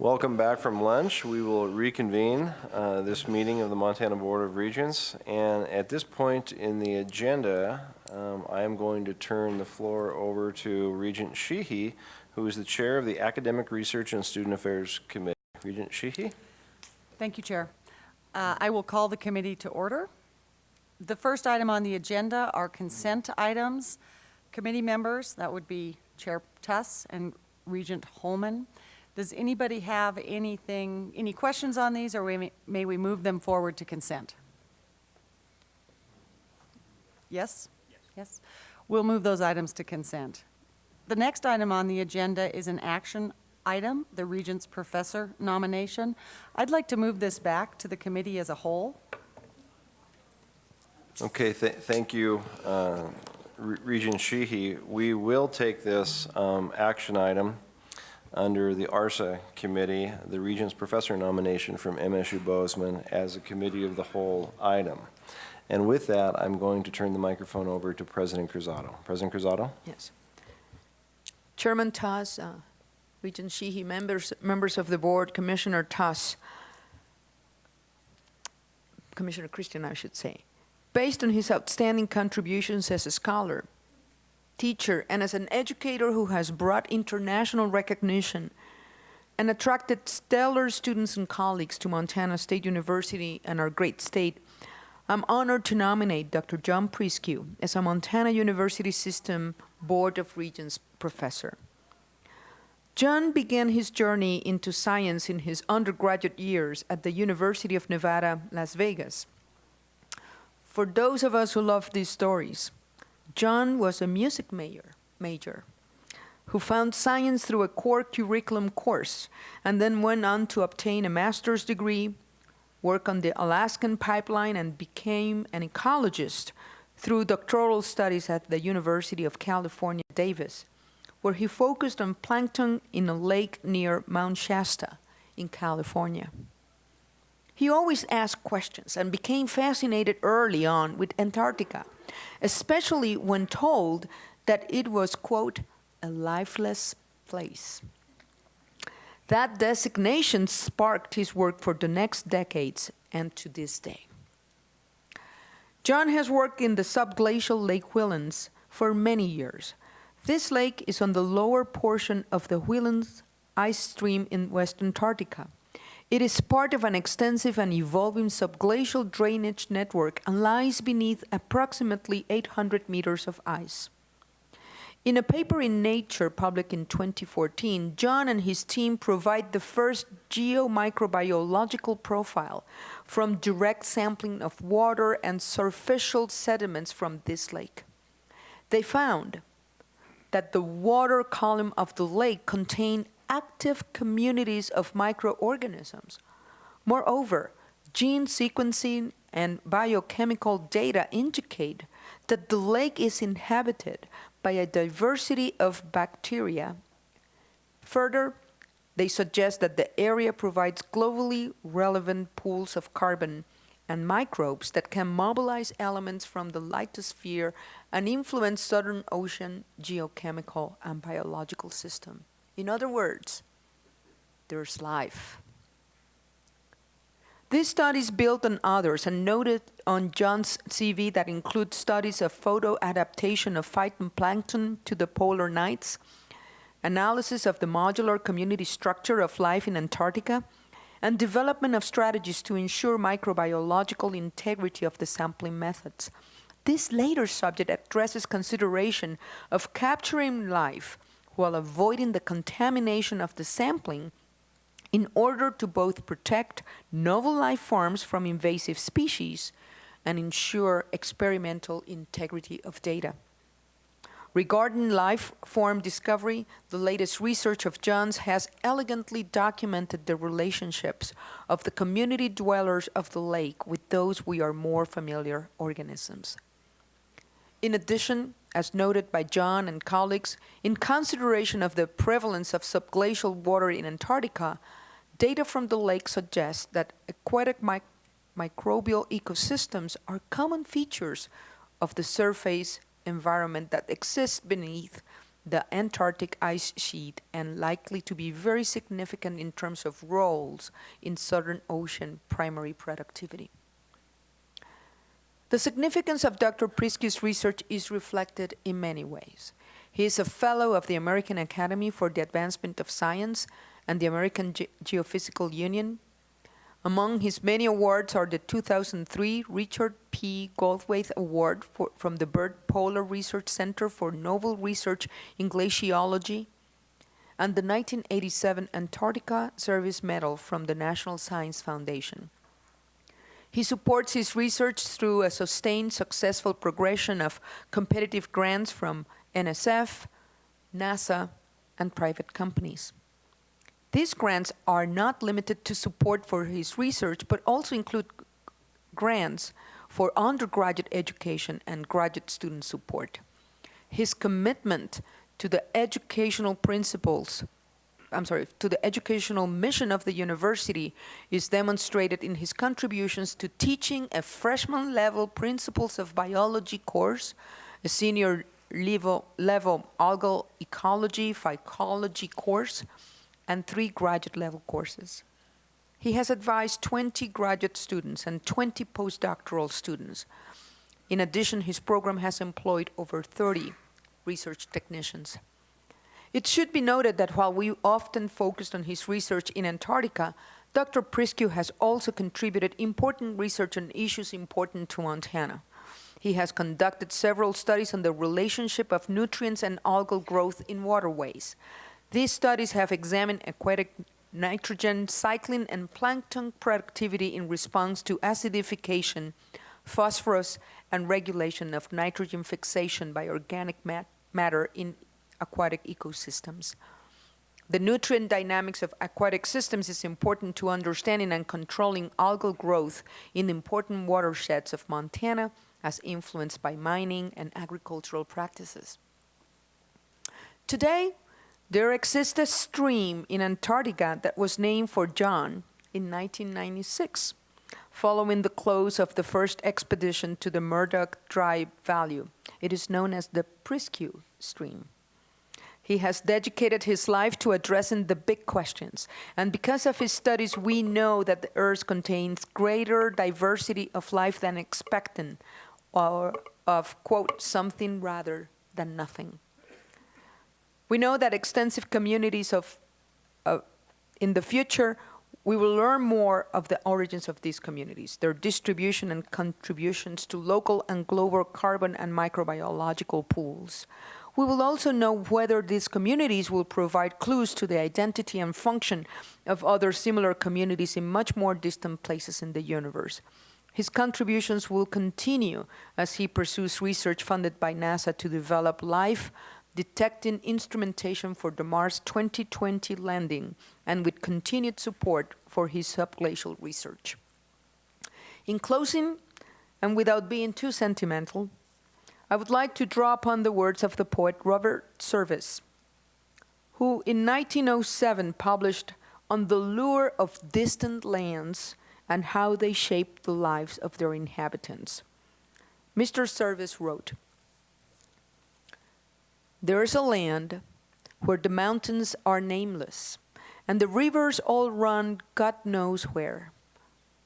Welcome back from lunch. We will reconvene this meeting of the Montana Board of Regents. And at this point in the agenda, I am going to turn the floor over to Regent Sheehy, who is the chair of the Academic Research and Student Affairs Committee. Regent Sheehy? Thank you, Chair. I will call the committee to order. The first item on the agenda are consent items. Committee members, that would be Chair Tuss and Regent Holman. Does anybody have any questions on these, or may we move them forward to consent? Yes? Yes. We'll move those items to consent. The next item on the agenda is an action item, the Regents Professor nomination. I'd like to move this back to the committee as a whole. Okay, thank you, Regent Sheehy. We will take this action item under the Arzo Committee, the Regents Professor nomination from MSU Bozeman, as a committee of the whole item. And with that, I'm going to turn the microphone over to President Cruzado. President Cruzado? Yes. Chairman Tuss, Regent Sheehy, members of the board, Commissioner Tuss, Commissioner Christian, I should say. Based on his outstanding contributions as a scholar, teacher, and as an educator who has brought international recognition and attracted stellar students and colleagues to Montana State University and our great state, I'm honored to nominate Dr. John Preschooler as a Montana University System Board of Regents Professor. John began his journey into science in his undergraduate years at the University of Nevada, Las Vegas. For those of us who love these stories, John was a music major who found science through a core curriculum course and then went on to obtain a master's degree, work on the Alaskan pipeline, and became an ecologist through doctoral studies at the University of California, Davis, where he focused on plankton in a lake near Mount Shasta in California. He always asked questions and became fascinated early on with Antarctica, especially when told that it was, quote, a lifeless place. That designation sparked his work for the next decades and to this day. John has worked in the subglacial Lake Whillans for many years. This lake is on the lower portion of the Whillans ice stream in West Antarctica. It is part of an extensive and evolving subglacial drainage network and lies beneath approximately 800 meters of ice. In a paper in Nature published in 2014, John and his team provide the first geomicrobiological profile from direct sampling of water and surficial sediments from this lake. They found that the water column of the lake contained active communities of microorganisms. Moreover, gene sequencing and biochemical data indicate that the lake is inhabited by a diversity of bacteria. Further, they suggest that the area provides globally relevant pools of carbon and microbes that can mobilize elements from the lithosphere and influence Southern Ocean geochemical and biological system. In other words, there's life. These studies built on others and noted on John's CV that include studies of photoadaptation of phytoplankton to the polar nights, analysis of the modular community structure of life in Antarctica, and development of strategies to ensure microbiological integrity of the sampling methods. This later subject addresses consideration of capturing life while avoiding the contamination of the sampling in order to both protect novel life forms from invasive species and ensure experimental integrity of data. Regarding life form discovery, the latest research of John's has elegantly documented the relationships of the community dwellers of the lake with those we are more familiar organisms. In addition, as noted by John and colleagues, in consideration of the prevalence of subglacial water in Antarctica, data from the lake suggests that aquatic microbial ecosystems are common features of the surface environment that exists beneath the Antarctic ice sheet and likely to be very significant in terms of roles in Southern Ocean primary productivity. The significance of Dr. Preschooler's research is reflected in many ways. He is a fellow of the American Academy for the Advancement of Science and the American Geophysical Union. Among his many awards are the 2003 Richard P. Goldthwait Award from the Byrd Polar Research Center for Novel Research in Glaciology and the 1987 Antarctica Service Medal from the National Science Foundation. He supports his research through a sustained, successful progression of competitive grants from NSF, NASA, and private companies. These grants are not limited to support for his research, but also include grants for undergraduate education and graduate student support. His commitment to the educational to the educational mission of the university is demonstrated in his contributions to teaching a freshman-level Principles of Biology course, a senior level algal ecology, phycology course, and 3 graduate-level courses. He has advised 20 graduate students and 20 postdoctoral students. In addition, his program has employed over 30 research technicians. It should be noted that while we often focused on his research in Antarctica, Dr. Preschooler has also contributed important research on issues important to Montana. He has conducted several studies on the relationship of nutrients and algal growth in waterways. These studies have examined aquatic nitrogen cycling and plankton productivity in response to acidification, phosphorus, and regulation of nitrogen fixation by organic matter in aquatic ecosystems. The nutrient dynamics of aquatic systems is important to understanding and controlling algal growth in important watersheds of Montana as influenced by mining and agricultural practices. Today, there exists a stream in Antarctica that was named for John in 1996, following the close of the first expedition to the Murdoch Dry Valley. It is known as the Preschooler Stream. He has dedicated his life to addressing the big questions, and because of his studies, we know that the Earth contains greater diversity of life than expected, or of, quote, something rather than nothing. We know that extensive communities in the future, we will learn more of the origins of these communities, their distribution and contributions to local and global carbon and microbiological pools. We will also know whether these communities will provide clues to the identity and function of other similar communities in much more distant places in the universe. His contributions will continue as he pursues research funded by NASA to develop life detecting instrumentation for the Mars 2020 landing, and with continued support for his subglacial research. In closing, and without being too sentimental, I would like to draw upon the words of the poet Robert Service, who in 1907 published On the Lure of Distant Lands and How They Shape the Lives of Their Inhabitants. Mr. Service wrote, "There is a land where the mountains are nameless, and the rivers all run God knows where.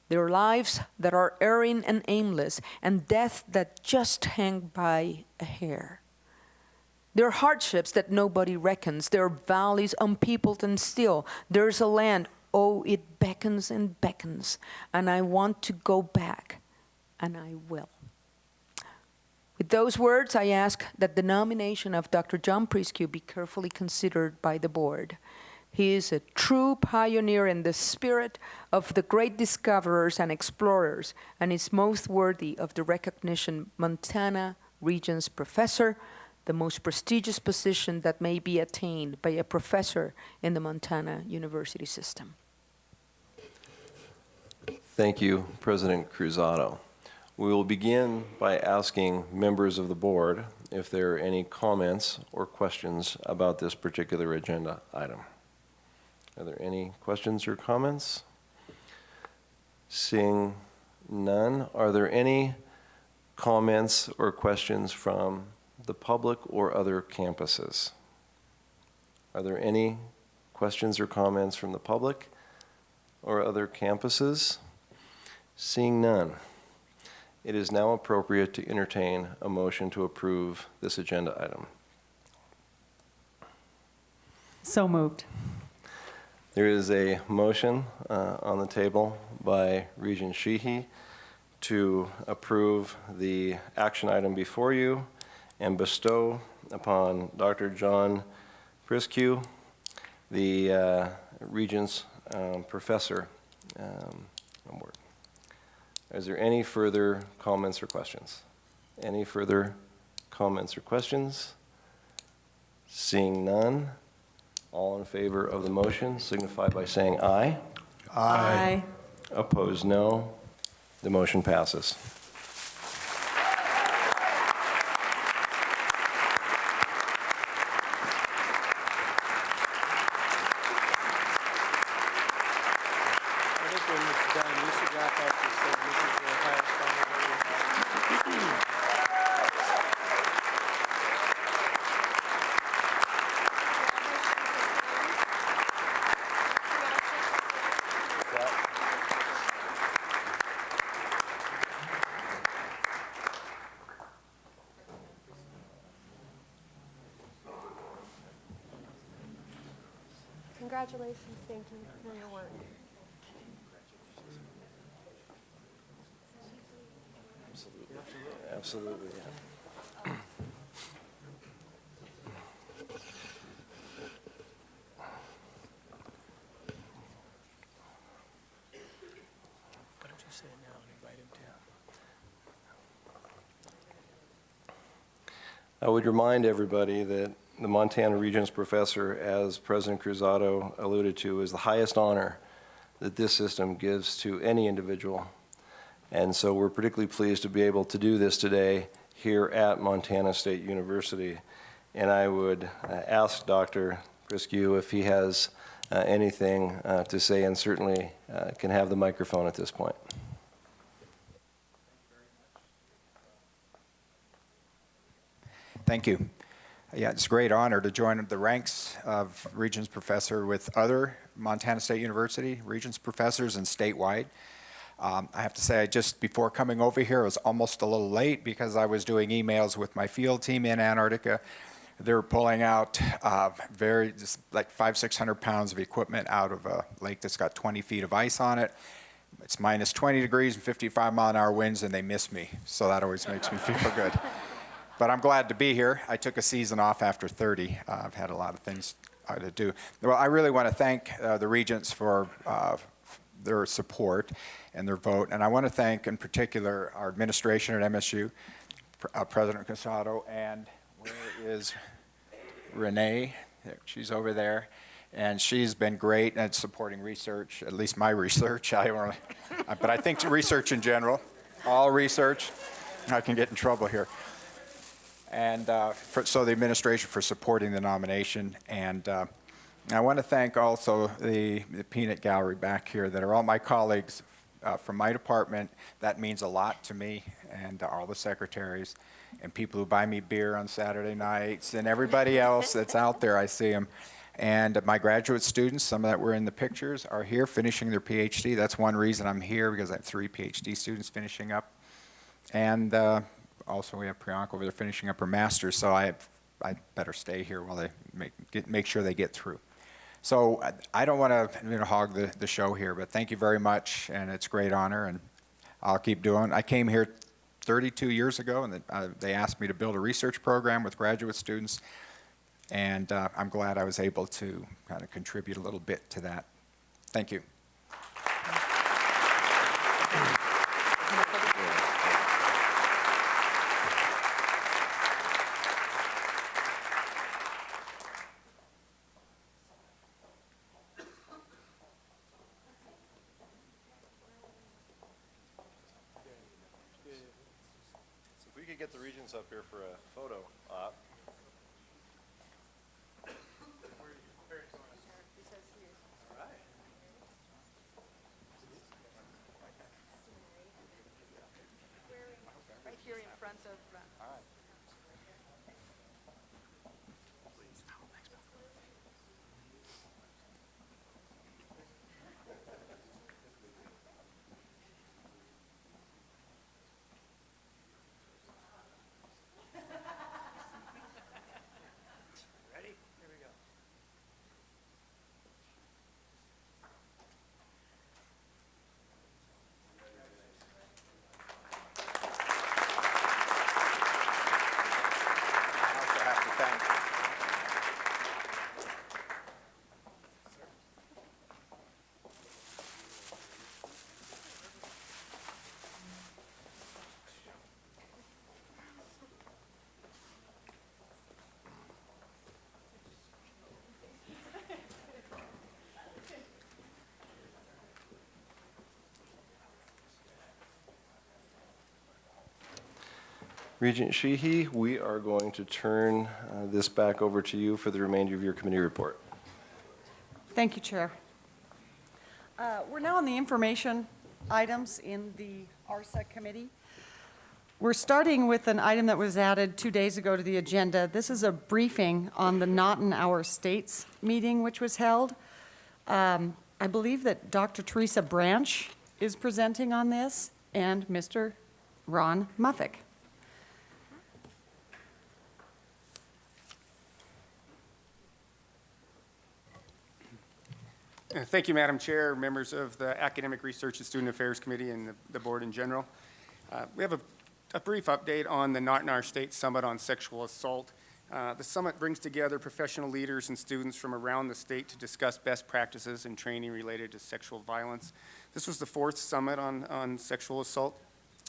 There are lives that are erring and aimless, and death that just hang by a hair. There are hardships that nobody reckons. There are valleys unpeopled and still. There is a land, oh, it beckons and beckons, and I want to go back, and I will." With those words, I ask that the nomination of Dr. John Preschooler be carefully considered by the board. He is a true pioneer in the spirit of the great discoverers and explorers, and is most worthy of the recognition Montana Regents Professor, the most prestigious position that may be attained by a professor in the Montana University system. Thank you, President Cruzado. We will begin by asking members of the board if there are any comments or questions about this particular agenda item. Are there any questions or comments? Seeing none, are there any comments or questions from the public or other campuses? Are there any questions or comments from the public or other campuses? Seeing none, it is now appropriate to entertain a motion to approve this agenda item. So moved. There is a motion on the table by Regent Sheehy to approve the action item before you and bestow upon Dr. John Preschooler the Regents Professor award. Is there any further comments or questions? Any further comments or questions? Seeing none, all in favor of the motion signify by saying aye. Aye. Opposed, no. The motion passes. I think when it's done, you should wrap up and say this is the highest honor that we have. Congratulations, thank you for your work. Absolutely, yeah. Why don't you say it now and invite him to? I would remind everybody that the Montana Regents Professor, as President Cruzado alluded to, is the highest honor that this system gives to any individual. And so we're particularly pleased to be able to do this today here at Montana State University. And I would ask Dr. Preschooler if he has anything to say, and certainly can have the microphone at this point. Thank you. Yeah, it's a great honor to join the ranks of Regents Professor with other Montana State University Regents Professors and statewide. I have to say, just before coming over here, I was almost a little late because I was doing emails with my field team in Antarctica. They were pulling out just like 500-600 pounds of equipment out of a lake that's got 20 feet of ice on it. It's minus 20 degrees and 55-mile-an-hour winds, and they miss me. So that always makes me feel good. But I'm glad to be here. I took a season off after 30. I've had a lot of things to do. Well, I really want to thank the Regents for their support and their vote. And I want to thank, in particular, our administration at MSU, President Cruzado, and where is Renee? She's over there. And she's been great at supporting research, at least my research. But I think research in general, all research. I can get in trouble here. And so the administration for supporting the nomination. And I want to thank also the peanut gallery back here that are all my colleagues from my department. That means a lot to me, and all the secretaries and people who buy me beer on Saturday nights and everybody else that's out there. I see them. And my graduate students, some that were in the pictures, are here finishing their PhD. That's one reason I'm here, because I have 3 PhD students finishing up. And also we have Priyanka over there finishing up her master's, so I better stay here while they make sure they get through. So I don't want to hog the show here, but thank you very much, and it's a great honor, and I'll keep doing. I came here 32 years ago, and they asked me to build a research program with graduate students, and I'm glad I was able to kind of contribute a little bit to that. Thank you. If we could get the Regents up here for a photo op. Right here in front of... Regent Sheehy, we are going to turn this back over to you for the remainder of your committee report. Thank you, Chair. We're now on the information items in the ARSA committee. We're starting with an item that was added 2 days ago to the agenda. This is a briefing on the Not in Our States meeting which was held. I believe that Dr. Teresa Branch is presenting on this, and Mr. Ron Muffick. Thank you, Madam Chair, members of the Academic Research and Student Affairs Committee and the board in general. We have a brief update on the Not in Our State Summit on Sexual Assault. The summit brings together professional leaders and students from around the state to discuss best practices and training related to sexual violence. This was the 4th summit on sexual assault,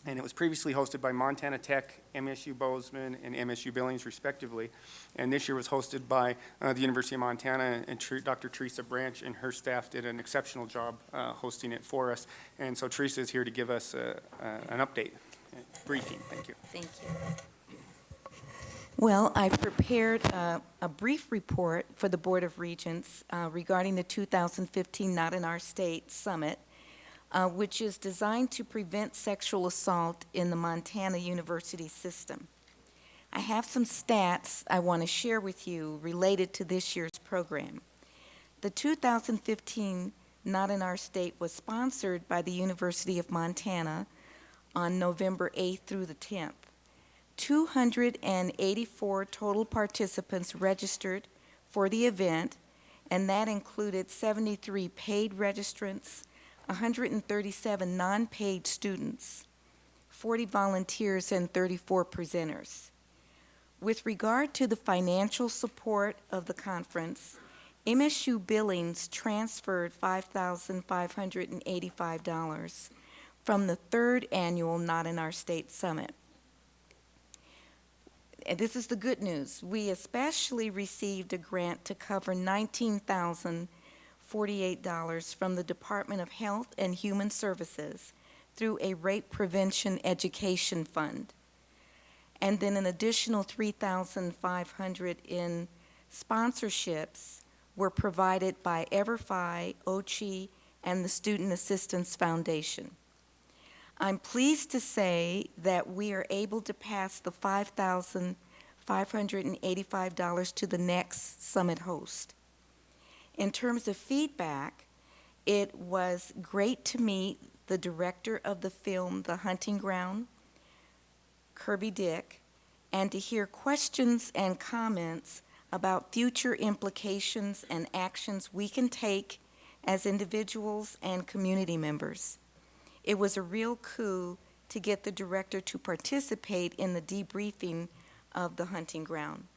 and it was previously hosted by Montana Tech, MSU Bozeman, and MSU Billings, respectively. And this year was hosted by the University of Montana, and Dr. Teresa Branch and her staff did an exceptional job hosting it for us. And so Teresa is here to give us an update, briefing. Thank you. Thank you. Well, I've prepared a brief report for the Board of Regents regarding the 2015 Not in Our State Summit, which is designed to prevent sexual assault in the Montana University system. I have some stats I want to share with you related to this year's program. The 2015 Not in Our State was sponsored by the University of Montana on November 8th through the 10th. 284 total participants registered for the event, and that included 73 paid registrants, 137 non-paid students, 40 volunteers, and 34 presenters. With regard to the financial support of the conference, MSU Billings transferred $5,585 from the 3rd annual Not in Our State Summit. And this is the good news. We especially received a grant to cover $19,048 from the Department of Health and Human Services through a rape prevention education fund. And then an additional $3,500 in sponsorships were provided by EverFi, OCHI, and the Student Assistance Foundation. I'm pleased to say that we are able to pass the $5,585 to the next summit host. In terms of feedback, it was great to meet the director of the film The Hunting Ground, Kirby Dick, and to hear questions and comments about future implications and actions we can take as individuals and community members. It was a real coup to get the director to participate in the debriefing of The Hunting Ground.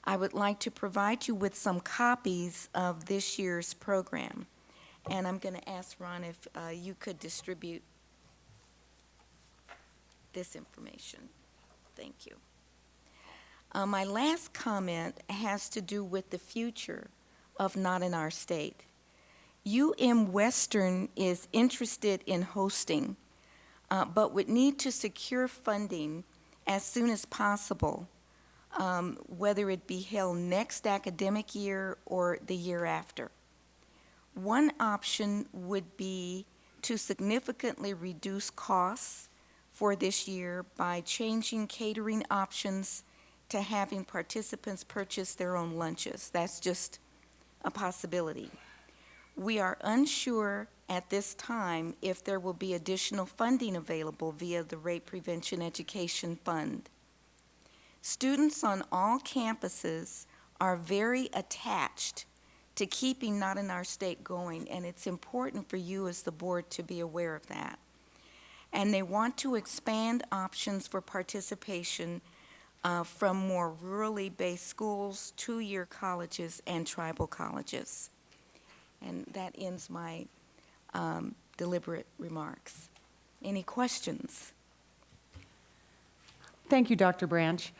I would like to provide you with some copies of this year's program, and I'm going to ask Ron if you could distribute this information. Thank you. My last comment has to do with the future of Not in Our State. UM Western is interested in hosting, but would need to secure funding as soon as possible, whether it be held next academic year or the year after. One option would be to significantly reduce costs for this year by changing catering options to having participants purchase their own lunches. That's just a possibility. We are unsure at this time if there will be additional funding available via the Rape Prevention Education Fund. Students on all campuses are very attached to keeping Not in Our State going, and it's important for you as the board to be aware of that. And they want to expand options for participation from more rurally based schools, two-year colleges, and tribal colleges. And that ends my deliberate remarks. Any questions? Thank you, Dr. Branch.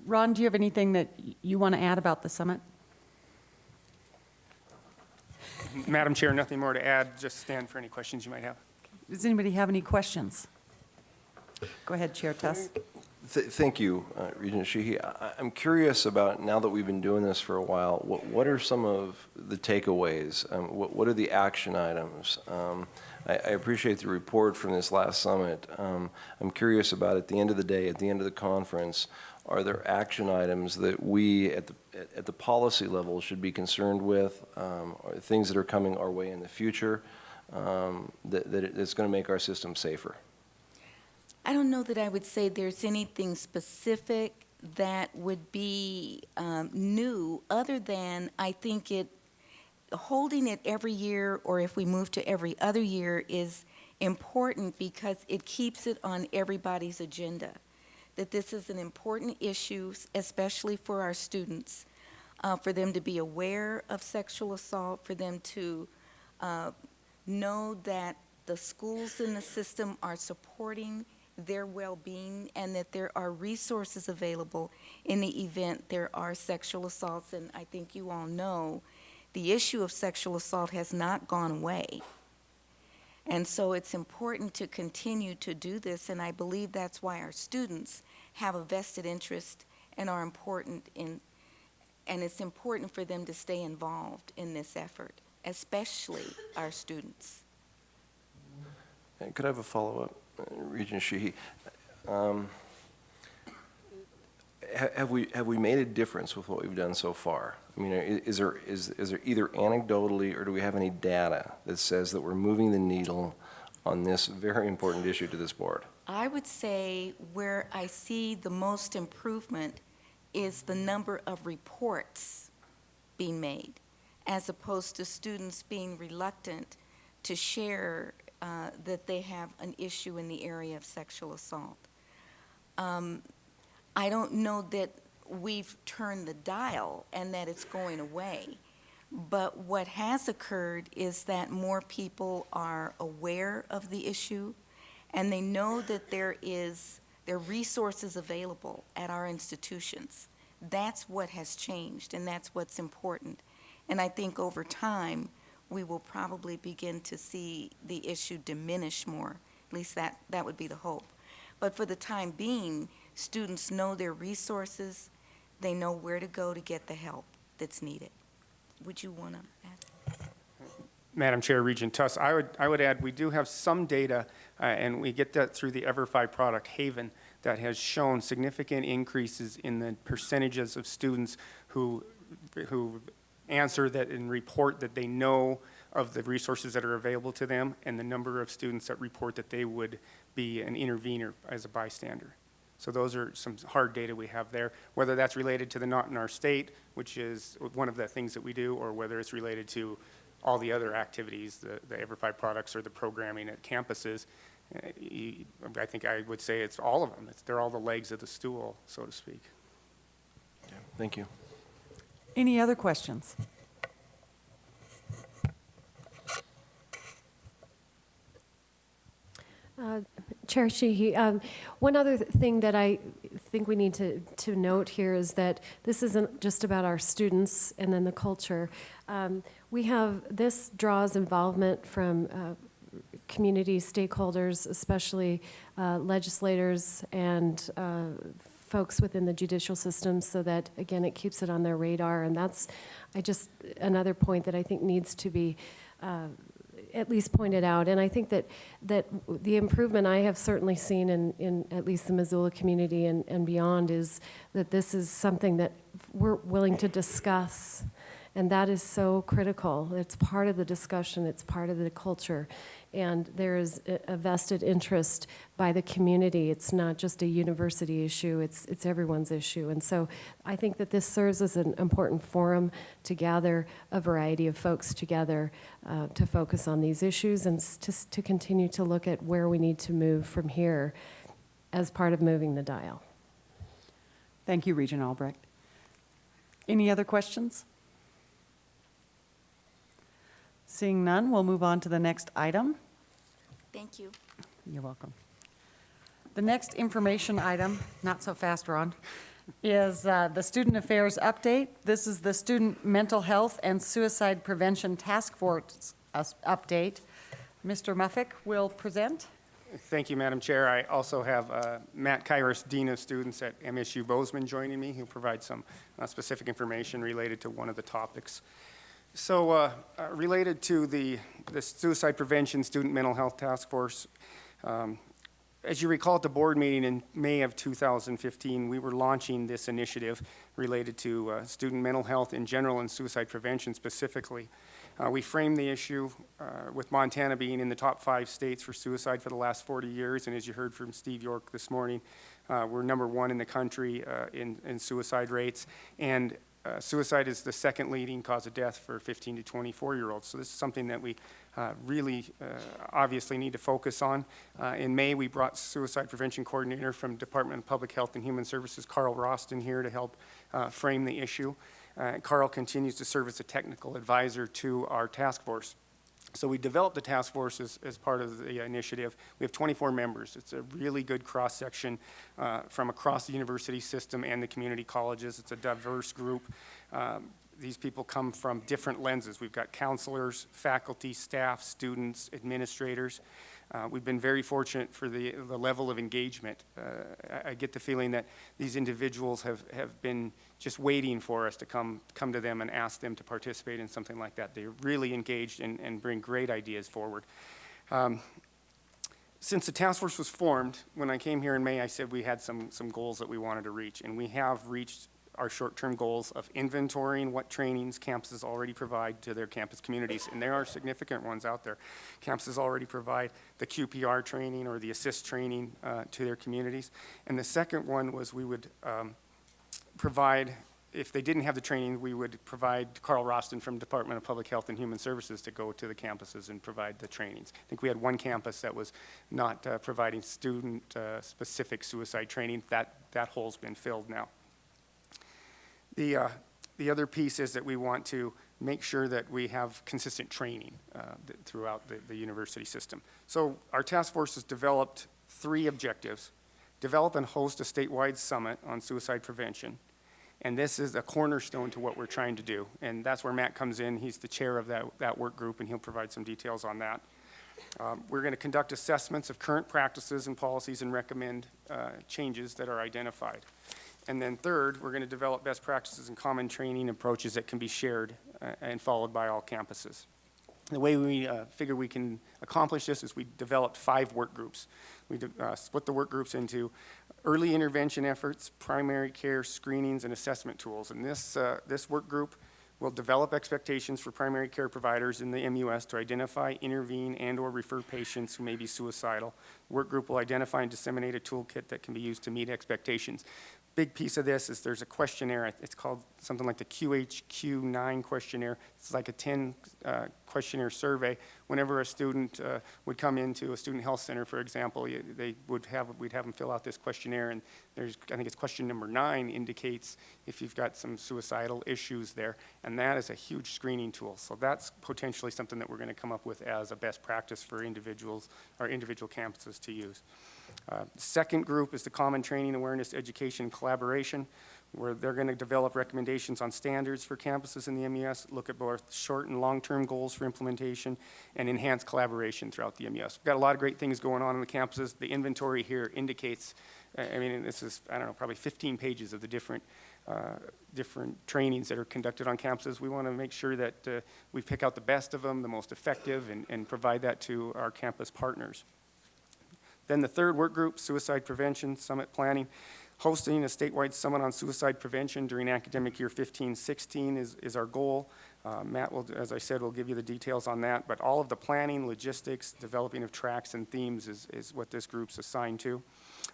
Ron, do you have anything that you want to add about the summit? Madam Chair, nothing more to add. Just stand for any questions you might have. Does anybody have any questions? Go ahead, Chair Tuss. Thank you, Regent Sheehy. I'm curious about, now that we've been doing this for a while, what are some of the takeaways? What are the action items? I appreciate the report from this last summit. I'm curious about, at the end of the day, at the end of the conference, are there action items that we at the policy level should be concerned with, or things that are coming our way in the future that's going to make our system safer? I don't know that I would say there's anything specific that would be new, other than I think holding it every year, or if we move to every other year, is important because it keeps it on everybody's agenda. That this is an important issue, especially for our students, for them to be aware of sexual assault, for them to know that the schools in the system are supporting their well-being, and that there are resources available in the event there are sexual assaults. And I think you all know the issue of sexual assault has not gone away. And so it's important to continue to do this, and I believe that's why our students have a vested interest and are important in, and it's important for them to stay involved in this effort, especially our students. And could I have a follow-up, Regent Sheehy? Have we made a difference with what we've done so far? I mean, is there either anecdotally, or do we have any data that says that we're moving the needle on this very important issue to this board? I would say where I see the most improvement is the number of reports being made, as opposed to students being reluctant to share that they have an issue in the area of sexual assault. I don't know that we've turned the dial and that it's going away, but what has occurred is that more people are aware of the issue, and they know that there are resources available at our institutions. That's what has changed, and that's what's important. And I think over time, we will probably begin to see the issue diminish more. At least that would be the hope. But for the time being, students know their resources. They know where to go to get the help that's needed. Would you want to add? Madam Chair, Regent Tuss, I would add, we do have some data, and we get that through the EverFi product, Haven, that has shown significant increases in the percentages of students who answer that and report that they know of the resources that are available to them, and the number of students that report that they would be an intervener as a bystander. So those are some hard data we have there, whether that's related to the Not in Our State, which is one of the things that we do, or whether it's related to all the other activities, the EverFi products or the programming at campuses. I think I would say it's all of them. They're all the legs of the stool, so to speak. Yeah, thank you. Any other questions? Chair Sheehy, one other thing that I think we need to note here is that this isn't just about our students and then the culture. This draws involvement from community stakeholders, especially legislators and folks within the judicial system, so that, again, it keeps it on their radar. And that's another point that I think needs to be at least pointed out. And I think that the improvement I have certainly seen in at least the Missoula community and beyond is that this is something that we're willing to discuss. And that is so critical. It's part of the discussion. It's part of the culture. And there is a vested interest by the community. It's not just a university issue. It's everyone's issue. And so I think that this serves as an important forum to gather a variety of folks together to focus on these issues and to continue to look at where we need to move from here as part of moving the dial. Thank you, Regent Albrecht. Any other questions? Seeing none, we'll move on to the next item. Thank you. You're welcome. The next information item, not so fast, Ron, is the Student Affairs Update. This is the Student Mental Health and Suicide Prevention Task Force update. Mr. Muffick will present. Thank you, Madam Chair. I also have Matt Kairos, Dean of Students at MSU Bozeman, joining me, who provides some specific information related to one of the topics. So related to the Suicide Prevention Student Mental Health Task Force, as you recall at the board meeting in May of 2015, we were launching this initiative related to student mental health in general and suicide prevention specifically. We framed the issue with Montana being in the top 5 states for suicide for the last 40 years, and as you heard from Steve York this morning, we're #1 in the country in suicide rates, and suicide is the second leading cause of death for 15 to 24-year-olds. So this is something that we really obviously need to focus on. In May, we brought Suicide Prevention Coordinator from Department of Public Health and Human Services, Carl Roston, here to help frame the issue. Carl continues to serve as a technical advisor to our task force. So we developed the task force as part of the initiative. We have 24 members. It's a really good cross-section from across the university system and the community colleges. It's a diverse group. These people come from different lenses. We've got counselors, faculty, staff, students, administrators. We've been very fortunate for the level of engagement. I get the feeling that these individuals have been just waiting for us to come to them and ask them to participate in something like that. They're really engaged and bring great ideas forward. Since the task force was formed, when I came here in May, I said we had some goals that we wanted to reach, and we have reached our short-term goals of inventorying what trainings campuses already provide to their campus communities, and there are significant ones out there. Campuses already provide the QPR training or the ASSIST training to their communities. And the second one was we would provide, if they didn't have the training, we would provide Carl Roston from Department of Public Health and Human Services to go to the campuses and provide the trainings. I think we had one campus that was not providing student-specific suicide training. That hole's been filled now. The other piece is that we want to make sure that we have consistent training throughout the university system. So our task force has developed 3 objectives: develop and host a statewide summit on suicide prevention. And this is a cornerstone to what we're trying to do. And that's where Matt comes in. He's the chair of that work group, and he'll provide some details on that. We're going to conduct assessments of current practices and policies and recommend changes that are identified. And then third, we're going to develop best practices and common training approaches that can be shared and followed by all campuses. The way we figure we can accomplish this is we developed 5 work groups. We split the work groups into early intervention efforts, primary care screenings, and assessment tools. And this work group will develop expectations for primary care providers in the MUS to identify, intervene, and/or refer patients who may be suicidal. The work group will identify and disseminate a toolkit that can be used to meet expectations. Big piece of this is there's a questionnaire. It's called something like the QHQ-9 questionnaire. It's like a 10 questionnaire survey. Whenever a student would come into a student health center, for example, we'd have them fill out this questionnaire, and I think it's question number 9 indicates if you've got some suicidal issues there, and that is a huge screening tool. So that's potentially something that we're going to come up with as a best practice for individuals or individual campuses to use. Second group is the common training, awareness, education, and collaboration, where they're going to develop recommendations on standards for campuses in the MUS, look at both short and long-term goals for implementation, and enhance collaboration throughout the MUS. We've got a lot of great things going on in the campuses. The inventory here indicates, I mean, this is, I don't know, probably 15 pages of the different trainings that are conducted on campuses. We want to make sure that we pick out the best of them, the most effective, and provide that to our campus partners. Then the third work group, suicide prevention, summit planning. Hosting a statewide summit on suicide prevention during academic year 15-16 is our goal. Matt will, as I said, will give you the details on that, but all of the planning, logistics, developing of tracks and themes is what this group's assigned to.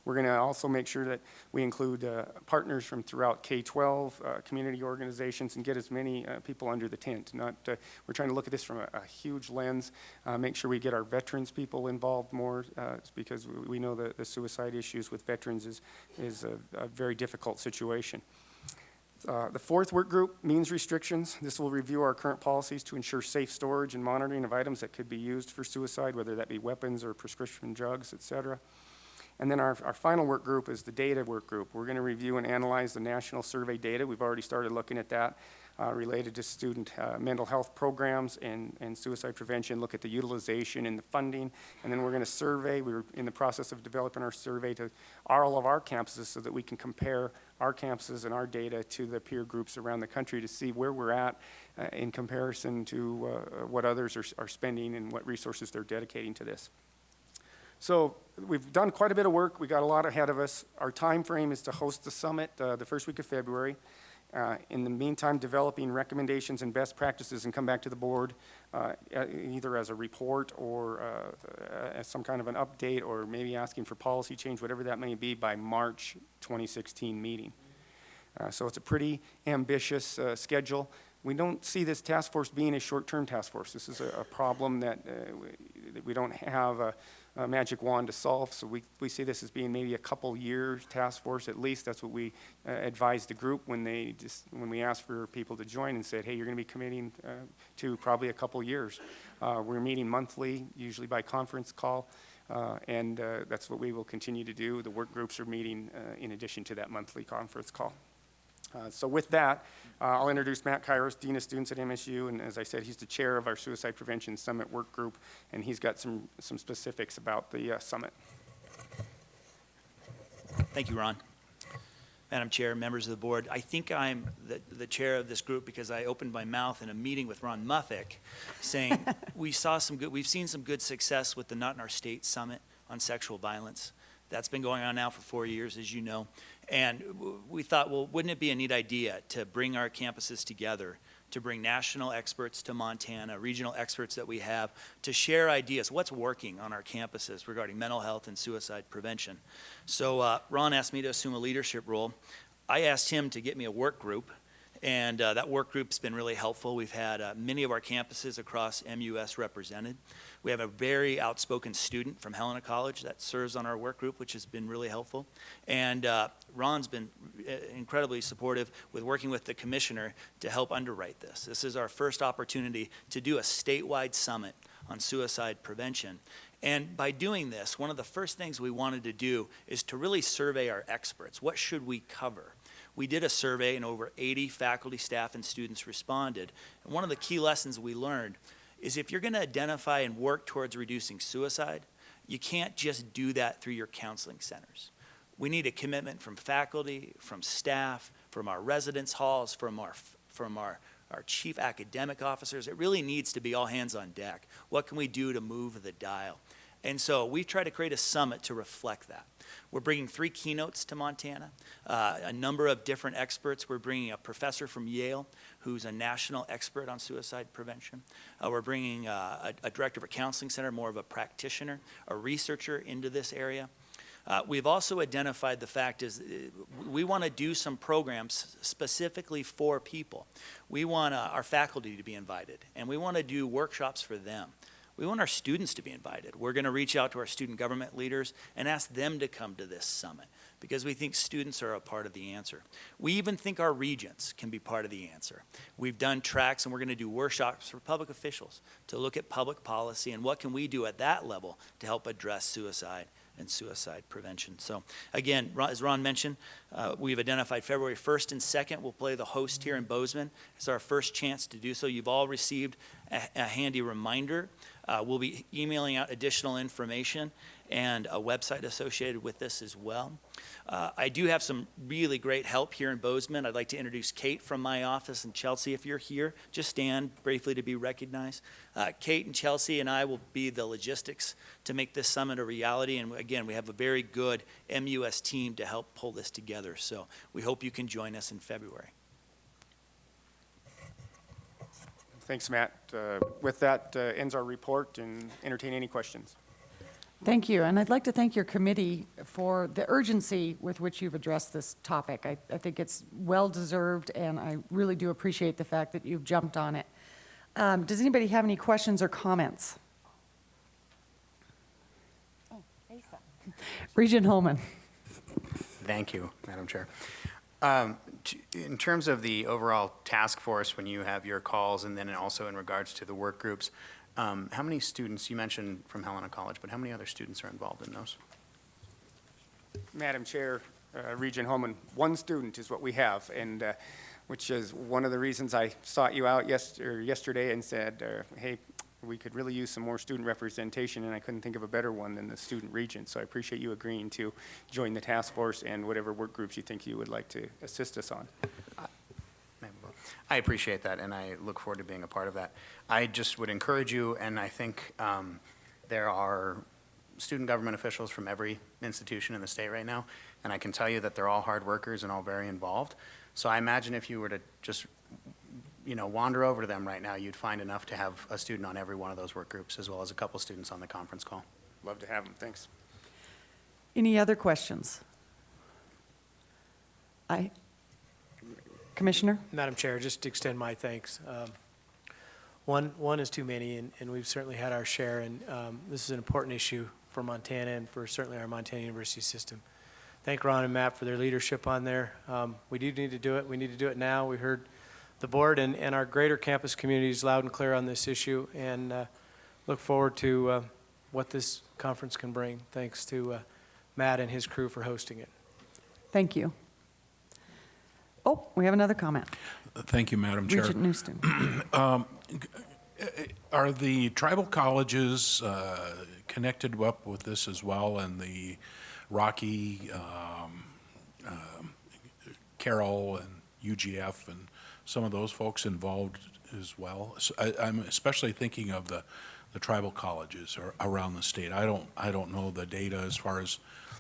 We're going to also make sure that we include partners from throughout K-12, community organizations, and get as many people under the tent. We're trying to look at this from a huge lens, make sure we get our veterans people involved more, because we know that the suicide issues with veterans is a very difficult situation. The fourth work group, means restrictions. This will review our current policies to ensure safe storage and monitoring of items that could be used for suicide, whether that be weapons or prescription drugs, et cetera. And then our final work group is the data work group. We're going to review and analyze the national survey data. We've already started looking at that. related to student mental health programs and suicide prevention, look at the utilization and the funding, and then we're going to survey. We're in the process of developing our survey to all of our campuses so that we can compare our campuses and our data to the peer groups around the country to see where we're at in comparison to what others are spending and what resources they're dedicating to this. So we've done quite a bit of work. We got a lot ahead of us. Our time frame is to host the summit the first week of February. In the meantime, developing recommendations and best practices and come back to the board either as a report or as some kind of an update or maybe asking for policy change, whatever that may be, by March 2016 meeting. So it's a pretty ambitious schedule. We don't see this task force being a short-term task force. This is a problem that we don't have a magic wand to solve, so we see this as being maybe a couple years task force at least. That's what we advised the group when we asked for people to join and said, hey, you're going to be committing to probably a couple years. We're meeting monthly, usually by conference call, and that's what we will continue to do. The work groups are meeting in addition to that monthly conference call. So with that, I'll introduce Matt Kairos, Dean of Students at MSU, and as I said, he's the chair of our Suicide Prevention Summit Work Group, and he's got some specifics about the summit. Thank you, Ron. Madam Chair, members of the board, I think I'm the chair of this group because I opened my mouth in a meeting with Ron Muffick saying we've seen some good success with the Not in Our State Summit on sexual violence. That's been going on now for 4 years, as you know. And we thought, well, wouldn't it be a neat idea to bring our campuses together, to bring national experts to Montana, regional experts that we have, to share ideas, what's working on our campuses regarding mental health and suicide prevention. So Ron asked me to assume a leadership role. I asked him to get me a work group, and that work group's been really helpful. We've had many of our campuses across MUS represented. We have a very outspoken student from Helena College that serves on our work group, which has been really helpful. And Ron's been incredibly supportive with working with the commissioner to help underwrite this. This is our first opportunity to do a statewide summit on suicide prevention. And by doing this, one of the first things we wanted to do is to really survey our experts. What should we cover? We did a survey and over 80 faculty, staff, and students responded. And one of the key lessons we learned is if you're going to identify and work towards reducing suicide, you can't just do that through your counseling centers. We need a commitment from faculty, from staff, from our residence halls, from our chief academic officers. It really needs to be all hands on deck. What can we do to move the dial? And so we've tried to create a summit to reflect that. We're bringing 3 keynotes to Montana, a number of different experts. We're bringing a professor from Yale who's a national expert on suicide prevention. We're bringing a director of a counseling center, more of a practitioner, a researcher into this area. We've also identified the fact is we want to do some programs specifically for people. We want our faculty to be invited, and we want to do workshops for them. We want our students to be invited. We're going to reach out to our student government leaders and ask them to come to this summit because we think students are a part of the answer. We even think our regents can be part of the answer. We've done tracks and we're going to do workshops for public officials to look at public policy and what can we do at that level to help address suicide and suicide prevention. So again, as Ron mentioned, we've identified February 1st and 2nd. We'll play the host here in Bozeman. It's our first chance to do so. You've all received a handy reminder. We'll be emailing out additional information and a website associated with this as well. I do have some really great help here in Bozeman. I'd like to introduce Kate from my office, and Chelsea, if you're here, just stand briefly to be recognized. Kate and Chelsea and I will be the logistics to make this summit a reality, and again, we have a very good MUS team to help pull this together, so we hope you can join us in February. Thanks, Matt. With that ends our report and entertain any questions. Thank you, and I'd like to thank your committee for the urgency with which you've addressed this topic. I think it's well-deserved, and I really do appreciate the fact that you've jumped on it. Does anybody have any questions or comments? Oh, Asa. Regent Holman. Thank you, Madam Chair. In terms of the overall task force, when you have your calls, and then also in regards to the work groups, how many students, you mentioned from Helena College, but how many other students are involved in those? Madam Chair, Regent Holman, 1 student is what we have, and which is one of the reasons I sought you out yesterday and said, hey, we could really use some more student representation, and I couldn't think of a better one than the student regent. So I appreciate you agreeing to join the task force and whatever work groups you think you would like to assist us on. I appreciate that, and I look forward to being a part of that. I just would encourage you, and I think there are student government officials from every institution in the state right now, and I can tell you that they're all hard workers and all very involved. So I imagine if you were to just wander over to them right now, you'd find enough to have a student on every one of those work groups, as well as a couple students on the conference call. Love to have them. Thanks. Any other questions? Commissioner? Madam Chair, just to extend my thanks. One is too many, and we've certainly had our share, and this is an important issue for Montana and for certainly our Montana University system. Thank Ron and Matt for their leadership on there. We do need to do it. We need to do it now. We heard the board and our greater campus communities loud and clear on this issue, and look forward to what this conference can bring. Thanks to Matt and his crew for hosting it. Thank you. Oh, we have another comment. Thank you, Madam Chair. Regent Newston. Are the tribal colleges connected up with this as well, and the Rocky, Carroll, and UGF, and some of those folks involved as well? So I'm especially thinking of the tribal colleges around the state. I don't know the data as far as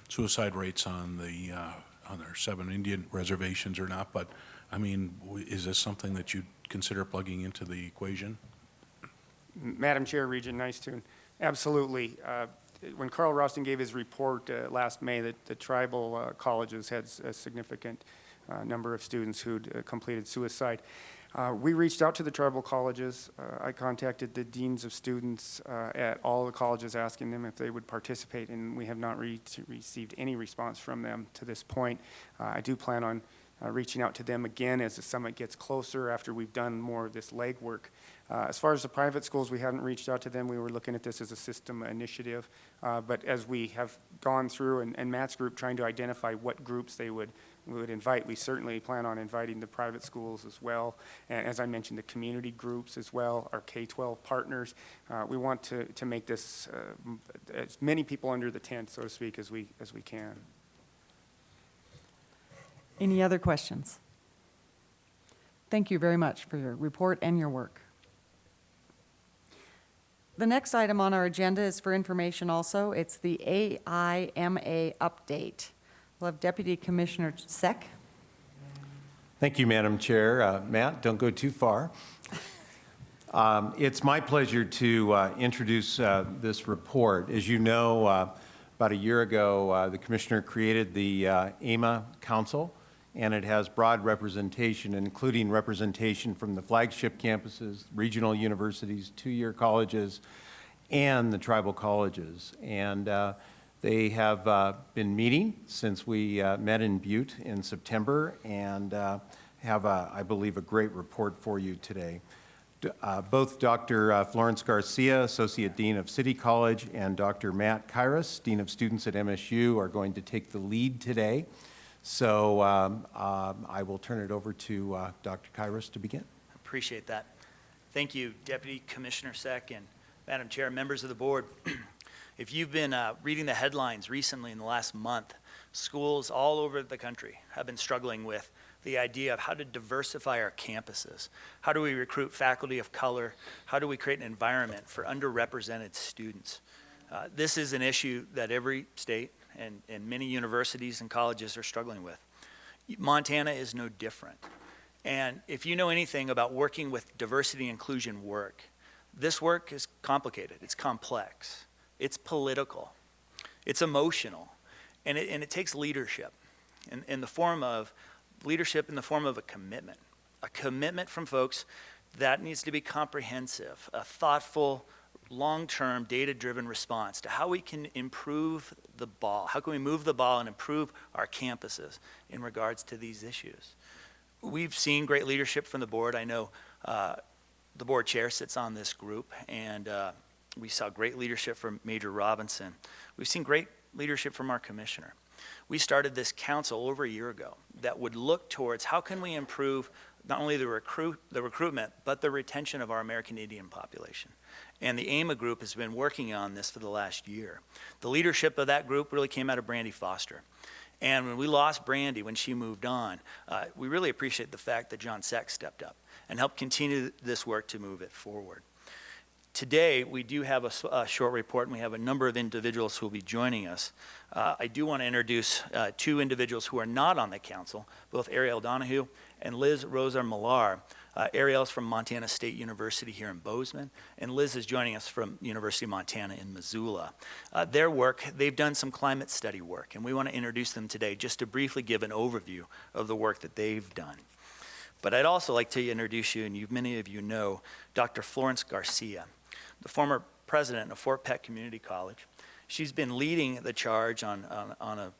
suicide rates on their 7 Indian reservations or not, but I mean, is this something that you'd consider plugging into the equation? Madam Chair, Regent Nicetune, absolutely. When Carl Roston gave his report last May that the tribal colleges had a significant number of students who'd completed suicide, we reached out to the tribal colleges. I contacted the deans of students at all the colleges asking them if they would participate, and we have not received any response from them to this point. I do plan on reaching out to them again as the summit gets closer after we've done more of this legwork. As far as the private schools, we haven't reached out to them. We were looking at this as a system initiative, but as we have gone through and Matt's group trying to identify what groups they would invite, we certainly plan on inviting the private schools as well, and as I mentioned, the community groups as well, our K-12 partners. We want to make this as many people under the tent, so to speak, as we can. Any other questions? Thank you very much for your report and your work. The next item on our agenda is for information also. It's the AIMA update. We'll have Deputy Commissioner Seck. Thank you, Madam Chair. Matt, don't go too far. It's my pleasure to introduce this report. As you know, about a year ago, the Commissioner created the AIMA Council, and it has broad representation, including representation from the flagship campuses, regional universities, two-year colleges, and the tribal colleges. And they have been meeting since we met in Butte in September, and have, I believe, a great report for you today. Both Dr. Florence Garcia, Associate Dean of City College, and Dr. Matt Kairos, Dean of Students at MSU, are going to take the lead today. So I will turn it over to Dr. Kairos to begin. Appreciate that. Thank you, Deputy Commissioner Seck and Madam Chair, members of the board. If you've been reading the headlines recently in the last month, schools all over the country have been struggling with the idea of how to diversify our campuses. How do we recruit faculty of color? How do we create an environment for underrepresented students? This is an issue that every state and many universities and colleges are struggling with. Montana is no different. And if you know anything about working with diversity and inclusion work, this work is complicated, it's complex, it's political, it's emotional, and it takes leadership in the form of leadership in the form of a commitment from folks that needs to be comprehensive, a thoughtful, long-term, data-driven response to how we can improve the ball. How can we move the ball and improve our campuses in regards to these issues? We've seen great leadership from the board. I know the board chair sits on this group, and we saw great leadership from Major Robinson. We've seen great leadership from our commissioner. We started this council over a year ago that would look towards how can we improve not only the recruitment, but the retention of our American Indian population. And the AMA group has been working on this for the last year. The leadership of that group really came out of Brandy Foster. And when we lost Brandy, when she moved on, we really appreciate the fact that John Seck stepped up and helped continue this work to move it forward. Today, we do have a short report, and we have a number of individuals who will be joining us. I do want to introduce two individuals who are not on the council, both Ariel Donahue and Liz Rosa Millar. Ariel's from Montana State University here in Bozeman, and Liz is joining us from University of Montana in Missoula. Their work, they've done some climate study work, and we want to introduce them today just to briefly give an overview of the work that they've done. But I'd also like to introduce you, and many of you know, Dr. Florence Garcia, the former president of Fort Peck Community College. She's been leading the charge on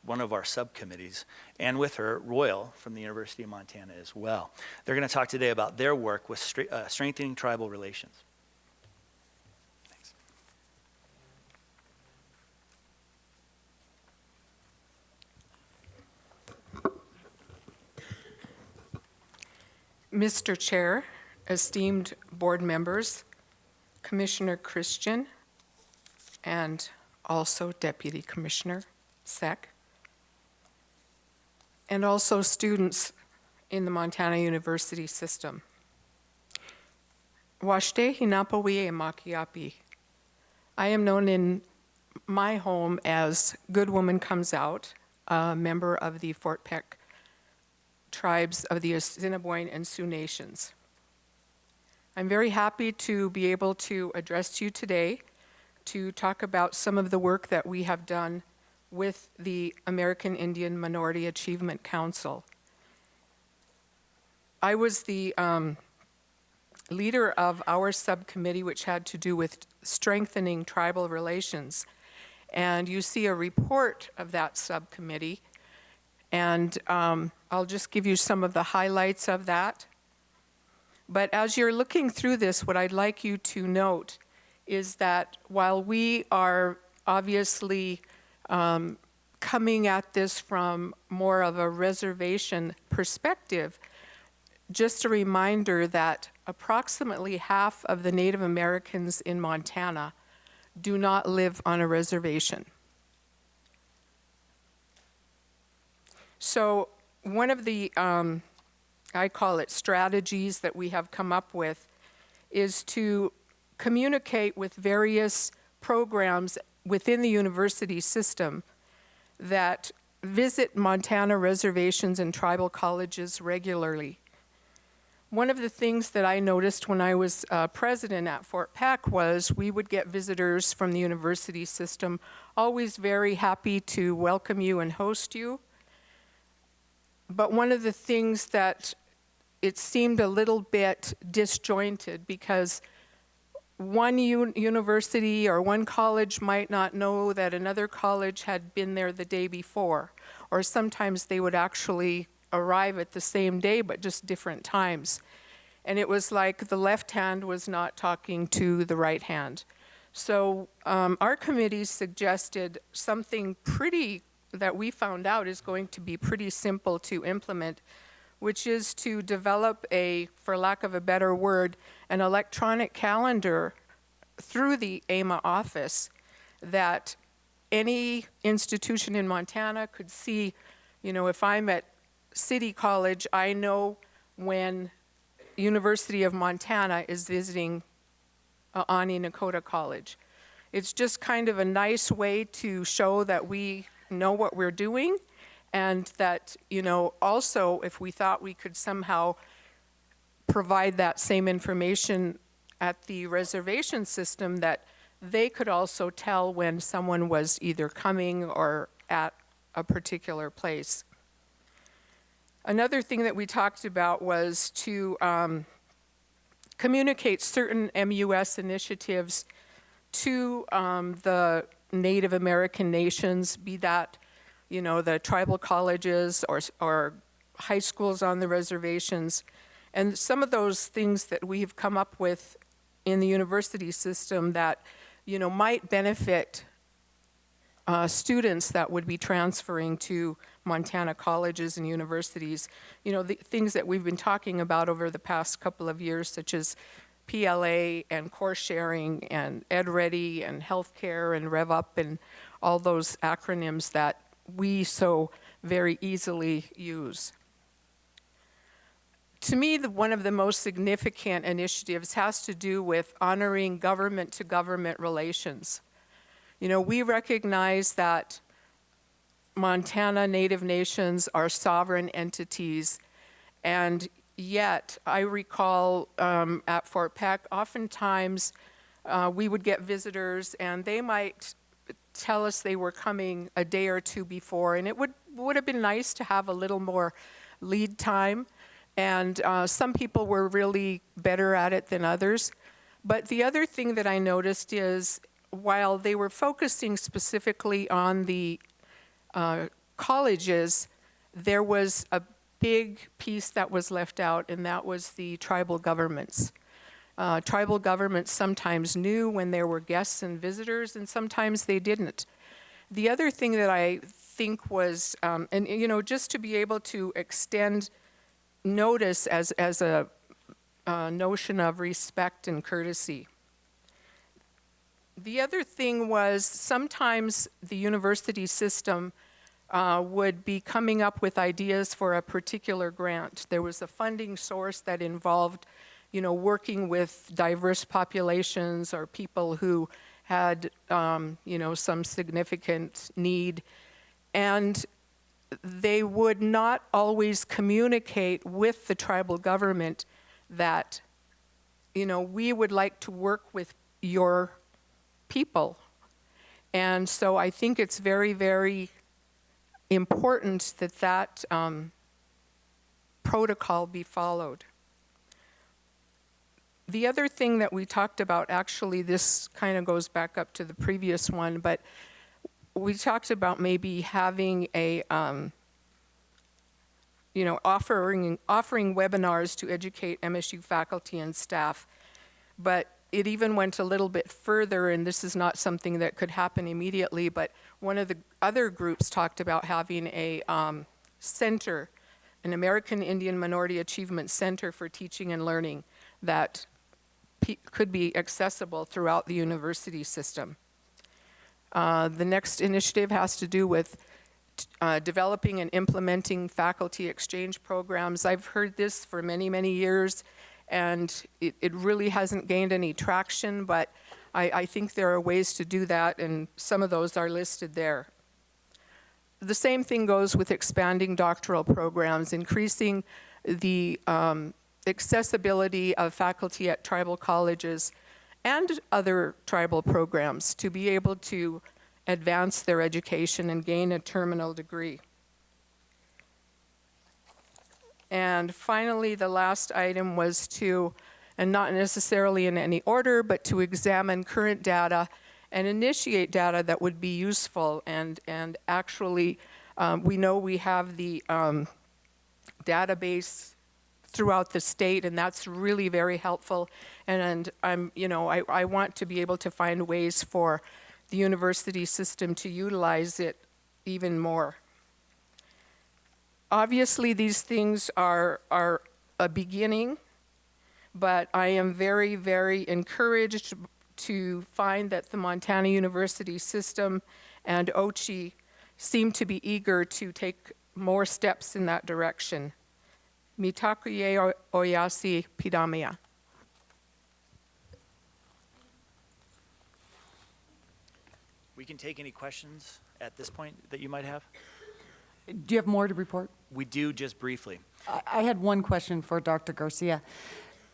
one of our subcommittees, and with her, Royal from the University of Montana as well. They're going to talk today about their work with strengthening tribal relations. Thanks. Mr. Chair, esteemed board members, Commissioner Christian, and also Deputy Commissioner Seck, and also students in the Montana University system. Washte Hinapawi e Makiapi. I am known in my home as Good Woman Comes Out, a member of the Fort Peck tribes of the Assiniboine and Sioux Nations. I'm very happy to be able to address you today to talk about some of the work that we have done with the American Indian Minority Achievement Council. I was the leader of our subcommittee, which had to do with strengthening tribal relations. And you see a report of that subcommittee. And I'll just give you some of the highlights of that. But as you're looking through this, what I'd like you to note is that while we are obviously coming at this from more of a reservation perspective, just a reminder that approximately half of the Native Americans in Montana do not live on a reservation. So one of the, I call it strategies that we have come up with, is to communicate with various programs within the university system that visit Montana reservations and tribal colleges regularly. One of the things that I noticed when I was president at Fort Peck was we would get visitors from the university system, always very happy to welcome you and host you. But one of the things that it seemed a little bit disjointed, because one university or one college might not know that another college had been there the day before, or sometimes they would actually arrive at the same day but just different times. And it was like the left hand was not talking to the right hand. So our committee suggested something that we found out is going to be pretty simple to implement, which is to develop for lack of a better word, an electronic calendar through the AMA office that any institution in Montana could see. You know, if I'm at City College, I know when University of Montana is visiting Ani Nakota College. It's just kind of a nice way to show that we know what we're doing, and that, you know, also if we thought we could somehow provide that same information at the reservation system, that they could also tell when someone was either coming or at a particular place. Another thing that we talked about was to communicate certain MUS initiatives to the Native American nations, be that, you know, the tribal colleges or high schools on the reservations. And some of those things that we've come up with in the university system that, you know, might benefit students that would be transferring to Montana colleges and universities. You know, the things that we've been talking about over the past couple of years, such as PLA and course sharing and EdReady and healthcare and RevUp and all those acronyms that we so very easily use. To me, one of the most significant initiatives has to do with honoring government-to-government relations. You know, we recognize that Montana Native nations are sovereign entities, and yet I recall at Fort Peck, oftentimes we would get visitors and they might tell us they were coming a day or two before, and it would have been nice to have a little more lead time, and some people were really better at it than others. But the other thing that I noticed is, while they were focusing specifically on the colleges, there was a big piece that was left out, and that was the tribal governments. Tribal governments sometimes knew when there were guests and visitors, and sometimes they didn't. The other thing that I think was, and you know, just to be able to extend notice as a notion of respect and courtesy. The other thing was, sometimes the university system would be coming up with ideas for a particular grant. There was a funding source that involved, you know, working with diverse populations or people who had, you know, some significant need. And they would not always communicate with the tribal government that, you know, we would like to work with your people. And so I think it's very, very important that that protocol be followed. The other thing that we talked about, actually this kind of goes back up to the previous one, but we talked about maybe having a, you know, offering webinars to educate MSU faculty and staff. But it even went a little bit further, and this is not something that could happen immediately, but one of the other groups talked about having a center, an American Indian Minority Achievement Center for teaching and learning that could be accessible throughout the university system. The next initiative has to do with developing and implementing faculty exchange programs. I've heard this for many, many years, and it really hasn't gained any traction, but I think there are ways to do that, and some of those are listed there. The same thing goes with expanding doctoral programs, increasing the accessibility of faculty at tribal colleges and other tribal programs to be able to advance their education and gain a terminal degree. And finally, the last item was to, and not necessarily in any order, but to examine current data and initiate data that would be useful. And actually, we know we have the database throughout the state, and that's really very helpful. And I'm, you know, I want to be able to find ways for the university system to utilize it even more. Obviously, these things are a beginning, but I am very, very encouraged to find that the Montana University system and OCHI seem to be eager to take more steps in that direction. Mitakuye Oyasi Pidamia. We can take any questions at this point that you might have. Do you have more to report? We do, just briefly. I had one question for Dr. Garcia.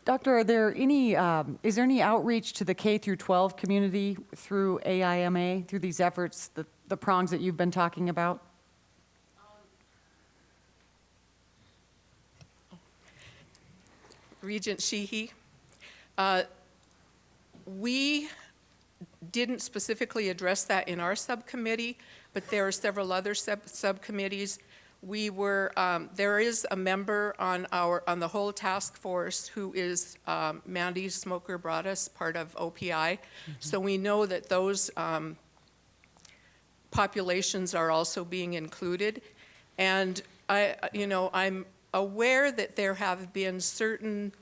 Doctor, are there any, is there any outreach to the K through 12 community through AIMA, through these efforts, the prongs that you've been talking about? Regent Sheehy, we didn't specifically address that in our subcommittee, but there are several other subcommittees. We were, there is a member on the whole task force who is Mandy Smoker-Broadus, part of OPI. Mm-hmm. So we know that those populations are also being included. And I'm aware that there have been certain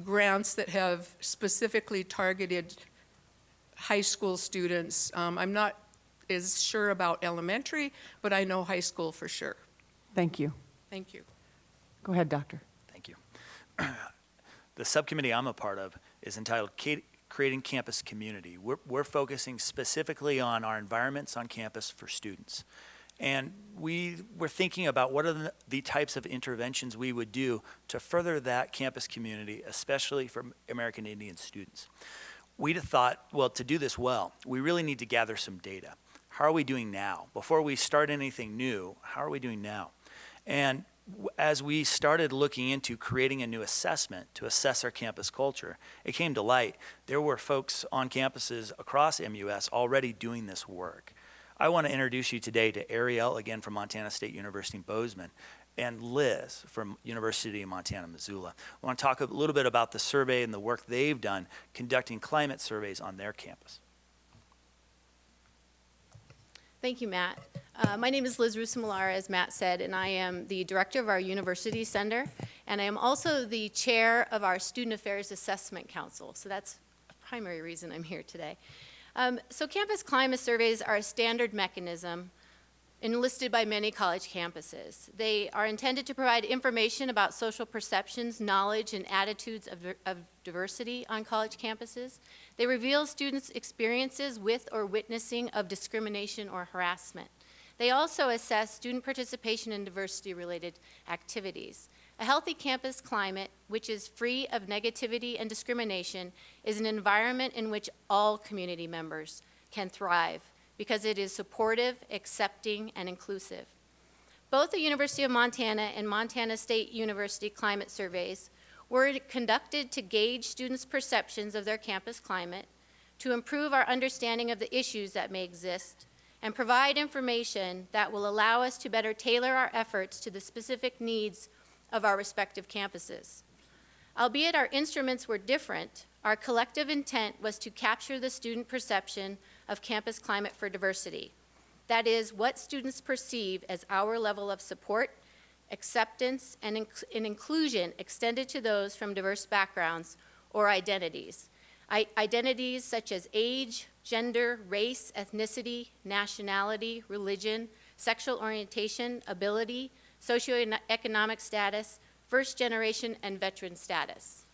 grants that have specifically targeted high school students. I'm not as sure about elementary, but I know high school for sure. Thank you. Thank you. Go ahead, Doctor. Thank you. The subcommittee I'm a part of is entitled Creating Campus Community. We're focusing specifically on our environments on campus for students. And we're thinking about what are the types of interventions we would do to further that campus community, especially for American Indian students. We'd have thought, well, to do this well, we really need to gather some data. How are we doing now? Before we start anything new, how are we doing now? And as we started looking into creating a new assessment to assess our campus culture, it came to light there were folks on campuses across MUS already doing this work. I want to introduce you today to Ariel, again from Montana State University in Bozeman, and Liz from University of Montana, Missoula. I want to talk a little bit about the survey and the work they've done conducting climate surveys on their campus. Thank you, Matt. My name is Liz Rusamalara, as Matt said, and I am the director of our University Center, and I am also the chair of our Student Affairs Assessment Council, so that's a primary reason I'm here today. So campus climate surveys are a standard mechanism enlisted by many college campuses. They are intended to provide information about social perceptions, knowledge, and attitudes of diversity on college campuses. They reveal students' experiences with or witnessing of discrimination or harassment. They also assess student participation in diversity-related activities. A healthy campus climate, which is free of negativity and discrimination, is an environment in which all community members can thrive, because it is supportive, accepting, and inclusive. Both the University of Montana and Montana State University climate surveys were conducted to gauge students' perceptions of their campus climate, to improve our understanding of the issues that may exist, and provide information that will allow us to better tailor our efforts to the specific needs of our respective campuses. Albeit our instruments were different, our collective intent was to capture the student perception of campus climate for diversity. That is, what students perceive as our level of support, acceptance, and inclusion extended to those from diverse backgrounds or identities. Identities such as age, gender, race, ethnicity, nationality, religion, sexual orientation, ability, socioeconomic status, first generation, and veteran status.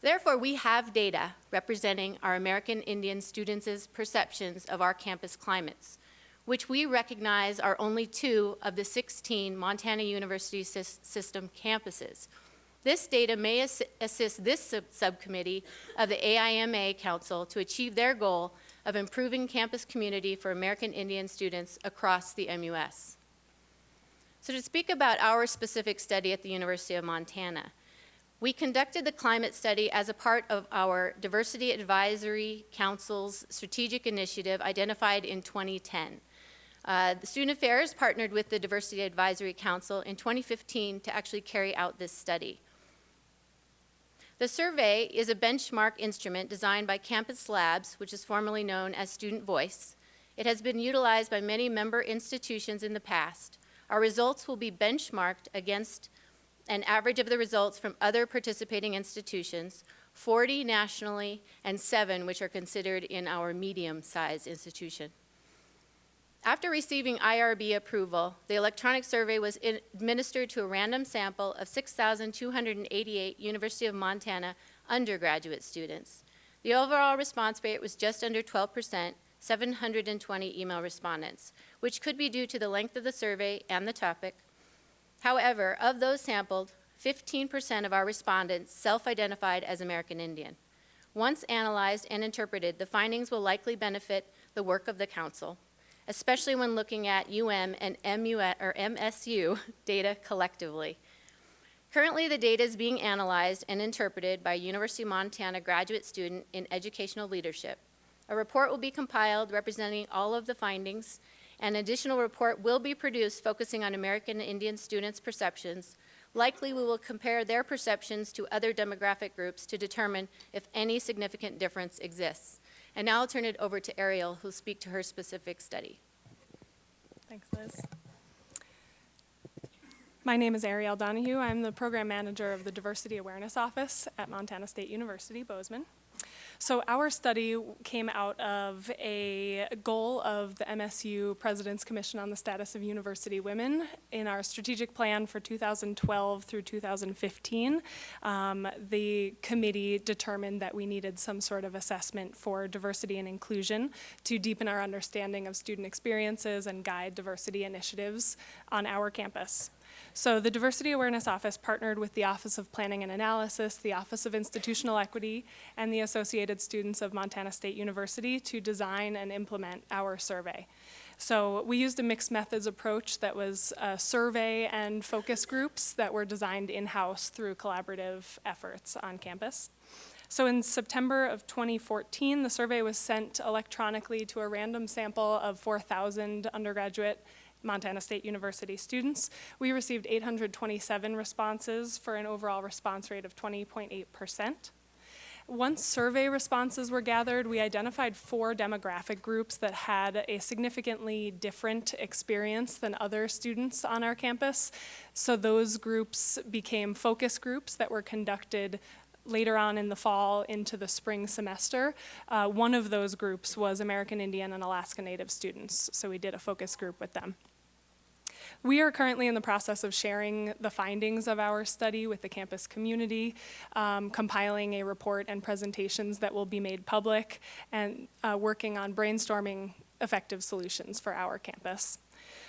Therefore, we have data representing our American Indian students' perceptions of our campus climates, which we recognize are only 2 of the 16 Montana University System campuses. This data may assist this subcommittee of the AIMA Council to achieve their goal of improving campus community for American Indian students across the MUS. So to speak about our specific study at the University of Montana, we conducted the climate study as a part of our Diversity Advisory Council's strategic initiative identified in 2010. The Student Affairs partnered with the Diversity Advisory Council in 2015 to actually carry out this study. The survey is a benchmark instrument designed by Campus Labs, which is formerly known as Student Voice. It has been utilized by many member institutions in the past. Our results will be benchmarked against an average of the results from other participating institutions, 40 nationally and 7 which are considered in our medium-sized institution. After receiving IRB approval, the electronic survey was administered to a random sample of 6,288 University of Montana undergraduate students. The overall response rate was just under 12%, 720 email respondents, which could be due to the length of the survey and the topic. However, of those sampled, 15% of our respondents self-identified as American Indian. Once analyzed and interpreted, the findings will likely benefit the work of the Council, especially when looking at UM and MSU data collectively. Currently, the data is being analyzed and interpreted by a University of Montana graduate student in educational leadership. A report will be compiled representing all of the findings. An additional report will be produced focusing on American Indian students' perceptions. Likely, we will compare their perceptions to other demographic groups to determine if any significant difference exists. And now I'll turn it over to Ariel, who'll speak to her specific study. Thanks, Liz. My name is Ariel Donahue. I'm the program manager of the Diversity Awareness Office at Montana State University, Bozeman. So our study came out of a goal of the MSU President's Commission on the Status of University Women. In our strategic plan for 2012 through 2015, the committee determined that we needed some sort of assessment for diversity and inclusion to deepen our understanding of student experiences and guide diversity initiatives on our campus. So the Diversity Awareness Office partnered with the Office of Planning and Analysis, the Office of Institutional Equity, and the Associated Students of Montana State University to design and implement our survey. So we used a mixed methods approach that was survey and focus groups that were designed in-house through collaborative efforts on campus. So in September of 2014, the survey was sent electronically to a random sample of 4,000 undergraduate Montana State University students. We received 827 responses for an overall response rate of 20.8%. Once survey responses were gathered, we identified 4 demographic groups that had a significantly different experience than other students on our campus. So those groups became focus groups that were conducted later on in the fall into the spring semester. One of those groups was American Indian and Alaska Native students, so we did a focus group with them. We are currently in the process of sharing the findings of our study with the campus community, compiling a report and presentations that will be made public, and working on brainstorming effective solutions for our campus.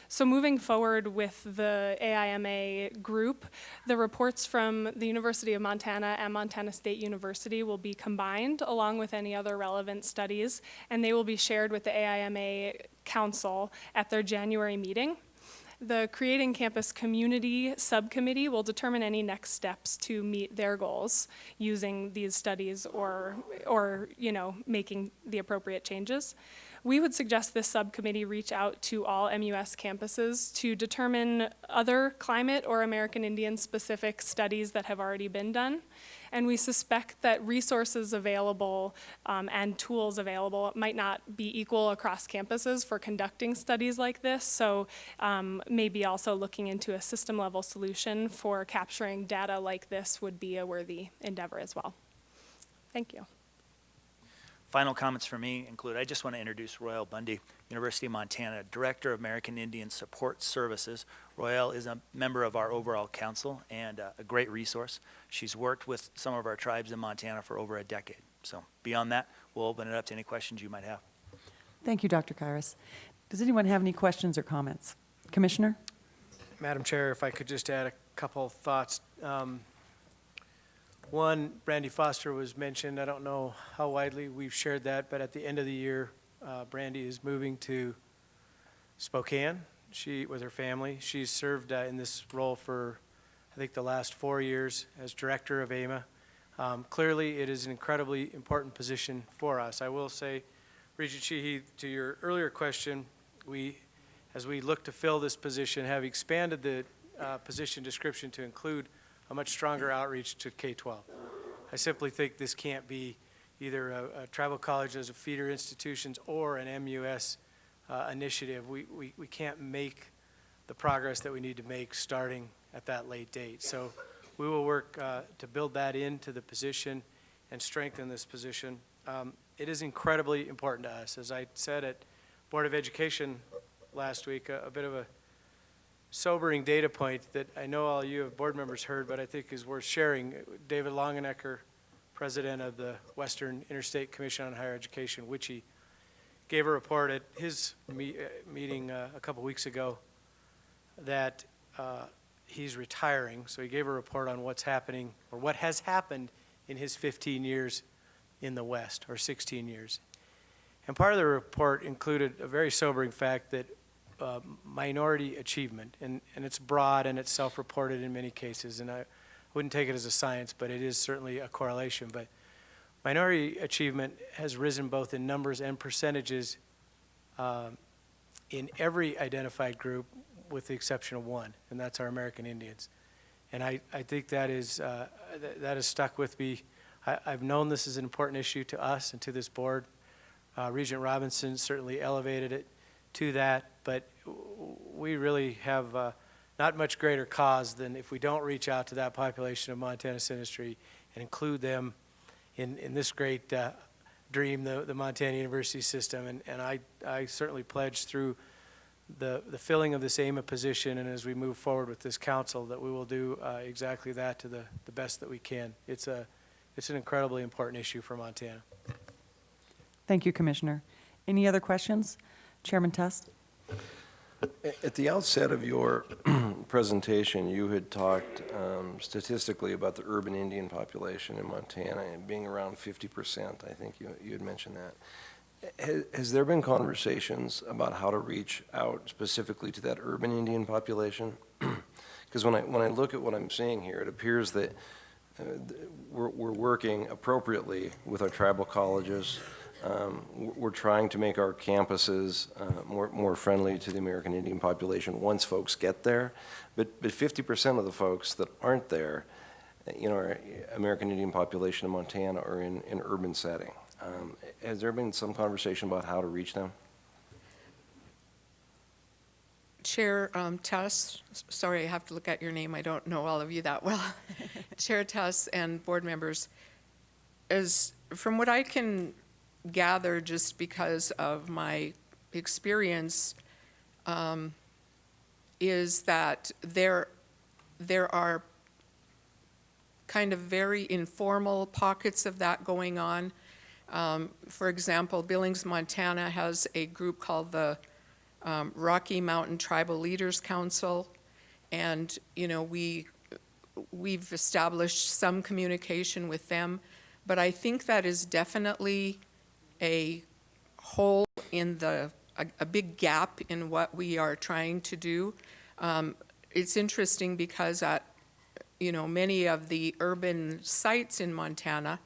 So moving forward with the AIMA group, the reports from the University of Montana and Montana State University will be combined along with any other relevant studies, and they will be shared with the AIMA Council at their January meeting. The Creating Campus Community subcommittee will determine any next steps to meet their goals using these studies or making the appropriate changes. We would suggest this subcommittee reach out to all MUS campuses to determine other climate or American Indian specific studies that have already been done. And we suspect that resources available and tools available might not be equal across campuses for conducting studies like this. So maybe also looking into a system level solution for capturing data like this would be a worthy endeavor as well. Thank you. Final comments from me include, I just want to introduce Royal Bundy, University of Montana, Director of American Indian Support Services. Royal is a member of our overall council and a great resource. She's worked with some of our tribes in Montana for over a decade. So beyond that, we'll open it up to any questions you might have. Thank you, Dr. Kairos. Does anyone have any questions or comments? Commissioner? Madam Chair, if I could just add a couple thoughts. One, Brandy Foster was mentioned. I don't know how widely we've shared that, but at the end of the year, Brandy is moving to Spokane with her family. She's served in this role for, I think, the last 4 years as director of AMA. Clearly, it is an incredibly important position for us. I will say, Regent Sheehy, to your earlier question, as we look to fill this position, have expanded the position description to include a much stronger outreach to K-12. I simply think this can't be either a tribal college as a feeder institutions or an MUS initiative. We can't make the progress that we need to make starting at that late date. So we will work to build that into the position and strengthen this position. It is incredibly important to us. As I said at Board of Education last week, a bit of a sobering data point that I know all you board members heard, but I think is worth sharing. David Longenecker, president of the Western Interstate Commission on Higher Education, WICHE, gave a report at his meeting a couple weeks ago that he's retiring. So he gave a report on what's happening or what has happened in his 15 years in the West, or 16 years. And part of the report included a very sobering fact that minority achievement, and it's broad and it's self-reported in many cases, and I wouldn't take it as a science, but it is certainly a correlation. But minority achievement has risen both in numbers and percentages in every identified group with the exception of one, and that's our American Indians. And I think that is stuck with me. I've known this is an important issue to us and to this board Regent Robinson certainly elevated it to that, but we really have not much greater cause than if we don't reach out to that population of Montana Sinistry and include them in this great dream, the Montana University system. And I certainly pledge through the filling of this AMA position and as we move forward with this council that we will do exactly that to the best that we can. It's an incredibly important issue for Montana. Thank you, Commissioner. Any other questions? Chairman Test? At the outset of your presentation, you had talked statistically about the urban Indian population in Montana and being around 50%. I think you had mentioned that. Has there been conversations about how to reach out specifically to that urban Indian population? Because when I look at what I'm seeing here, it appears that we're working appropriately with our tribal colleges. We're trying to make our campuses more friendly to the American Indian population once folks get there. But 50% of the folks that aren't there, our American Indian population in Montana are in an urban setting. Has there been some conversation about how to reach them? Chair Tuss, sorry, I have to look at your name. I don't know all of you that well. Chair Tuss and board members, from what I can gather just because of my experience, is that there are kind of very informal pockets of that going on. For example, Billings, Montana has a group called the Rocky Mountain Tribal Leaders Council, and we've established some communication with them, but I think that is definitely a hole in a big gap in what we are trying to do. It's interesting because at many of the urban sites in Montana,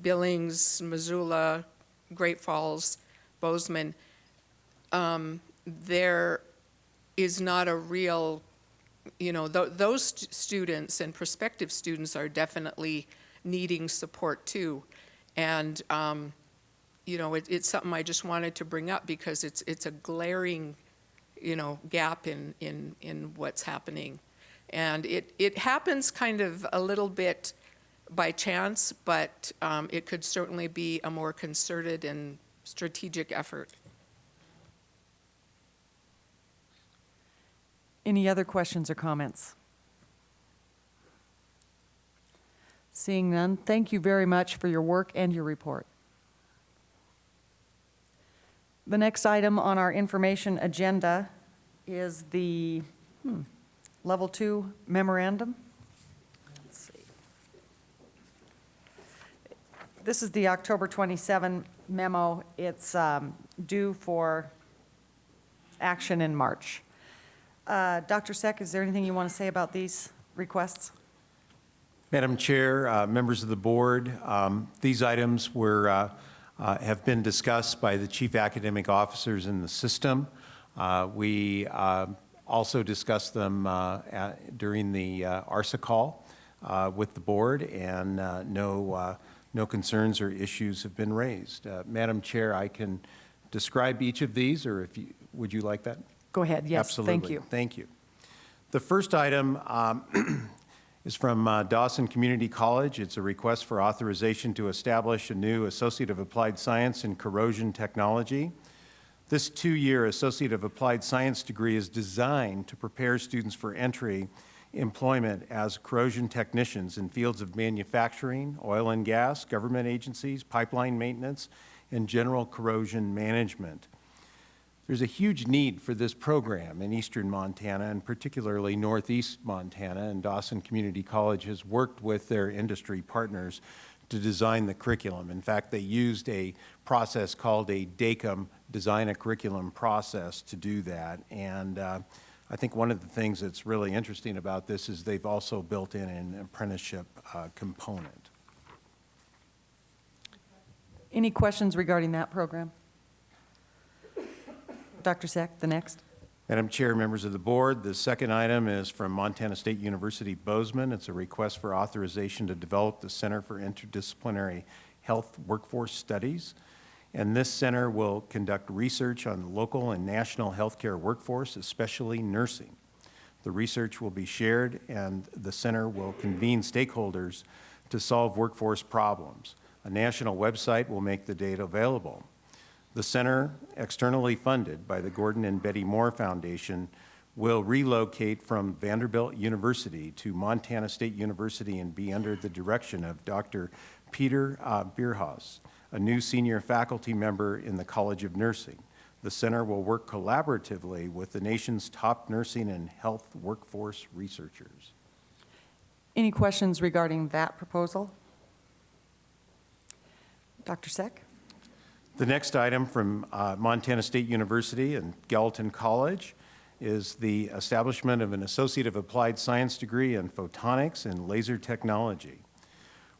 Billings, Missoula, Great Falls, Bozeman, there is not a real, those students and prospective students are definitely needing support too. And, it's something I just wanted to bring up because it's a glaring, gap in what's happening. And it happens kind of a little bit by chance, but it could certainly be a more concerted and strategic effort. Any other questions or comments? Seeing none, thank you very much for your work and your report. The next item on our information agenda is the Level 2 memorandum. Let's see. This is the October 27 memo. It's due for action in March. Dr. Seck, is there anything you want to say about these requests? Madam Chair, members of the board, these items have been discussed by the chief academic officers in the system. We also discussed them during the ARSA call with the board, and no concerns or issues have been raised. Madam Chair, I can describe each of these, or would you like that? Go ahead, yes, Absolutely. thank you. Thank you. The first item is from Dawson Community College. It's a request for authorization to establish a new Associate of Applied Science in Corrosion Technology. This 2-year Associate of Applied Science degree is designed to prepare students for entry employment as corrosion technicians in fields of manufacturing, oil and gas, government agencies, pipeline maintenance, and general corrosion management. There's a huge need for this program in eastern Montana, and particularly northeast Montana, and Dawson Community College has worked with their industry partners to design the curriculum. In fact, they used a process called a DACUM, Design a Curriculum process, to do that. And I think one of the things that's really interesting about this is they've also built in an apprenticeship component. Any questions regarding that program? Dr. Seck, the next. Madam Chair, members of the board, the second item is from Montana State University Bozeman. It's a request for authorization to develop the Center for Interdisciplinary Health Workforce Studies. And this center will conduct research on the local and national healthcare workforce, especially nursing. The research will be shared, and the center will convene stakeholders to solve workforce problems. A national website will make the data available. The center, externally funded by the Gordon and Betty Moore Foundation, will relocate from Vanderbilt University to Montana State University and be under the direction of Dr. Peter Bierhaus, a new senior faculty member in the College of Nursing. The center will work collaboratively with the nation's top nursing and health workforce researchers. Any questions regarding that proposal? Dr. Seck? The next item from Montana State University and Gallatin College is the establishment of an Associate of Applied Science degree in photonics and laser technology.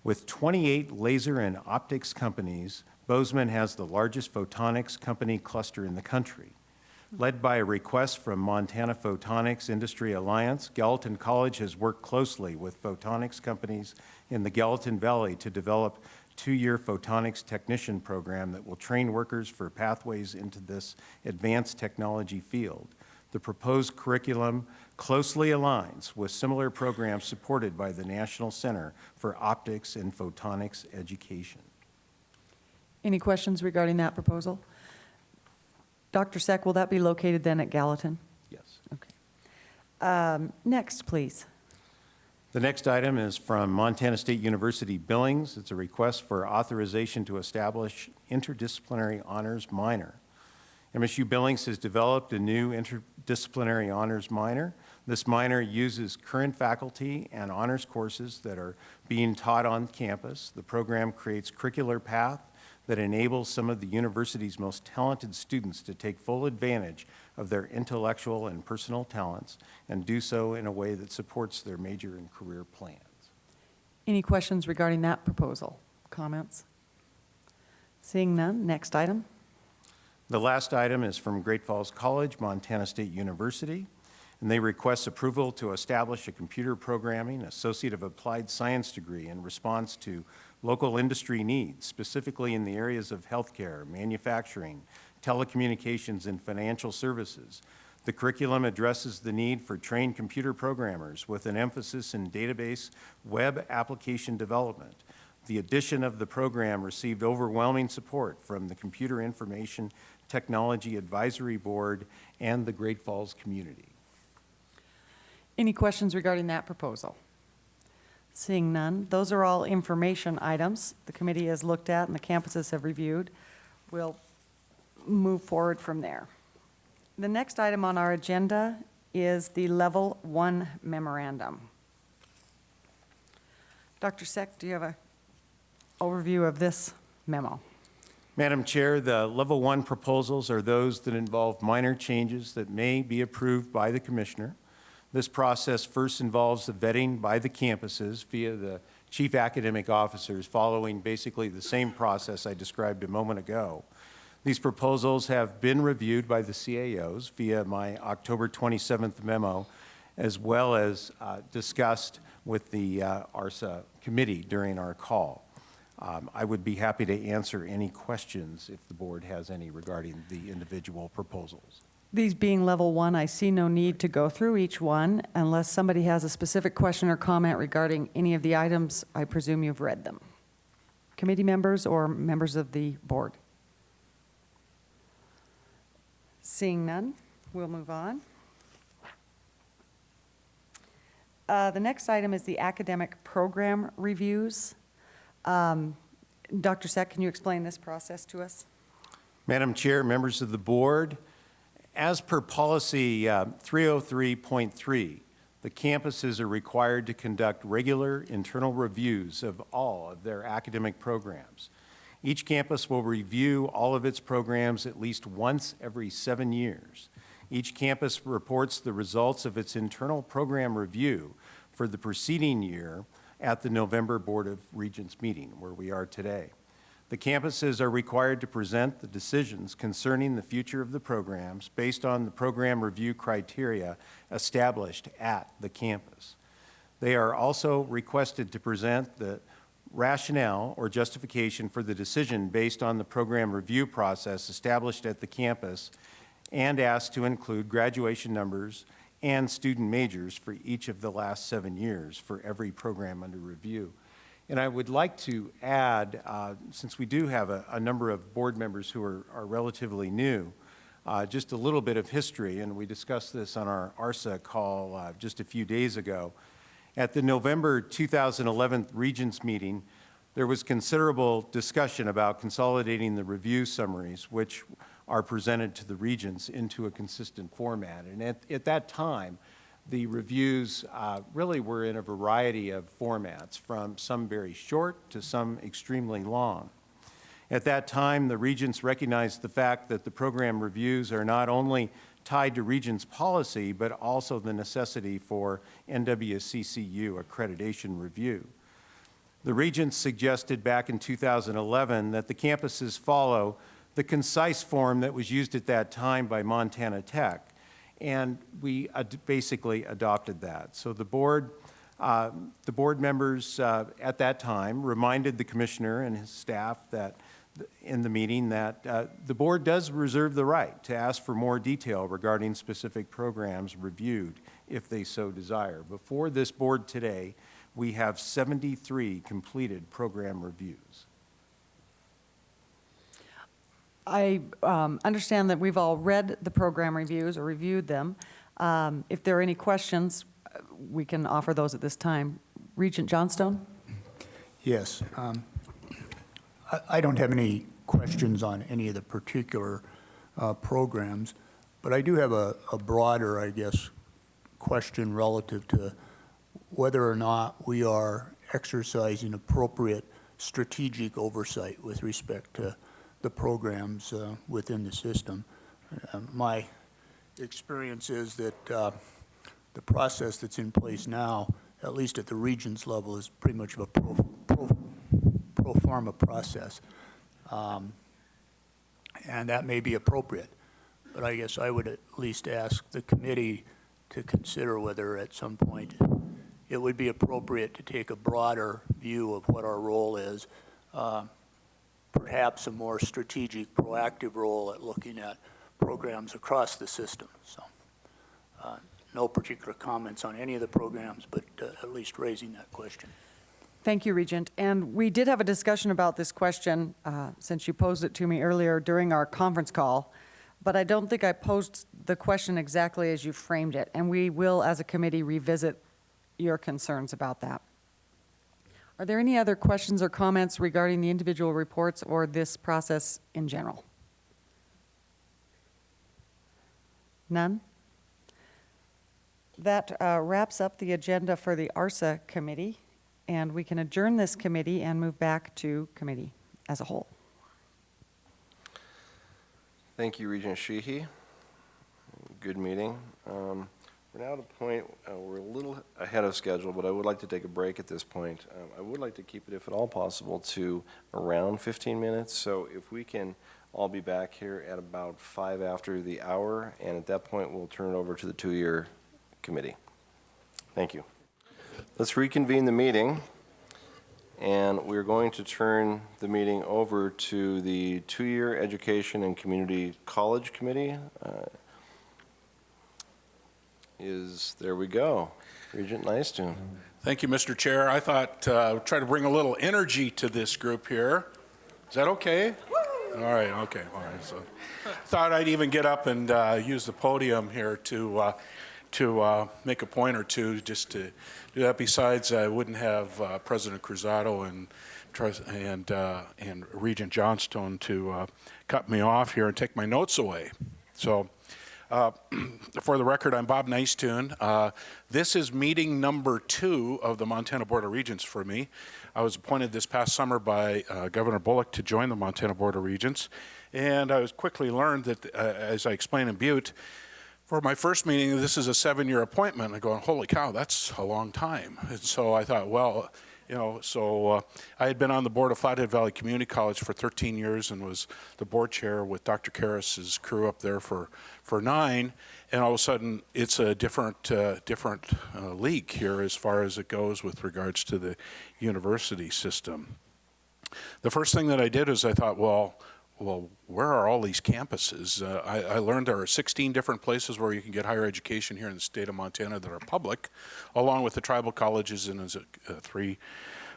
With 28 laser and optics companies, Bozeman has the largest photonics company cluster in the country. Led by a request from Montana Photonics Industry Alliance, Gallatin College has worked closely with photonics companies in the Gallatin Valley to develop a 2-year photonics technician program that will train workers for pathways into this advanced technology field. The proposed curriculum closely aligns with similar programs supported by the National Center for Optics and Photonics Education. Any questions regarding that proposal? Dr. Seck, will that be located then at Gallatin? Yes. Okay. Next, please. The next item is from Montana State University Billings. It's a request for authorization to establish interdisciplinary honors minor. MSU Billings has developed a new interdisciplinary honors minor. This minor uses current faculty and honors courses that are being taught on campus. The program creates curricular path that enables some of the university's most talented students to take full advantage of their intellectual and personal talents and do so in a way that supports their major and career plans. Any questions regarding that proposal? Comments? Seeing none, next item. The last item is from Great Falls College, Montana State University, and they request approval to establish a computer programming Associate of Applied Science degree in response to local industry needs, specifically in the areas of healthcare, manufacturing, telecommunications, and financial services. The curriculum addresses the need for trained computer programmers with an emphasis in database web application development. The addition of the program received overwhelming support from the Computer Information Technology Advisory Board and the Great Falls community. Any questions regarding that proposal? Seeing none, those are all information items the committee has looked at and the campuses have reviewed. We'll move forward from there. The next item on our agenda is the Level 1 memorandum. Dr. Seck, do you have an overview of this memo? Madam Chair, the Level 1 proposals are those that involve minor changes that may be approved by the Commissioner. This process first involves the vetting by the campuses via the chief academic officers, following basically the same process I described a moment ago. These proposals have been reviewed by the CAOs via my October 27th memo, as well as discussed with the Arzo Committee during our call. I would be happy to answer any questions if the board has any regarding the individual proposals. These being Level 1, I see no need to go through each one unless somebody has a specific question or comment regarding any of the items. I presume you've read them. Committee members or members of the board? Seeing none, we'll move on. The next item is the academic program reviews. Dr. Seck, can you explain this process to us? Madam Chair, members of the board, as per policy 303.3, the campuses are required to conduct regular internal reviews of all of their academic programs. Each campus will review all of its programs at least once every 7 years. Each campus reports the results of its internal program review for the preceding year at the November Board of Regents meeting, where we are today. The campuses are required to present the decisions concerning the future of the programs based on the program review criteria established at the campus. They are also requested to present the rationale or justification for the decision based on the program review process established at the campus, and asked to include graduation numbers and student majors for each of the last 7 years for every program under review. And I would like to add, since we do have a number of board members who are relatively new, just a little bit of history, and we discussed this on our ARSA call just a few days ago. At the November 2011 Regents meeting, there was considerable discussion about consolidating the review summaries, which are presented to the Regents, into a consistent format. And at that time, the reviews really were in a variety of formats, from some very short to some extremely long. At that time, the Regents recognized the fact that the program reviews are not only tied to Regents policy, but also the necessity for NWCCU accreditation review. The Regents suggested back in 2011 that the campuses follow the concise form that was used at that time by Montana Tech, and we basically adopted that. So the board members at that time reminded the commissioner and his staff that in the meeting that the board does reserve the right to ask for more detail regarding specific programs reviewed if they so desire. Before this board today, we have 73 completed program reviews. I understand that we've all read the program reviews or reviewed them. If there are any questions, we can offer those at this time. Regent Johnstone? Yes. I don't have any questions on any of the particular programs, but I do have a broader, I guess, question relative to whether or not we are exercising appropriate strategic oversight with respect to the programs within the system. My experience is that the process that's in place now, at least at the Regents level, is pretty much of a pro forma process. And that may be appropriate, but I guess I would at least ask the committee to consider whether at some point it would be appropriate to take a broader view of what our role is, perhaps a more strategic, proactive role at looking at programs across the system. So no particular comments on any of the programs, but at least raising that question. Thank you, Regent. And we did have a discussion about this question since you posed it to me earlier during our conference call, but I don't think I posed the question exactly as you framed it, and we will, as a committee, revisit your concerns about that. Are there any other questions or comments regarding the individual reports or this process in general? None? That wraps up the agenda for the ARSA committee, and we can adjourn this committee and move back to committee as a whole. Thank you, Regent Sheehy. Good meeting. We're now at a point, we're a little ahead of schedule, but I would like to take a break at this point. I would like to keep it, if at all possible, to around 15 minutes. So if we can all be back here at about 5 after the hour, and at that point, we'll turn it over to the two-year committee. Thank you. Let's reconvene the meeting, and we're going to turn the meeting over to the two-year Education and Community College Committee. There we go. Regent Nystuen. Thank you, Mr. Chair. I thought try to bring a little energy to this group here. Is that okay? All right, okay. All right. So thought I'd even get up and use the podium here to make a point or two just to do that. Besides, I wouldn't have President Cruzado and Regent Johnstone to cut me off here and take my notes away. So for the record, I'm Bob Nystuen. This is meeting number 2 of the Montana Board of Regents for me. I was appointed this past summer by Governor Bullock to join the Montana Board of Regents, and I was quickly learned that, as I explained in Butte, for my first meeting, this is a 7-year appointment. I go, holy cow, that's a long time. And so I thought, well, So I had been on the board of Flathead Valley Community College for 13 years and was the board chair with Dr. Karras's crew up there for 9. And all of a sudden, it's a different league here as far as it goes with regards to the university system. The first thing that I did is I thought, well, where are all these campuses? I learned there are 16 different places where you can get higher education here in the state of Montana that are public, along with the tribal colleges and 3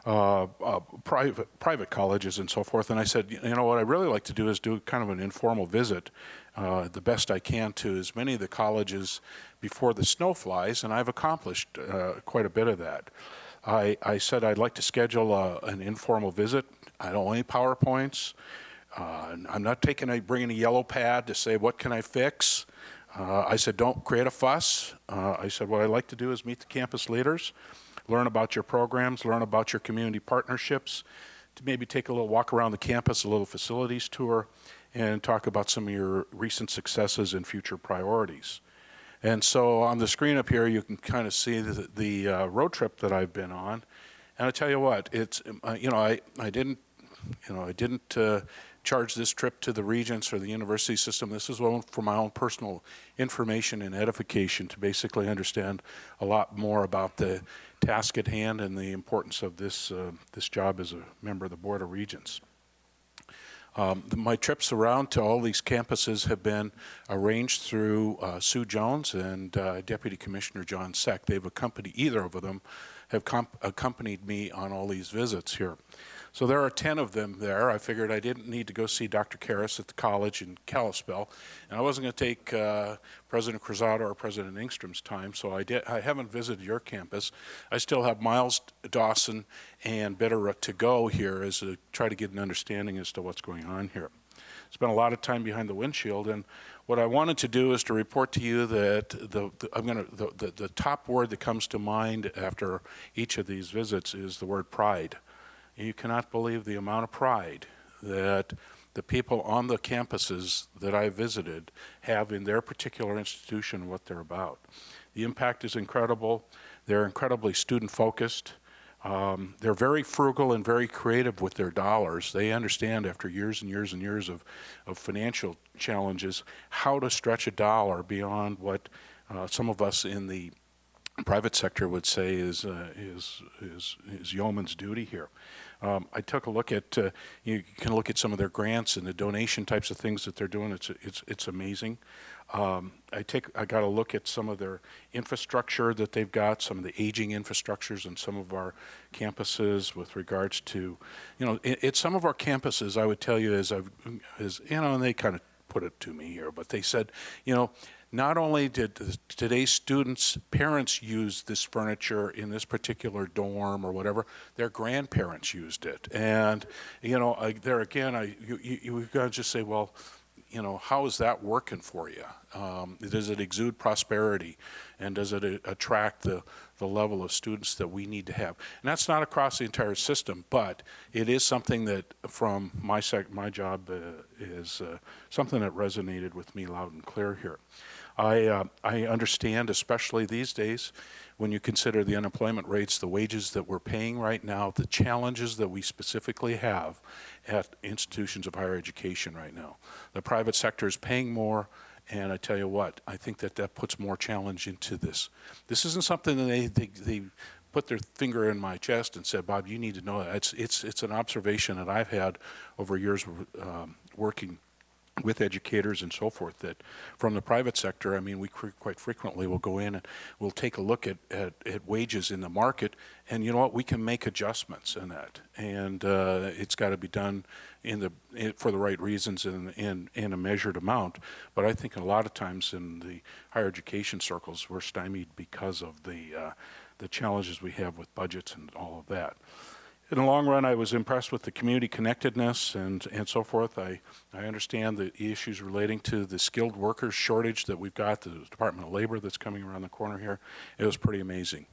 private colleges and so forth. And I said, what I'd really like to do is do kind of an informal visit, the best I can, to as many of the colleges before the snow flies, and I've accomplished quite a bit of that. I said I'd like to schedule an informal visit. I don't want any PowerPoints. I'm not bringing a yellow pad to say, what can I fix? I said, don't create a fuss. I said, what I'd like to do is meet the campus leaders, learn about your programs, learn about your community partnerships, to maybe take a little walk around the campus, a little facilities tour, and talk about some of your recent successes and future priorities. And so on the screen up here, you can kind of see the road trip that I've been on. And I tell you what, it's, I didn't charge this trip to the Regents or the university system. This is one for my own personal information and edification, to basically understand a lot more about the task at hand and the importance of this job as a member of the Board of Regents. My trips around to all these campuses have been arranged through Sue Jones and Deputy Commissioner John Seck. Either of them have accompanied me on all these visits here. So there are 10 of them there. I figured I didn't need to go see Dr. Karras at the college in Kalispell, and I wasn't going to take President Cruzado or President Engstrom's time, so I haven't visited your campus. I still have Miles, Dawson, and Bitterroot to go here as to try to get an understanding as to what's going on here. Spent a lot of time behind the windshield, and what I wanted to do is to report to you that the top word that comes to mind after each of these visits is the word pride. You cannot believe the amount of pride that the people on the campuses that I visited have in their particular institution, what they're about. The impact is incredible. They're incredibly student-focused. They're very frugal and very creative with their dollars. They understand, after years and years and years of financial challenges, how to stretch a dollar beyond what some of us in the private sector would say is yeoman's duty here. I took a look at, you can look at some of their grants and the donation types of things that they're doing. It's amazing. I got a look at some of their infrastructure that they've got, some of the aging infrastructures in some of our campuses with regards to, at some of our campuses, I would tell you, and they kind of put it to me here, but they said, not only did today's students' parents use this furniture in this particular dorm or whatever, their grandparents used it. And, there again, you've got to just say, well, how is that working for you? Does it exude prosperity? And does it attract the level of students that we need to have? And that's not across the entire system, but it is something that, from my job, is something that resonated with me loud and clear here. I understand, especially these days, when you consider the unemployment rates, the wages that we're paying right now, the challenges that we specifically have at institutions of higher education right now. The private sector is paying more, and I tell you what, I think that puts more challenge into this. This isn't something that they put their finger in my chest and said, Bob, you need to know that. It's an observation that I've had over years working with educators and so forth, that from the private sector, we quite frequently will go in and we'll take a look at wages in the market, and you know what, we can make adjustments in that, and it's got to be done for the right reasons and in a measured amount. But I think a lot of times in the higher education circles, we're stymied because of the challenges we have with budgets and all of that. In the long run, I was impressed with the community connectedness and so forth. I understand the issues relating to the skilled workers shortage that we've got, the Department of Labor that's coming around the corner here. It was pretty amazing.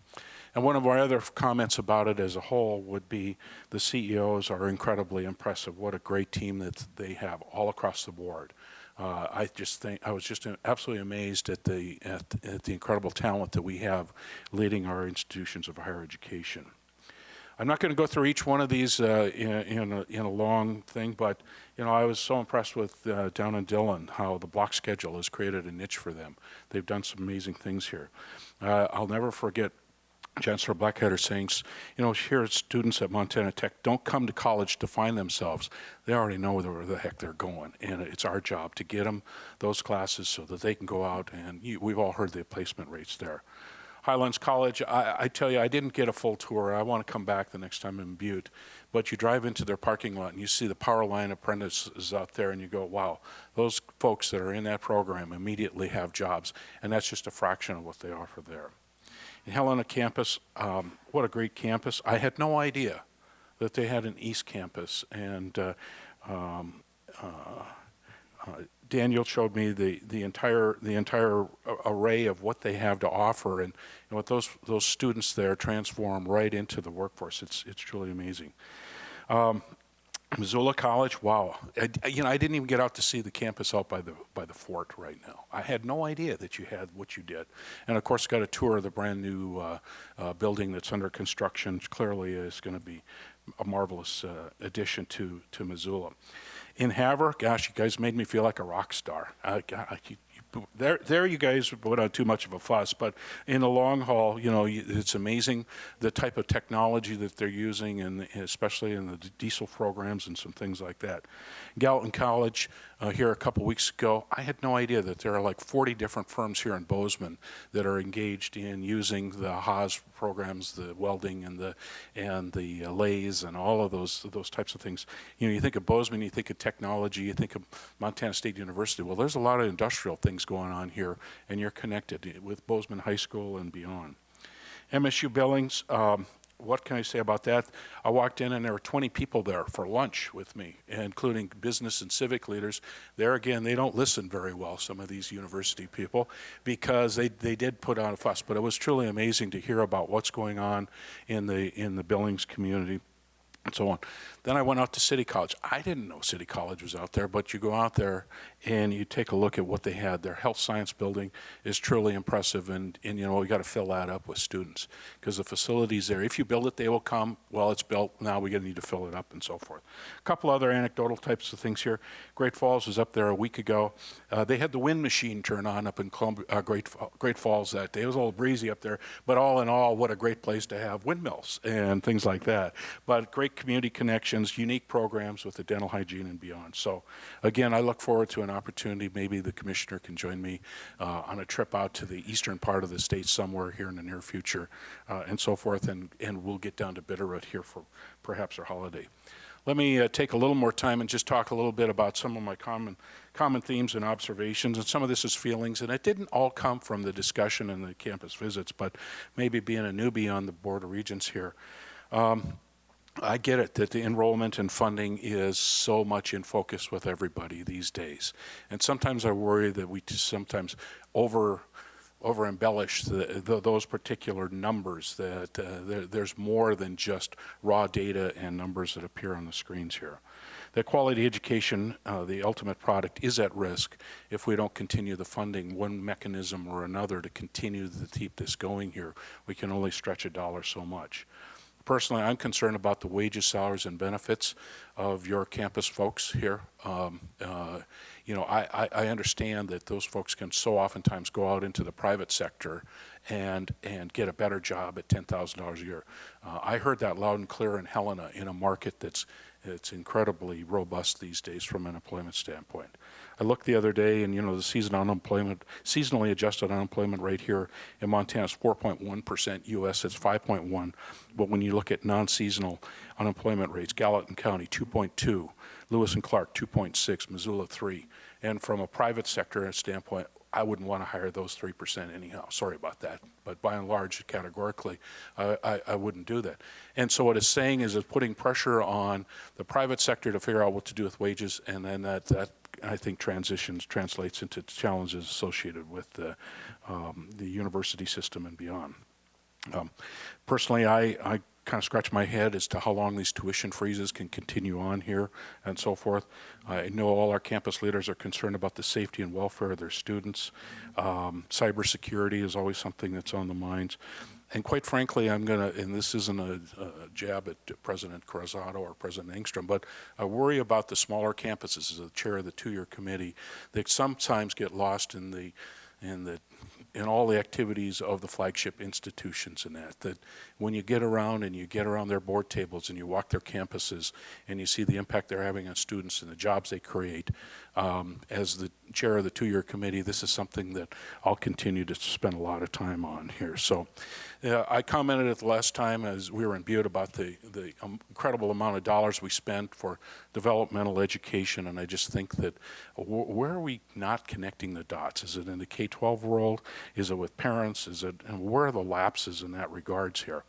And one of our other comments about it as a whole would be the CEOs are incredibly impressive. What a great team that they have all across the board. I was just absolutely amazed at the incredible talent that we have leading our institutions of higher education. I'm not going to go through each one of these in a long thing, but I was so impressed with down in Dillon how the block schedule has created a niche for them. They've done some amazing things here. I'll never forget Chancellor Blackheader saying, here students at Montana Tech don't come to college to find themselves. They already know where the heck they're going, and it's our job to get them those classes so that they can go out, and we've all heard the placement rates there. Highlands College, I tell you, I didn't get a full tour. I want to come back the next time in Butte. But you drive into their parking lot and you see the power line apprentices out there and you go, wow, those folks that are in that program immediately have jobs. And that's just a fraction of what they offer there. In Helena campus, what a great campus. I had no idea that they had an East campus. And Daniel showed me the entire array of what they have to offer, and what those students there transform right into the workforce. It's truly amazing. Missoula College, wow! I didn't even get out to see the campus out by the fort right now. I had no idea that you had what you did, and of course got a tour of the brand new building that's under construction. Which clearly is going to be a marvelous addition to Missoula. In Havre, gosh, you guys made me feel like a rock star. There you guys put on too much of a fuss, but in the long haul, it's amazing the type of technology that they're using, and especially in the diesel programs and some things like that. Gallatin College, here a couple weeks ago, I had no idea that there are like 40 different firms here in Bozeman that are engaged in using the Haas programs, the welding and the lathes and all of those types of things. You think of Bozeman, you think of technology, you think of Montana State University. Well, there's a lot of industrial things going on here, and you're connected with Bozeman High School and beyond. MSU Billings, what can I say about that? I walked in and there were 20 people there for lunch with me, including business and civic leaders. There again, they don't listen very well, some of these university people, because they did put on a fuss. But it was truly amazing to hear about what's going on in the Billings community and so on. Then I went out to City College. I didn't know City College was out there, but you go out there and you take a look at what they had. Their health science building is truly impressive, and we got to fill that up with students because the facilities there, if you build it, they will come. Well, it's built. Now we need to fill it up and so forth. A couple other anecdotal types of things here. Great Falls was up there a week ago. They had the wind machine turn on up in Great Falls that day. It was a little breezy up there, but all in all, what a great place to have windmills and things like that. But great community connections, unique programs with the dental hygiene and beyond. So again, I look forward to an opportunity. Maybe the commissioner can join me on a trip out to the eastern part of the state somewhere here in the near future and so forth, and we'll get down to Bitterroot here for perhaps our holiday. Let me take a little more time and just talk a little bit about some of my common themes and observations, and some of this is feelings, and it didn't all come from the discussion and the campus visits, but maybe being a newbie on the Board of Regents here. I get it that the enrollment and funding is so much in focus with everybody these days. And sometimes I worry that we just sometimes over embellish those particular numbers, that there's more than just raw data and numbers that appear on the screens here. That quality education, the ultimate product, is at risk if we don't continue the funding one mechanism or another to continue to keep this going here. We can only stretch a dollar so much. Personally, I'm concerned about the wages, salaries, and benefits of your campus folks here. I understand that those folks can so oftentimes go out into the private sector and get a better job at $10,000 a year. I heard that loud and clear in Helena, in a market that's incredibly robust these days from an employment standpoint. I looked the other day, and the seasonally adjusted unemployment rate here in Montana is 4.1%. U.S. it's 5.1. But when you look at non-seasonal unemployment rates, Gallatin County 2.2, Lewis and Clark 2.6, Missoula 3. And from a private sector standpoint, I wouldn't want to hire those 3% anyhow. Sorry about that. But by and large, categorically, I wouldn't do that. And so what it's saying is it's putting pressure on the private sector to figure out what to do with wages, and then that I think translates into challenges associated with the university system and beyond. Personally, I kind of scratch my head as to how long these tuition freezes can continue on here and so forth. I know all our campus leaders are concerned about the safety and welfare of their students. Cybersecurity is always something that's on the minds. And quite frankly, I'm going to, and this isn't a jab at President Cruzado or President Engstrom, but I worry about the smaller campuses as the chair of the two-year committee that sometimes get lost in all the activities of the flagship institutions and that when you get around and you get around their board tables and you walk their campuses and you see the impact they're having on students and the jobs they create, as the chair of the two-year committee, this is something that I'll continue to spend a lot of time on here. So I commented at the last time as we were in Butte about the incredible amount of dollars we spent for developmental education, and I just think that where are we not connecting the dots? Is it in the K-12 world? Is it with parents? And where are the lapses in that regards here?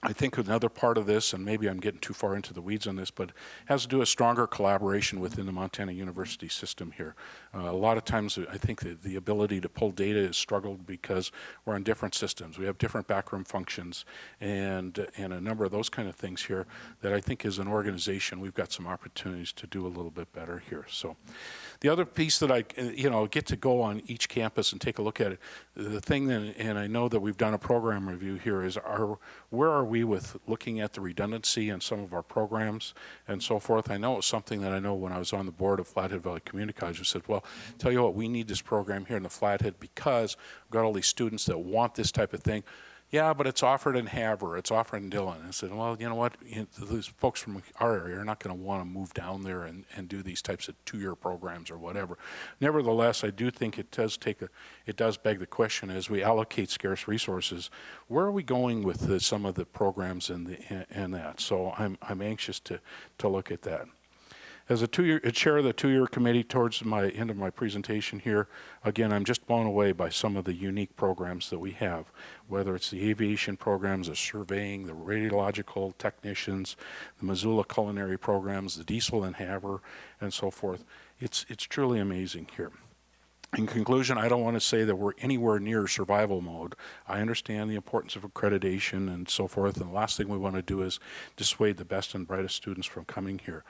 I think another part of this, and maybe I'm getting too far into the weeds on this, but has to do with stronger collaboration within the Montana University system here. A lot of times I think that the ability to pull data has struggled because we're on different systems. We have different backroom functions and a number of those kind of things here that I think as an organization we've got some opportunities to do a little bit better here. So the other piece that I get to go on each campus and take a look at it, the thing that, and I know that we've done a program review here, is where are we with looking at the redundancy in some of our programs and so forth. I know it was something that I know when I was on the board of Flathead Valley Community College, I said, well, tell you what, we need this program here in the Flathead because we've got all these students that want this type of thing. Yeah, but it's offered in Havre, it's offered in Dillon. And I said, well, you know what, these folks from our area are not going to want to move down there and do these types of two-year programs or whatever. Nevertheless, I do think it does beg the question as we allocate scarce resources, where are we going with some of the programs and that? So I'm anxious to look at that. As a chair of the two-year committee, towards my end of my presentation here, again, I'm just blown away by some of the unique programs that we have, whether it's the aviation programs, the surveying, the radiological technicians, the Missoula culinary programs, the diesel and Havre, and so forth. It's truly amazing here. In conclusion, I don't want to say that we're anywhere near survival mode. I understand the importance of accreditation and so forth, and the last thing we want to do is dissuade the best and brightest students from coming here.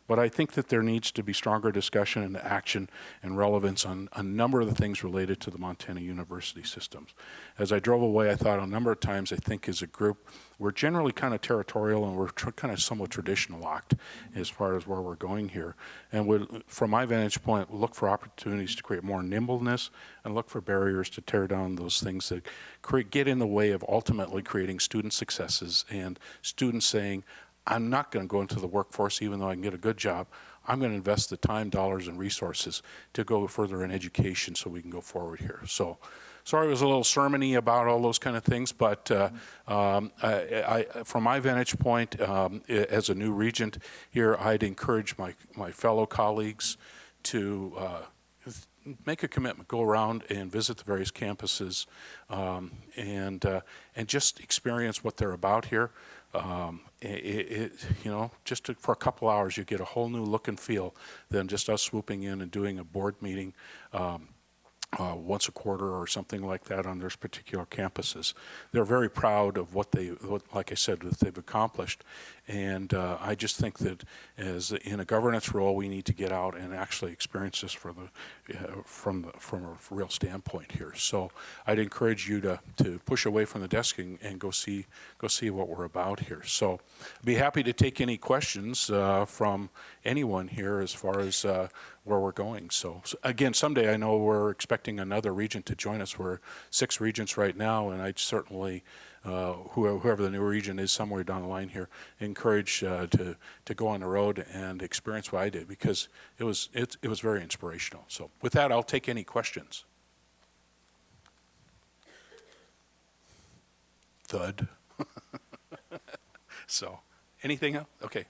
But I think that there needs to be stronger discussion and action and relevance on a number of the things related to the Montana University systems. As I drove away, I thought a number of times, I think as a group, we're generally kind of territorial and we're kind of somewhat traditional locked as far as where we're going here. And from my vantage point, we'll look for opportunities to create more nimbleness and look for barriers to tear down those things that get in the way of ultimately creating student successes and students saying, I'm not going to go into the workforce even though I can get a good job. I'm going to invest the time, dollars, and resources to go further in education so we can go forward here. So, sorry it was a little sermon-y about all those kind of things, but from my vantage point, as a new regent here, I'd encourage my fellow colleagues to make a commitment, go around and visit the various campuses and just experience what they're about here. Just for a couple hours, you get a whole new look and feel than just us swooping in and doing a board meeting once a quarter or something like that on their particular campuses. They're very proud of like I said, that they've accomplished. And I just think that as in a governance role, we need to get out and actually experience this from a real standpoint here. So I'd encourage you to push away from the desk and go see what we're about here. So I'd be happy to take any questions from anyone here as far as where we're going. So again, someday I know we're expecting another regent to join us. We're 6 regents right now, and I'd certainly, whoever the new regent is somewhere down the line here, encourage to go on the road and experience what I did because it was very inspirational. So with that, I'll take any questions. Thud. So anything else? Okay.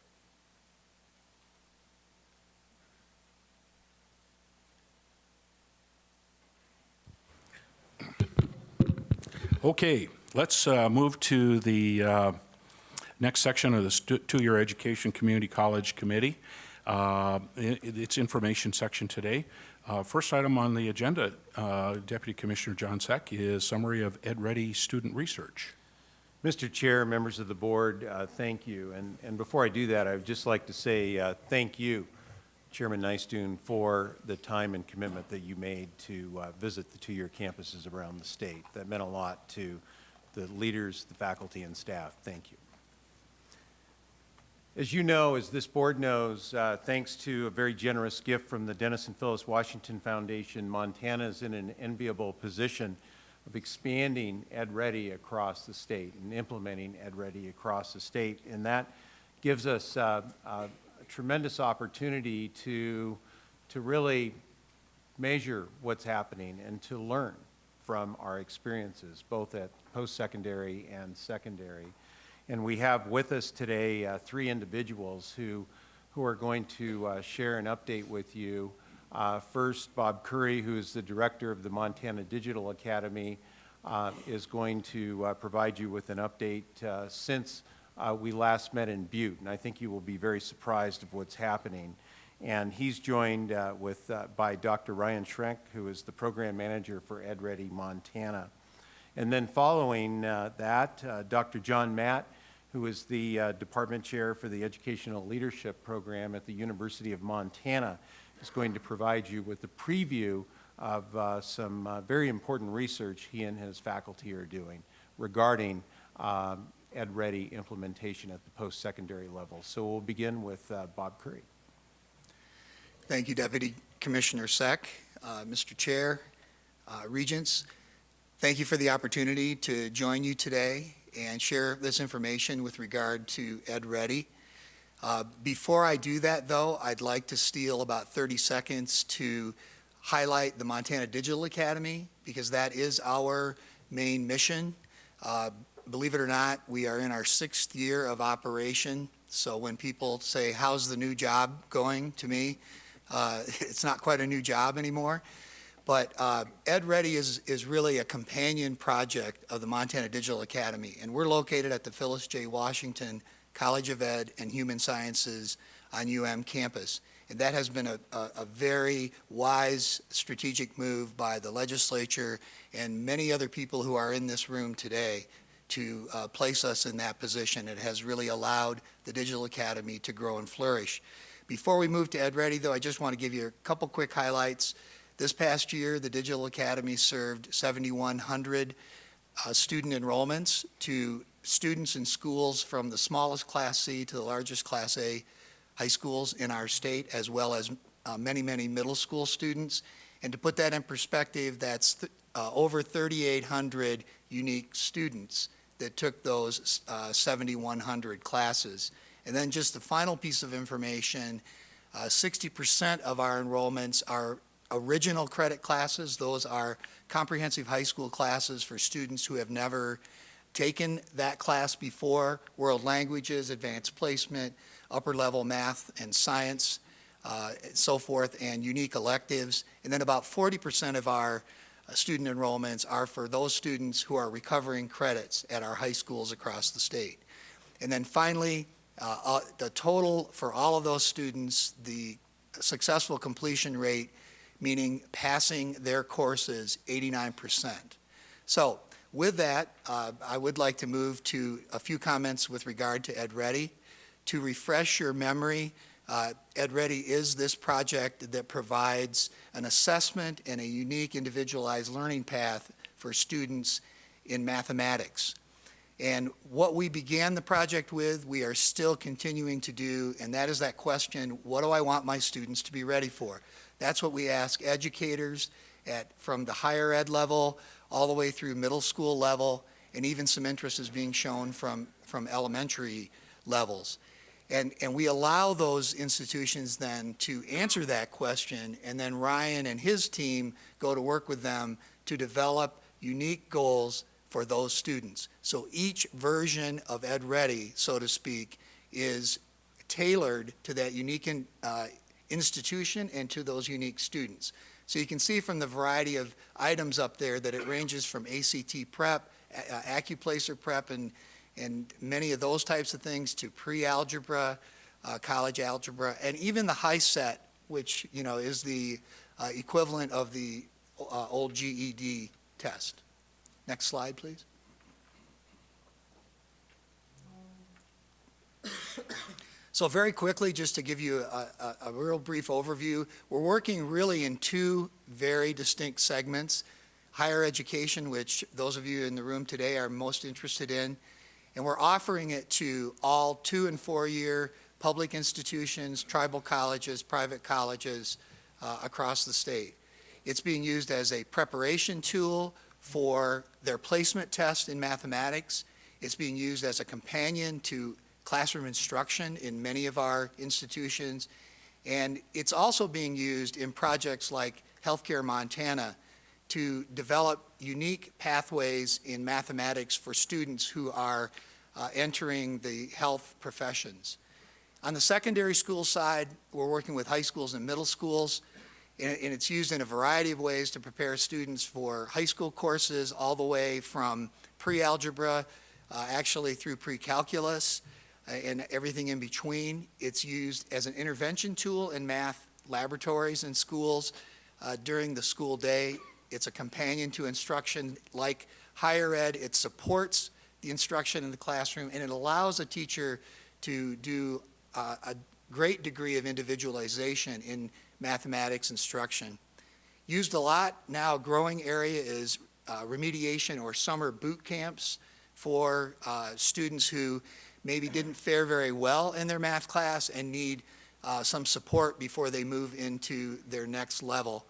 Okay, let's move to the next section of the two-year Education Community College Committee. It's information section today. First item on the agenda, Deputy Commissioner John Seck, is summary of EdReady student research. Mr. Chair, members of the board, thank you. And before I do that, I would just like to say thank you, Chairman Nystuen, for the time and commitment that you made to visit the two-year campuses around the state. That meant a lot to the leaders, the faculty, and staff. Thank you. As you know, as this board knows, thanks to a very generous gift from the Dennis and Phyllis Washington Foundation, Montana is in an enviable position of expanding Ed Ready across the state and implementing Ed Ready across the state. And that gives us a tremendous opportunity to really measure what's happening and to learn from our experiences, both at post-secondary and secondary. And we have with us today 3 individuals who are going to share an update with you. First, Bob Curry, who is the director of the Montana Digital Academy, is going to provide you with an update since we last met in Butte. And I think you will be very surprised of what's happening. And he's joined by Dr. Ryan Schrenk, who is the program manager for Ed Ready Montana. And then following that, Dr. John Matt, who is the department chair for the Educational Leadership Program at the University of Montana, is going to provide you with a preview of some very important research he and his faculty are doing regarding Ed Ready implementation at the post-secondary level. So we'll begin with Bob Curry. Thank you, Deputy Commissioner Seck, Mr. Chair, Regents. Thank you for the opportunity to join you today and share this information with regard to Ed Ready. Before I do that, though, I'd like to steal about 30 seconds to highlight the Montana Digital Academy, because that is our main mission. Believe it or not, we are in our 6th year of operation. So when people say, how's the new job going, to me, it's not quite a new job anymore. But Ed Ready is really a companion project of the Montana Digital Academy, and we're located at the Phyllis J. Washington College of Ed and Human Sciences on UM campus. And that has been a very wise strategic move by the legislature and many other people who are in this room today to place us in that position. It has really allowed the Digital Academy to grow and flourish. Before we move to Ed Ready, though, I just want to give you a couple quick highlights. This past year, the Digital Academy served 7,100 student enrollments to students in schools from the smallest Class C to the largest Class A high schools in our state, as well as many, many middle school students. And to put that in perspective, that's over 3,800 unique students that took those 7,100 classes. And then just the final piece of information, 60% of our enrollments are original credit classes. Those are comprehensive high school classes for students who have never taken that class before, world languages, advanced placement, upper level math and science, so forth, and unique electives. And then about 40% of our student enrollments are for those students who are recovering credits at our high schools across the state. And then finally, the total for all of those students, the successful completion rate, meaning passing their courses, 89%. So with that, I would like to move to a few comments with regard to Ed Ready. To refresh your memory, Ed Ready is this project that provides an assessment and a unique individualized learning path for students in mathematics. And what we began the project with, we are still continuing to do, and that is that question, what do I want my students to be ready for? That's what we ask educators from the higher ed level all the way through middle school level, and even some interest is being shown from elementary levels. And we allow those institutions then to answer that question, and then Ryan and his team go to work with them to develop unique goals for those students. So each version of Ed Ready, so to speak, is tailored to that unique institution and to those unique students. So you can see from the variety of items up there that it ranges from ACT prep, AccuPlacer prep, and many of those types of things to pre-algebra, college algebra, and even the high set, which is the equivalent of the old GED test. Next slide, please. So very quickly, just to give you a real brief overview, we're working really in two very distinct segments. higher education, which those of you in the room today are most interested in, and we're offering it to all 2- and 4-year public institutions, tribal colleges, private colleges across the state. It's being used as a preparation tool for their placement test in mathematics. It's being used as a companion to classroom instruction in many of our institutions. And it's also being used in projects like Healthcare Montana to develop unique pathways in mathematics for students who are entering the health professions. On the secondary school side, we're working with high schools and middle schools, and it's used in a variety of ways to prepare students for high school courses all the way from pre-algebra, actually through pre-calculus, and everything in between. It's used as an intervention tool in math laboratories and schools during the school day. It's a companion to instruction like higher ed. It supports the instruction in the classroom, and it allows a teacher to do a great degree of individualization in mathematics instruction. Used a lot now, growing area is remediation or summer boot camps for students who maybe didn't fare very well in their math class and need some support before they move into their next level.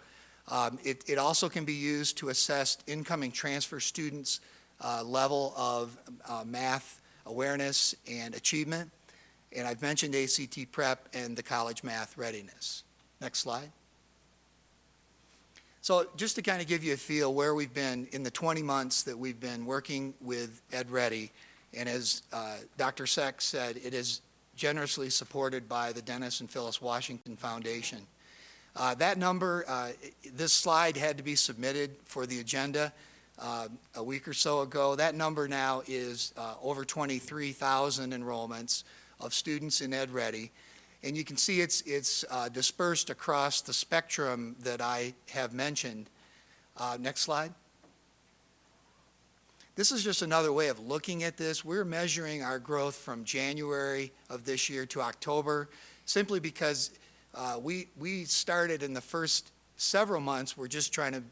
It also can be used to assess incoming transfer students' level of math awareness and achievement. And I've mentioned ACT Prep and the college math readiness. Next slide. So just to kind of give you a feel where we've been in the 20 months that we've been working with EdReady, and as Dr. Seck said, it is generously supported by the Dennis and Phyllis Washington Foundation. That number, this slide had to be submitted for the agenda a week or so ago. That number now is over 23,000 enrollments of students in EdReady. And you can see it's dispersed across the spectrum that I have mentioned. Next slide. This is just another way of looking at this. We're measuring our growth from January of this year to October, simply because we started in the first several months, we're just trying to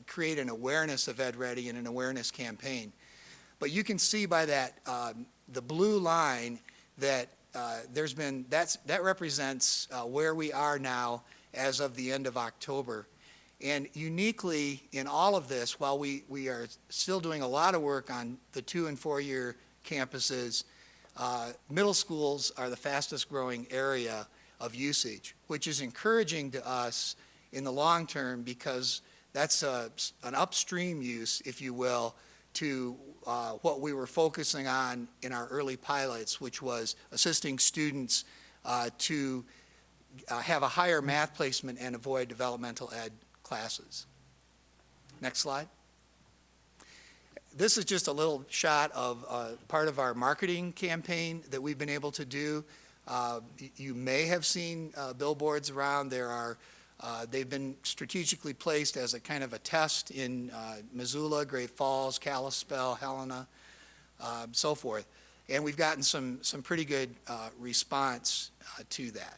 create an awareness of EdReady and an awareness campaign. But you can see by that, the blue line, that that represents where we are now as of the end of October. And uniquely in all of this, while we are still doing a lot of work on the 2- and 4-year campuses, middle schools are the fastest growing area of usage, which is encouraging to us in the long term, because that's an upstream use, if you will, to what we were focusing on in our early pilots, which was assisting students to have a higher math placement and avoid developmental ed classes. Next slide. This is just a little shot of part of our marketing campaign that we've been able to do. You may have seen billboards around. They've been strategically placed as a kind of a test in Missoula, Great Falls, Kalispell, Helena, so forth. And we've gotten some pretty good response to that.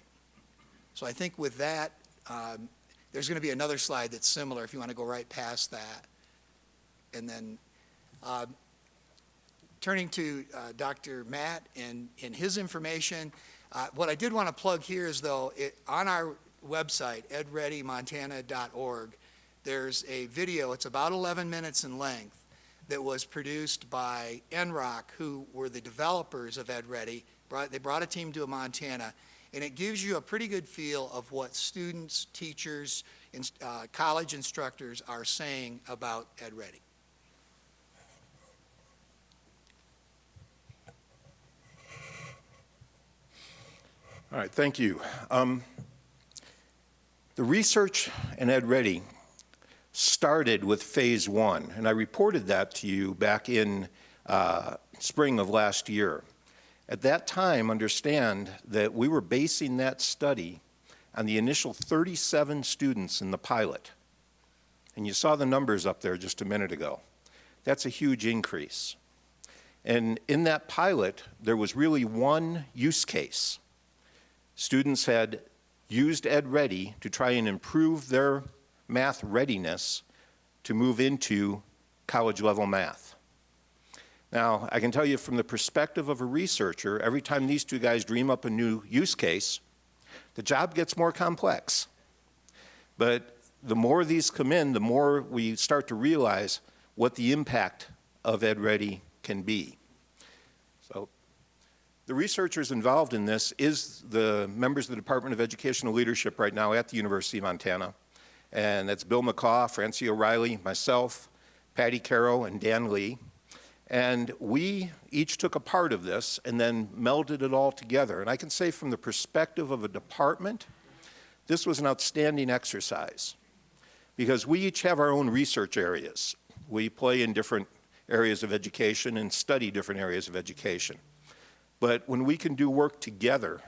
So I think with that, there's going to be another slide that's similar if you want to go right past that. And then turning to Dr. Matt and his information, what I did want to plug here is, though, on our website, edreadymontana.org, there's a video, it's about 11 minutes in length, that was produced by NROC, who were the developers of EdReady. They brought a team to Montana, and it gives you a pretty good feel of what students, teachers, and college instructors are saying about EdReady. All right, thank you. The research in EdReady started with phase 1, and I reported that to you back in spring of last year. At that time, understand that we were basing that study on the initial 37 students in the pilot. And you saw the numbers up there just a minute ago. That's a huge increase. And in that pilot, there was really one use case. Students had used EdReady to try and improve their math readiness to move into college-level math. Now, I can tell you from the perspective of a researcher, every time these two guys dream up a new use case, the job gets more complex. But the more these come in, the more we start to realize what the impact of EdReady can be. So the researchers involved in this is the members of the Department of Educational Leadership right now at the University of Montana. And that's Bill McCaw, Francie O'Reilly, myself, Patty Carroll, and Dan Lee. And we each took a part of this and then melded it all together. And I can say from the perspective of a department, this was an outstanding exercise because we each have our own research areas. We play in different areas of education and study different areas of education. But when we can do work together,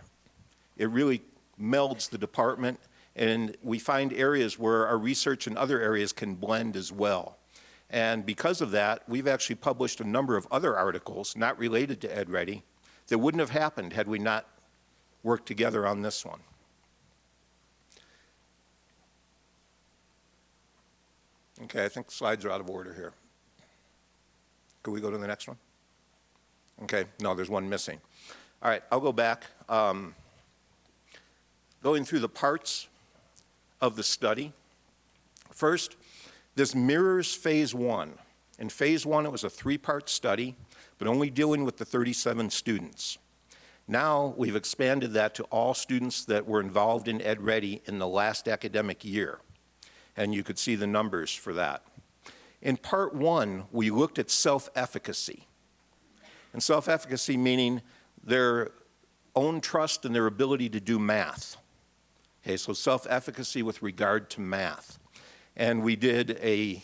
it really melds the department, and we find areas where our research in other areas can blend as well. And because of that, we've actually published a number of other articles not related to EdReady that wouldn't have happened had we not worked together on this one. Okay, I think the slides are out of order here. Could we go to the next one? Okay, no, there's one missing. All right, I'll go back. Going through the parts of the study. First, this mirrors phase one. In phase one, it was a 3-part study, but only dealing with the 37 students. Now, we've expanded that to all students that were involved in EdReady in the last academic year. And you could see the numbers for that. In part one, we looked at self-efficacy. And self-efficacy meaning their own trust in their ability to do math. Okay, so self-efficacy with regard to math. And we did a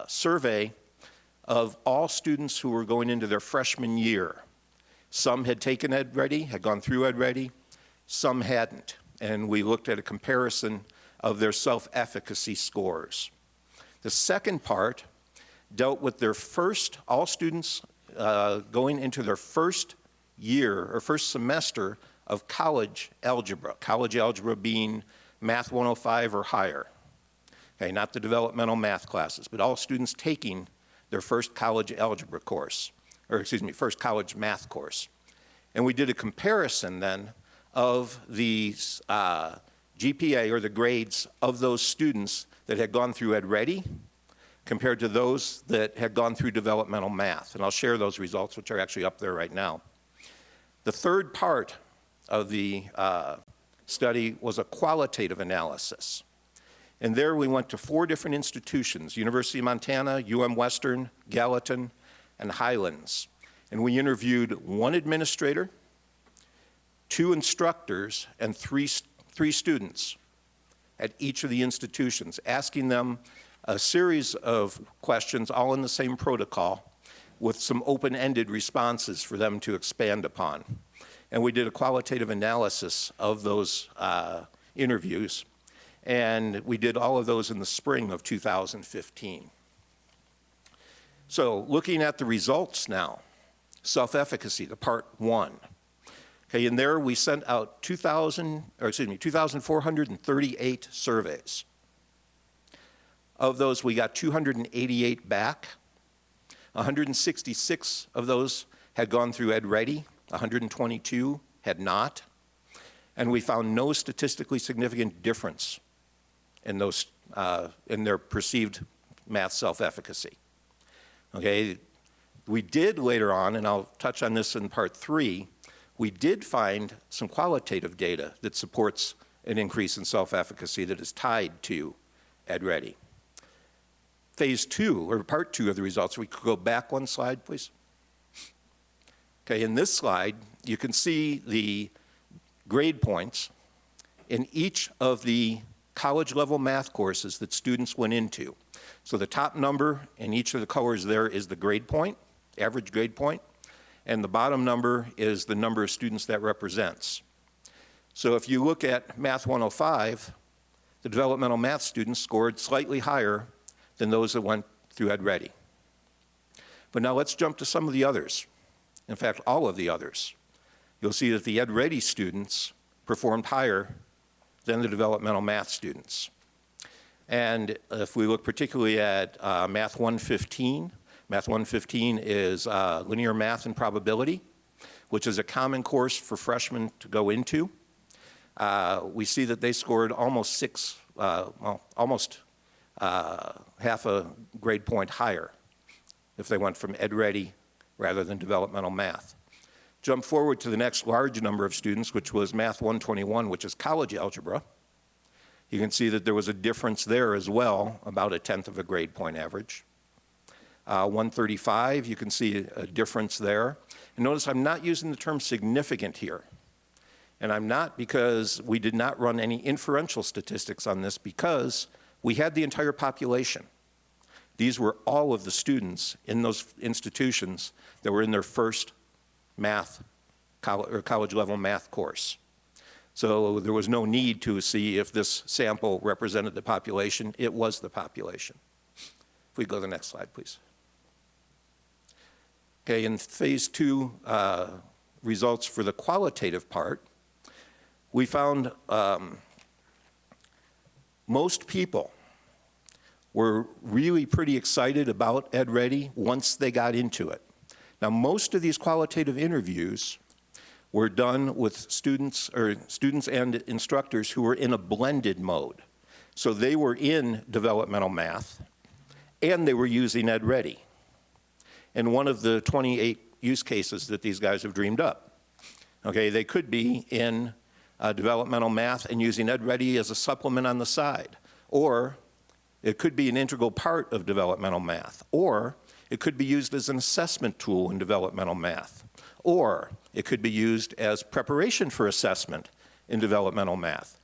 survey of all students who were going into their freshman year. Some had taken EdReady, had gone through EdReady, some hadn't. And we looked at a comparison of their self-efficacy scores. The second part dealt with their first, all students going into their first year or first semester of college algebra being Math 105 or higher. Okay, not the developmental math classes, but all students taking their first college algebra course, or excuse me, first college math course. And we did a comparison then of the GPA or the grades of those students that had gone through EdReady compared to those that had gone through developmental math. And I'll share those results, which are actually up there right now. The third part of the study was a qualitative analysis. And there we went to 4 different institutions, University of Montana, Western, Gallatin, and Highlands. And we interviewed 1 administrator, 2 instructors, and 3 students at each of the institutions, asking them a series of questions, all in the same protocol, with some open-ended responses for them to expand upon. And we did a qualitative analysis of those interviews, and we did all of those in the spring of 2015. So looking at the results now, self-efficacy, the part 1. Okay, in there we sent out 2,438 surveys. Of those, we got 288 back. 166 of those had gone through EdReady, 122 had not, and we found no statistically significant difference in those in their perceived math self-efficacy. Okay, we did later on, and I'll touch on this in part 3, we did find some qualitative data that supports an increase in self-efficacy that is tied to EdReady. Phase 2, or part 2 of the results, we could go back 1 slide, please. Okay, in this slide, you can see the grade points in each of the college-level math courses that students went into. So the top number in each of the colors there is the grade point, average grade point, and the bottom number is the number of students that represents. So if you look at Math 105, the developmental math students scored slightly higher than those that went through EdReady. But now let's jump to some of the others. In fact, all of the others. You'll see that the EdReady students performed higher than the developmental math students. And if we look particularly at Math 115, Math 115 is linear math and probability, which is a common course for freshmen to go into. We see that they scored almost half a grade point higher if they went from Ed Ready rather than developmental math. Jump forward to the next large number of students, which was Math 121, which is college algebra. You can see that there was a difference there as well, about 1/10 of a grade point average. 135, you can see a difference there. And notice I'm not using the term significant here. And I'm not because we did not run any inferential statistics on this because we had the entire population. These were all of the students in those institutions that were in their first math, college level math course. So there was no need to see if this sample represented the population. It was the population. If we go to the next slide, please. Okay, in phase 2 results for the qualitative part, we found most people were really pretty excited about Ed Ready once they got into it. Now, most of these qualitative interviews were done with students and instructors who were in a blended mode. So they were in developmental math and they were using Ed Ready. And one of the 28 use cases that these guys have dreamed up. Okay, they could be in developmental math and using Ed Ready as a supplement on the side. Or it could be an integral part of developmental math. Or it could be used as an assessment tool in developmental math. Or it could be used as preparation for assessment in developmental math.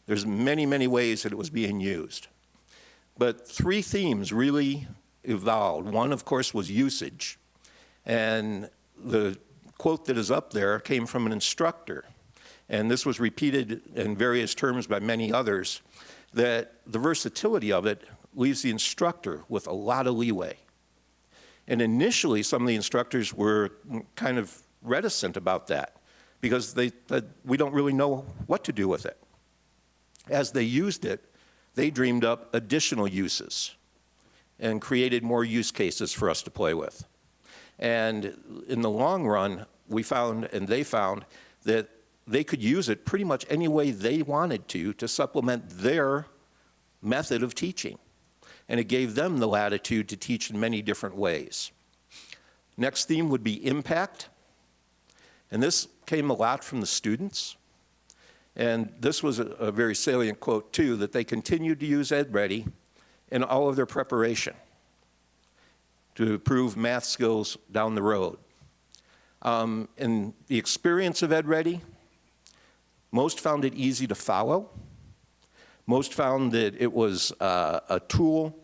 There's many, many ways that it was being used. But 3 themes really evolved. One, of course, was usage. And the quote that is up there came from an instructor. And this was repeated in various terms by many others, that the versatility of it leaves the instructor with a lot of leeway. And initially, some of the instructors were kind of reticent about that because we don't really know what to do with it. As they used it, they dreamed up additional uses and created more use cases for us to play with. And in the long run, we found, and they found, that they could use it pretty much any way they wanted to supplement their method of teaching. And it gave them the latitude to teach in many different ways. Next theme would be impact. And this came a lot from the students. And this was a very salient quote, too, that they continued to use Ed Ready in all of their preparation to improve math skills down the road. In the experience of Ed Ready, most found it easy to follow. Most found that it was a tool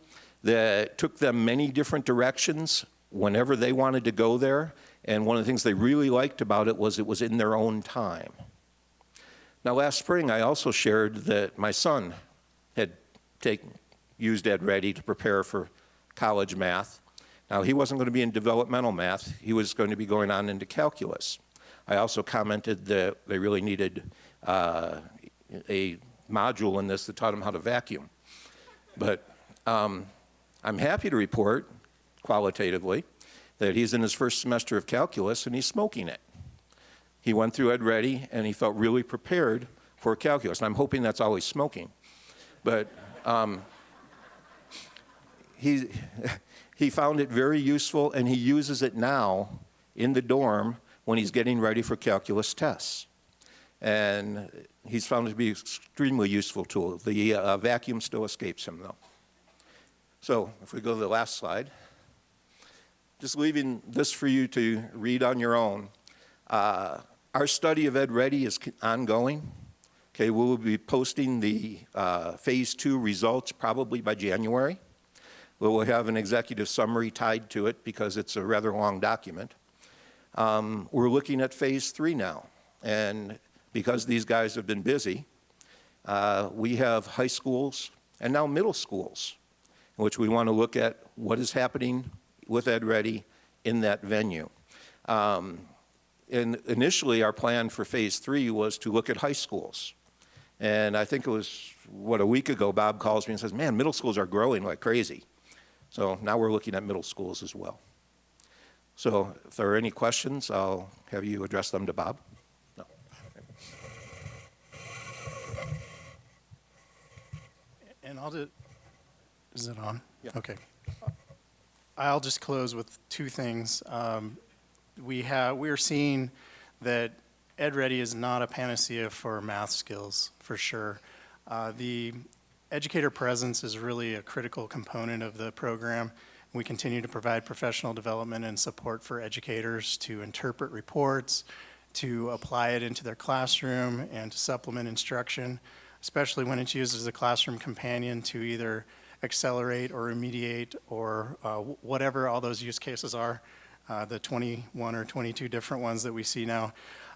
that took them many different directions whenever they wanted to go there. And one of the things they really liked about it was in their own time. Now, last spring, I also shared that my son had used Ed Ready to prepare for college math. Now, he wasn't going to be in developmental math. He was going to be going on into calculus. I also commented that they really needed a module in this that taught him how to vacuum. But I'm happy to report, qualitatively, that he's in his first semester of calculus and he's smoking it. He went through Ed Ready and he felt really prepared for calculus. And I'm hoping that's always smoking. But he found it very useful and he uses it now in the dorm when he's getting ready for calculus tests. And he's found it to be an extremely useful tool. The vacuum still escapes him, though. So if we go to the last slide, just leaving this for you to read on your own. Our study of Ed Ready is ongoing. Okay, we will be posting the phase 2 results probably by January. We will have an executive summary tied to it because it's a rather long document. We're looking at phase 3 now. And because these guys have been busy, we have high schools and now middle schools in which we want to look at what is happening with Ed Ready in that venue. And initially, our plan for phase 3 was to look at high schools And I think it was, a week ago, Bob calls me and says, man, middle schools are growing like crazy. So now we're looking at middle schools as well. So if there are any questions, I'll have you address them to Bob. No. And I'll just, is it on? Yeah. Okay. I'll just close with two things. We're seeing that EdReady is not a panacea for math skills, for sure. The educator presence is really a critical component of the program. We continue to provide professional development and support for educators to interpret reports, to apply it into their classroom, and to supplement instruction, especially when it's used as a classroom companion to either accelerate or remediate or whatever all those use cases are, the 21 or 22 different ones that we see now.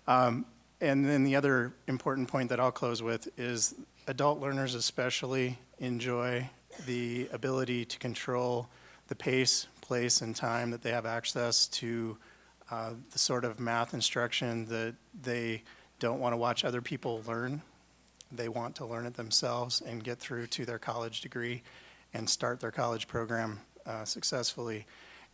And then the other important point that I'll close with is adult learners especially enjoy the ability to control the pace, place, and time that they have access to the sort of math instruction that they don't want to watch other people learn. They want to learn it themselves and get through to their college degree and start their college program successfully.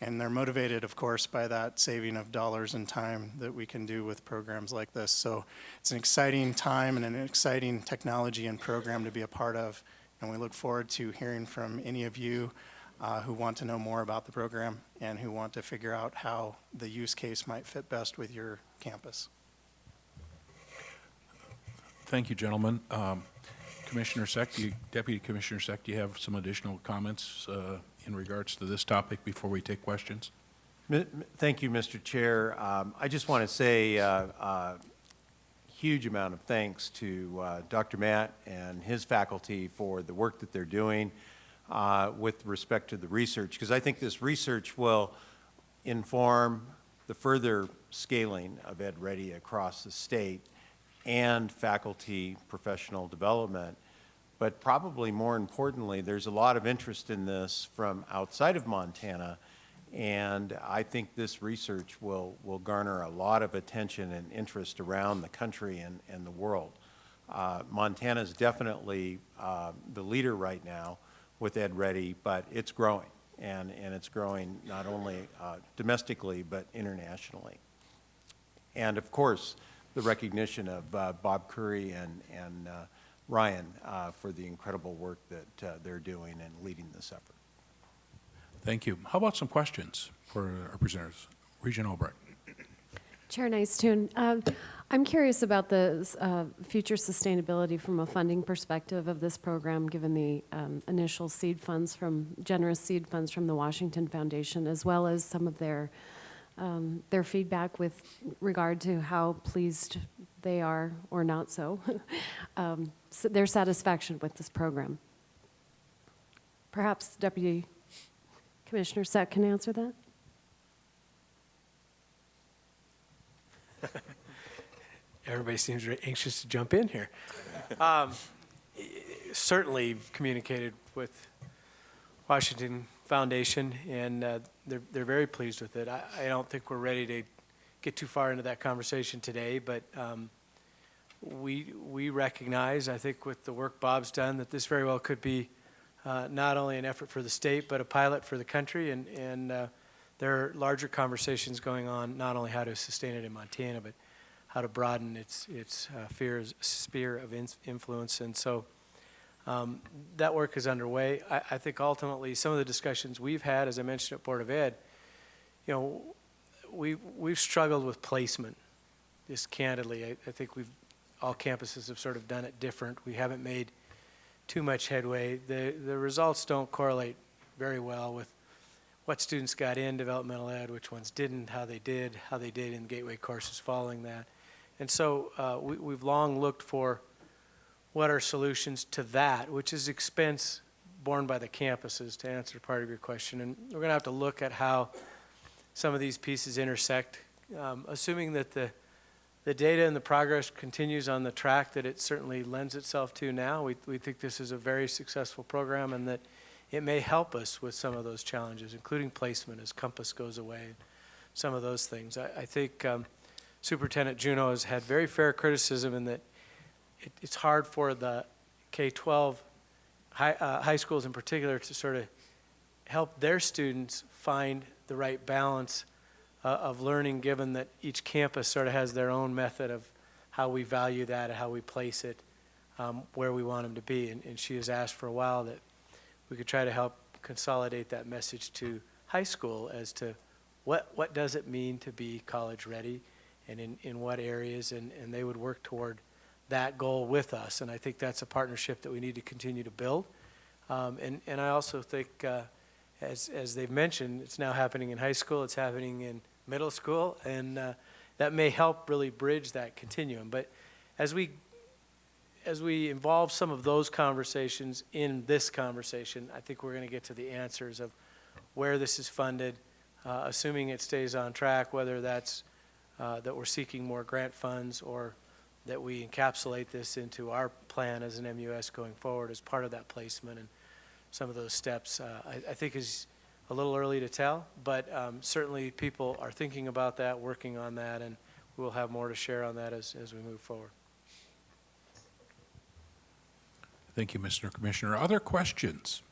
And they're motivated, of course, by that saving of dollars and time that we can do with programs like this. So it's an exciting time and an exciting technology and program to be a part of. And we look forward to hearing from any of you who want to know more about the program and who want to figure out how the use case might fit best with your campus. Thank you, gentlemen. Commissioner Seck, Deputy Commissioner Seck, do you have some additional comments in regards to this topic before we take questions? Thank you, Mr. Chair. I just want to say huge amount of thanks to Dr. Matt and his faculty for the work that they're doing with respect to the research, because I think this research will inform the further scaling of EdReady across the state and faculty professional development. But probably more importantly, there's a lot of interest in this from outside of Montana, and I think this research will garner a lot of attention and interest around the country and the world. Montana is definitely the leader right now with EdReady, but it's growing, and it's growing not only domestically but internationally. And of course, the recognition of Bob Curry and Ryan for the incredible work that they're doing and leading this effort. Thank you. How about some questions for our presenters? Regent Albrecht. Chair Nystuen, I'm curious about the future sustainability from a funding perspective of this program, given the initial generous seed funds from the Washington Foundation, as well as some of their feedback with regard to how pleased they are, or not so, their satisfaction with this program. Perhaps Deputy Commissioner Seck can answer that? Everybody seems very anxious to jump in here. Certainly communicated with Washington Foundation, and they're very pleased with it. I don't think we're ready to get too far into that conversation today, but we recognize, I think with the work Bob's done, that this very well could be not only an effort for the state, but a pilot for the country, and there are larger conversations going on, not only how to sustain it in Montana, but how to broaden its sphere of influence. And so that work is underway. I think ultimately some of the discussions we've had, as I mentioned at Board of Ed, we've struggled with placement, just candidly. I think all campuses have sort of done it different. We haven't made too much headway. The results don't correlate very well with what students got in developmental ed, which ones didn't, how they did in gateway courses following that. And so we've long looked for what are solutions to that, which is expense borne by the campuses, to answer part of your question. And we're going to have to look at how some of these pieces intersect, assuming that the data and the progress continues on the track that it certainly lends itself to now. We think this is a very successful program, and that it may help us with some of those challenges, including placement as Compass goes away, some of those things. I think Superintendent Juneau has had very fair criticism in that it's hard for the K-12 high schools in particular to sort of help their students find the right balance of learning, given that each campus sort of has their own method of how we value that and how we place it where we want them to be. And she has asked for a while that we could try to help consolidate that message to high school as to what does it mean to be college ready and in what areas, and they would work toward that goal with us. And I think that's a partnership that we need to continue to build. And I also think, as they've mentioned, it's now happening in high school, it's happening in middle school, and that may help really bridge that continuum. But as we involve some of those conversations in this conversation, I think we're going to get to the answers of where this is funded, assuming it stays on track, whether that's that we're seeking more grant funds or that we encapsulate this into our plan as an MUS going forward as part of that placement. And some of those steps, I think, is a little early to tell, but certainly people are thinking about that, working on that, and we'll have more to share on that as we move forward. Thank you, Mr. Commissioner. Other questions?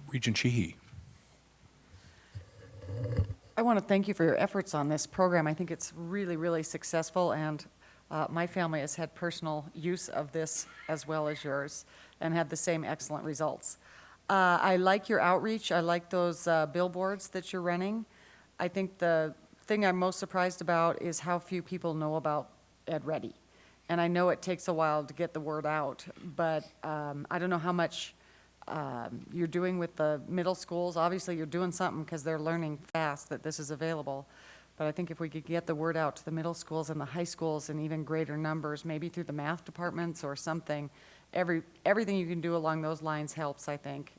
Regent Sheehy. I want to thank you for your efforts on this program. I think it's really, really successful, and my family has had personal use of this as well as yours and had the same excellent results. I like your outreach. I like those billboards that you're running. I think the thing I'm most surprised about is how few people know about Ed Ready. And I know it takes a while to get the word out, but I don't know how much you're doing with the middle schools. Obviously, you're doing something because they're learning fast that this is available. But I think if we could get the word out to the middle schools and the high schools in even greater numbers, maybe through the math departments or something, everything you can do along those lines helps, I think,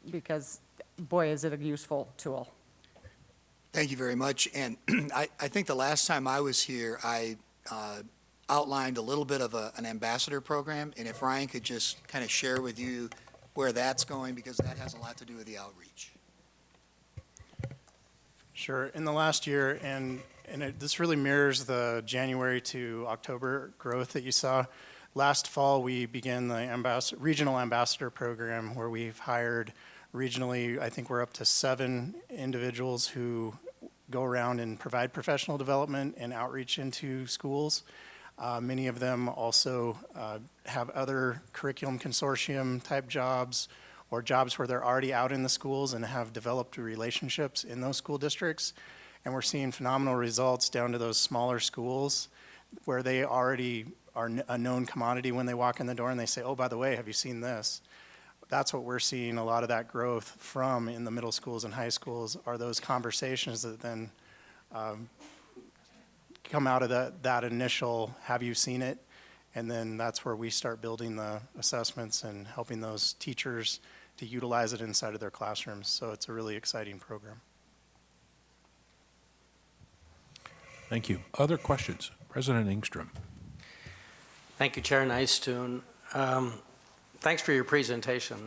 because, boy, is it a useful tool. Thank you very much. And I think the last time I was here, I outlined a little bit of an ambassador program, and if Ryan could just kind of share with you where that's going, because that has a lot to do with the outreach. Sure. In the last year, this really mirrors the January to October growth that you saw. Last fall, we began the regional ambassador program, where we've hired regionally, I think we're up to 7 individuals who go around and provide professional development and outreach into schools. Many of them also have other curriculum consortium type jobs or jobs where they're already out in the schools and have developed relationships in those school districts. And we're seeing phenomenal results down to those smaller schools where they already are a known commodity when they walk in the door and they say, oh, by the way, have you seen this? That's what we're seeing a lot of that growth from in the middle schools and high schools, are those conversations that then come out of that initial, have you seen it? And then that's where we start building the assessments and helping those teachers to utilize it inside of their classrooms. So it's a really exciting program. Thank you. Other questions? President Engstrom. Thank you, Chair Nystuen. Thanks for your presentation.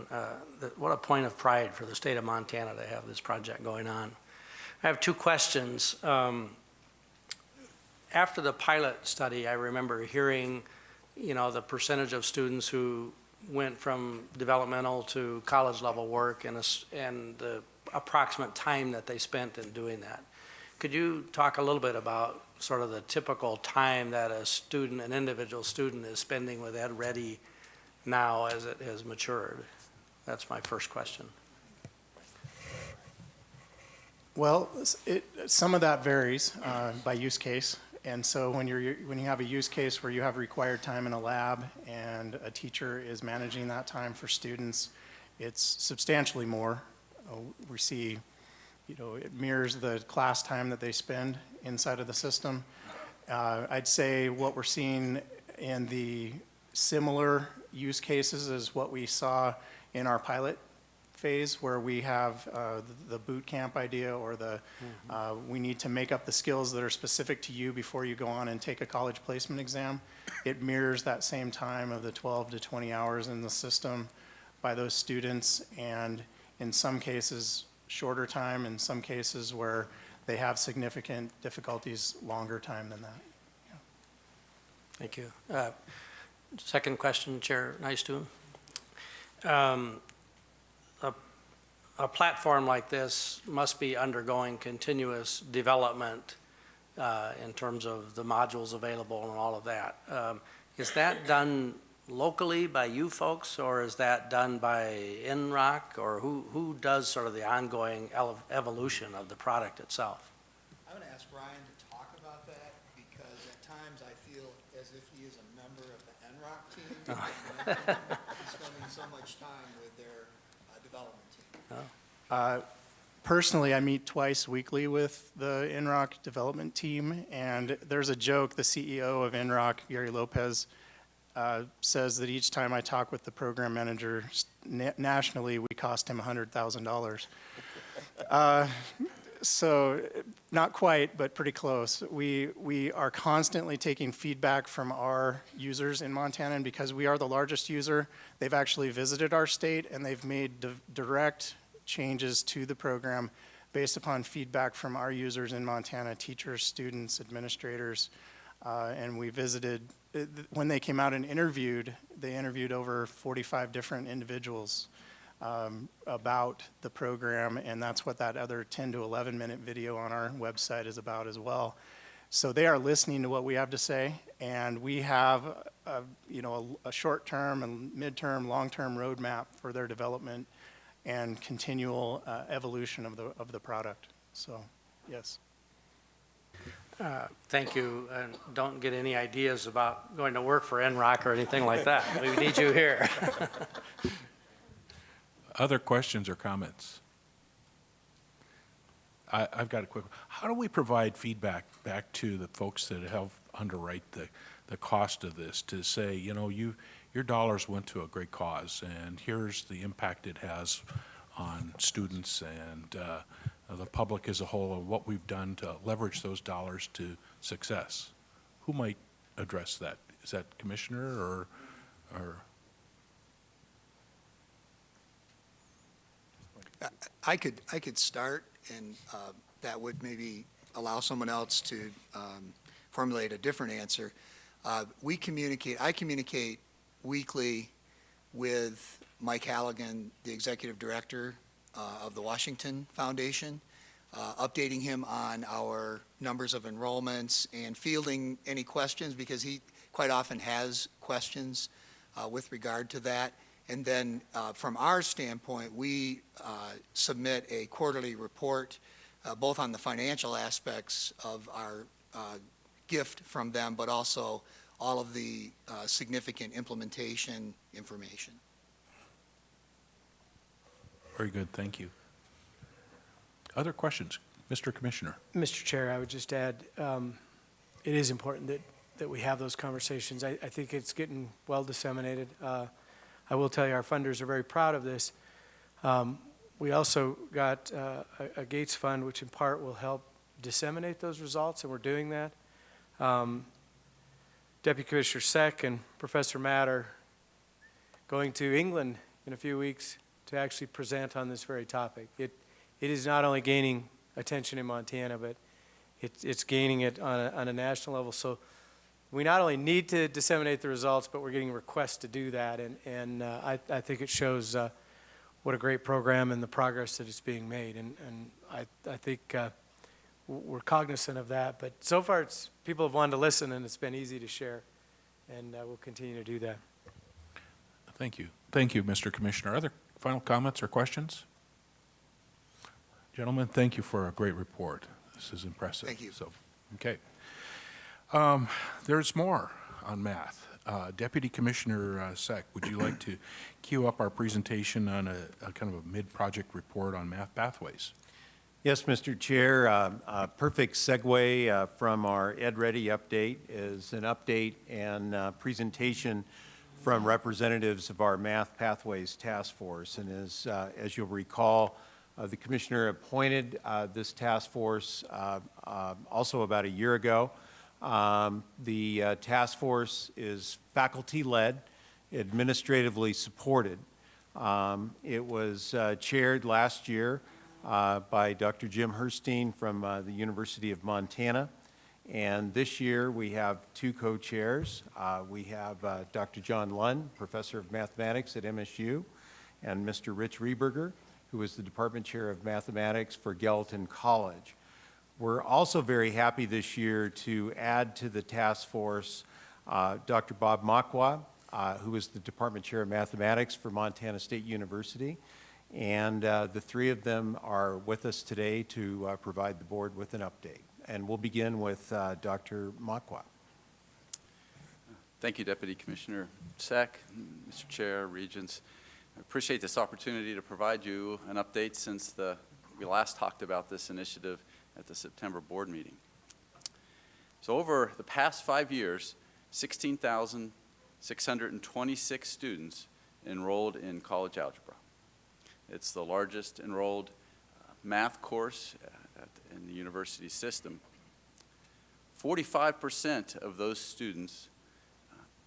What a point of pride for the state of Montana to have this project going on. I have 2 questions. After the pilot study, I remember hearing, the percentage of students who went from developmental to college level work and the approximate time that they spent in doing that. Could you talk a little bit about sort of the typical time that an individual student is spending with Ed Ready now as it has matured? That's my first question. Well, some of that varies by use case. And so when you have a use case where you have required time in a lab and a teacher is managing that time for students, it's substantially more. We see, it mirrors the class time that they spend inside of the system. I'd say what we're seeing in the similar use cases is what we saw in our pilot phase, where we have the boot camp idea, or we need to make up the skills that are specific to you before you go on and take a college placement exam. It mirrors that same time of the 12 to 20 hours in the system by those students, and in some cases shorter time, in some cases where they have significant difficulties longer time than that. Thank you. Second question, Chair Nystuen. A platform like this must be undergoing continuous development in terms of the modules available and all of that. Is that done locally by you folks, or is that done by NROC, or who does sort of the ongoing evolution of the product itself? I'm going to ask Brian to talk about that because at times I feel as if he is a member of the NROC team. He's spending so much time with their development team. Personally, I meet twice weekly with the NROC development team, and there's a joke. The CEO of NROC, Gary Lopez, says that each time I talk with the program manager nationally, we cost him $100,000. So not quite, but pretty close. We are constantly taking feedback from our users in Montana, and because we are the largest user, they've actually visited our state and they've made direct changes to the program based upon feedback from our users in Montana, teachers, students, administrators, and we visited, when they came out and they interviewed over 45 different individuals about the program, and that's what that other 10 to 11 minute video on our website is about as well. So they are listening to what we have to say, and we have a short-term and mid-term, long-term roadmap for their development and continual evolution of the product. So, yes. Thank you, and don't get any ideas about going to work for NROC or anything like that. We need you here. Other questions or comments? I've got a quick one. How do we provide feedback back to the folks that help underwrite the cost of this to say, your dollars went to a great cause, and here's the impact it has on students and the public as a whole, of what we've done to leverage those dollars to success? Who might address that? Is that Commissioner or? I could start, and that would maybe allow someone else to formulate a different answer. I communicate weekly with Mike Halligan, the executive director of the Washington Foundation, updating him on our numbers of enrollments and fielding any questions, because he quite often has questions with regard to that. And then from our standpoint, we submit a quarterly report both on the financial aspects of our gift from them, but also all of the significant implementation information. Very good, thank you. Other questions? Mr. Commissioner. Mr. Chair, I would just add, it is important that we have those conversations. I think it's getting well disseminated. I will tell you, our funders are very proud of this. We also got a Gates Fund, which in part will help disseminate those results, and we're doing that. Deputy Commissioner Seck and Professor Matt are going to England in a few weeks to actually present on this very topic. It is not only gaining attention in Montana, but it's gaining it on a national level. So we not only need to disseminate the results, but we're getting requests to do that. And I think it shows what a great program and the progress that is being made. And I think we're cognizant of that. But so far, people have wanted to listen, and it's been easy to share. And we'll continue to do that. Thank you. Thank you, Mr. Commissioner. Other final comments or questions? Gentlemen, thank you for a great report. This is impressive. Thank you. So, okay. There's more on math. Deputy Commissioner Seck, would you like to queue up our presentation on a kind of a mid-project report on math pathways? Yes, Mr. Chair. A perfect segue from our Ed Ready update is an update and presentation from representatives of our Math Pathways Task Force. And as you'll recall, the Commissioner appointed this task force also about a year ago. The task force is faculty-led, administratively supported. It was chaired last year by Dr. Jim Herstein from the University of Montana. And this year, we have two co-chairs. We have Dr. John Lund, Professor of Mathematics at MSU, and Mr. Rich Rieberger, who is the Department Chair of Mathematics for Gallatin College. We're also very happy this year to add to the task force Dr. Bob Makwa, who is the Department Chair of Mathematics for Montana State University. And the three of them are with us today to provide the board with an update. And we'll begin with Dr. Makwa. Thank you, Deputy Commissioner Seck, Mr. Chair, Regents. I appreciate this opportunity to provide you an update since we last talked about this initiative at the September board meeting. So over the past 5 years, 16,626 students enrolled in college algebra. It's the largest enrolled math course in the university system. 45% of those students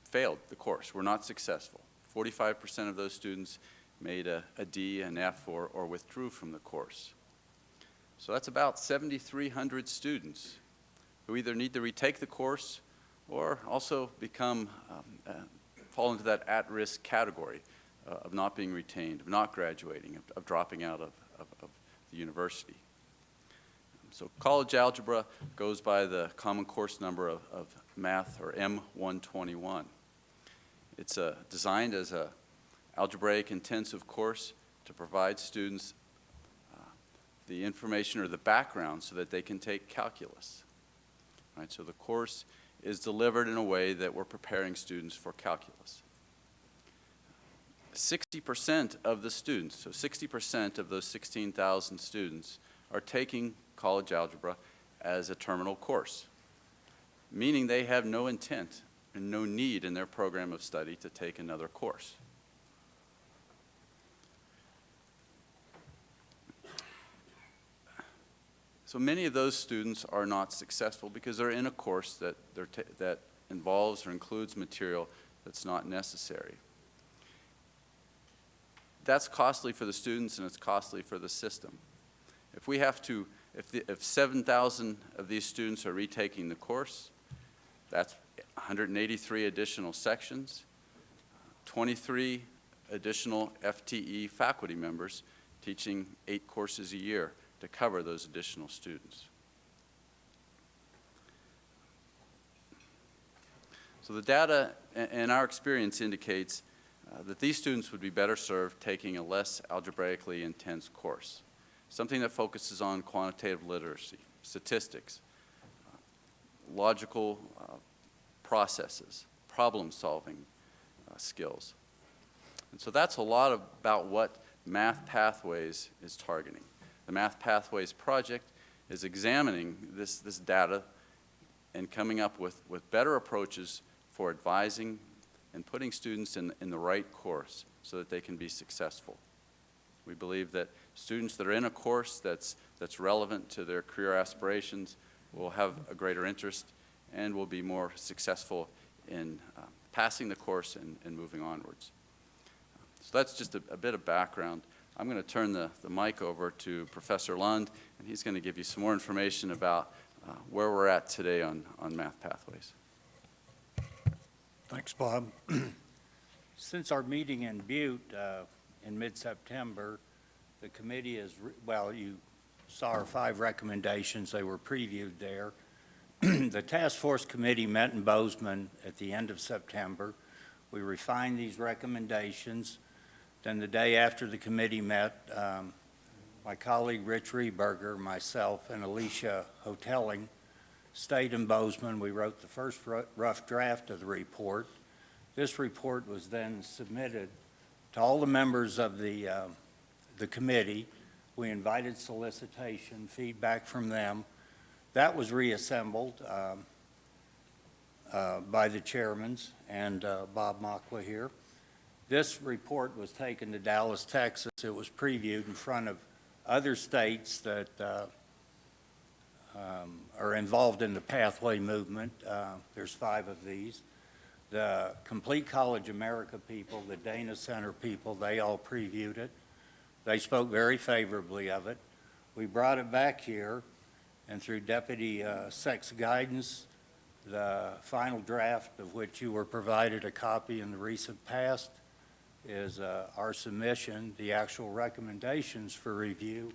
failed the course, were not successful. 45% of those students made a D, an F, or withdrew from the course. So that's about 7,300 students who either need to retake the course or also fall into that at-risk category of not being retained, of not graduating, of dropping out of the university. So college algebra goes by the common course number of math, or M121. It's designed as an algebraic intensive course to provide students the information or the background so that they can take calculus. Right, so the course is delivered in a way that we're preparing students for calculus. 60% of the students, so 60% of those 16,000 students are taking college algebra as a terminal course, meaning they have no intent and no need in their program of study to take another course. So many of those students are not successful because they're in a course that involves or includes material that's not necessary. That's costly for the students and it's costly for the system. If 7,000 of these students are retaking the course, that's 183 additional sections, 23 additional FTE faculty members teaching 8 courses a year to cover those additional students. So the data and our experience indicates that these students would be better served taking a less algebraically intense course, something that focuses on quantitative literacy, statistics, logical processes, problem-solving skills. And so that's a lot about what Math Pathways is targeting. The Math Pathways project is examining this data and coming up with better approaches for advising and putting students in the right course so that they can be successful. We believe that students that are in a course that's relevant to their career aspirations will have a greater interest and will be more successful in passing the course and moving onwards. So that's just a bit of background. I'm going to turn the mic over to Professor Lund, and he's going to give you some more information about where we're at today on Math Pathways. Thanks, Bob. Since our meeting in Butte in mid-September, the committee is, you saw our 5 recommendations. They were previewed there. The task force committee met in Bozeman at the end of September. We refined these recommendations. Then the day after the committee met, my colleague Rich Rieberger, myself, and Alicia Hotelling stayed in Bozeman. We wrote the first rough draft of the report. This report was then submitted to all the members of the committee. We invited solicitation, feedback from them. That was reassembled by the chairmans and Bob Makwa here. This report was taken to Dallas, Texas. It was previewed in front of other states that are involved in the pathway movement. There's 5 of these. The Complete College America people, the Dana Center people, they all previewed it. They spoke very favorably of it. We brought it back here, and through Deputy Seck's guidance, the final draft of which you were provided a copy in the recent past is our submission, the actual recommendations for review.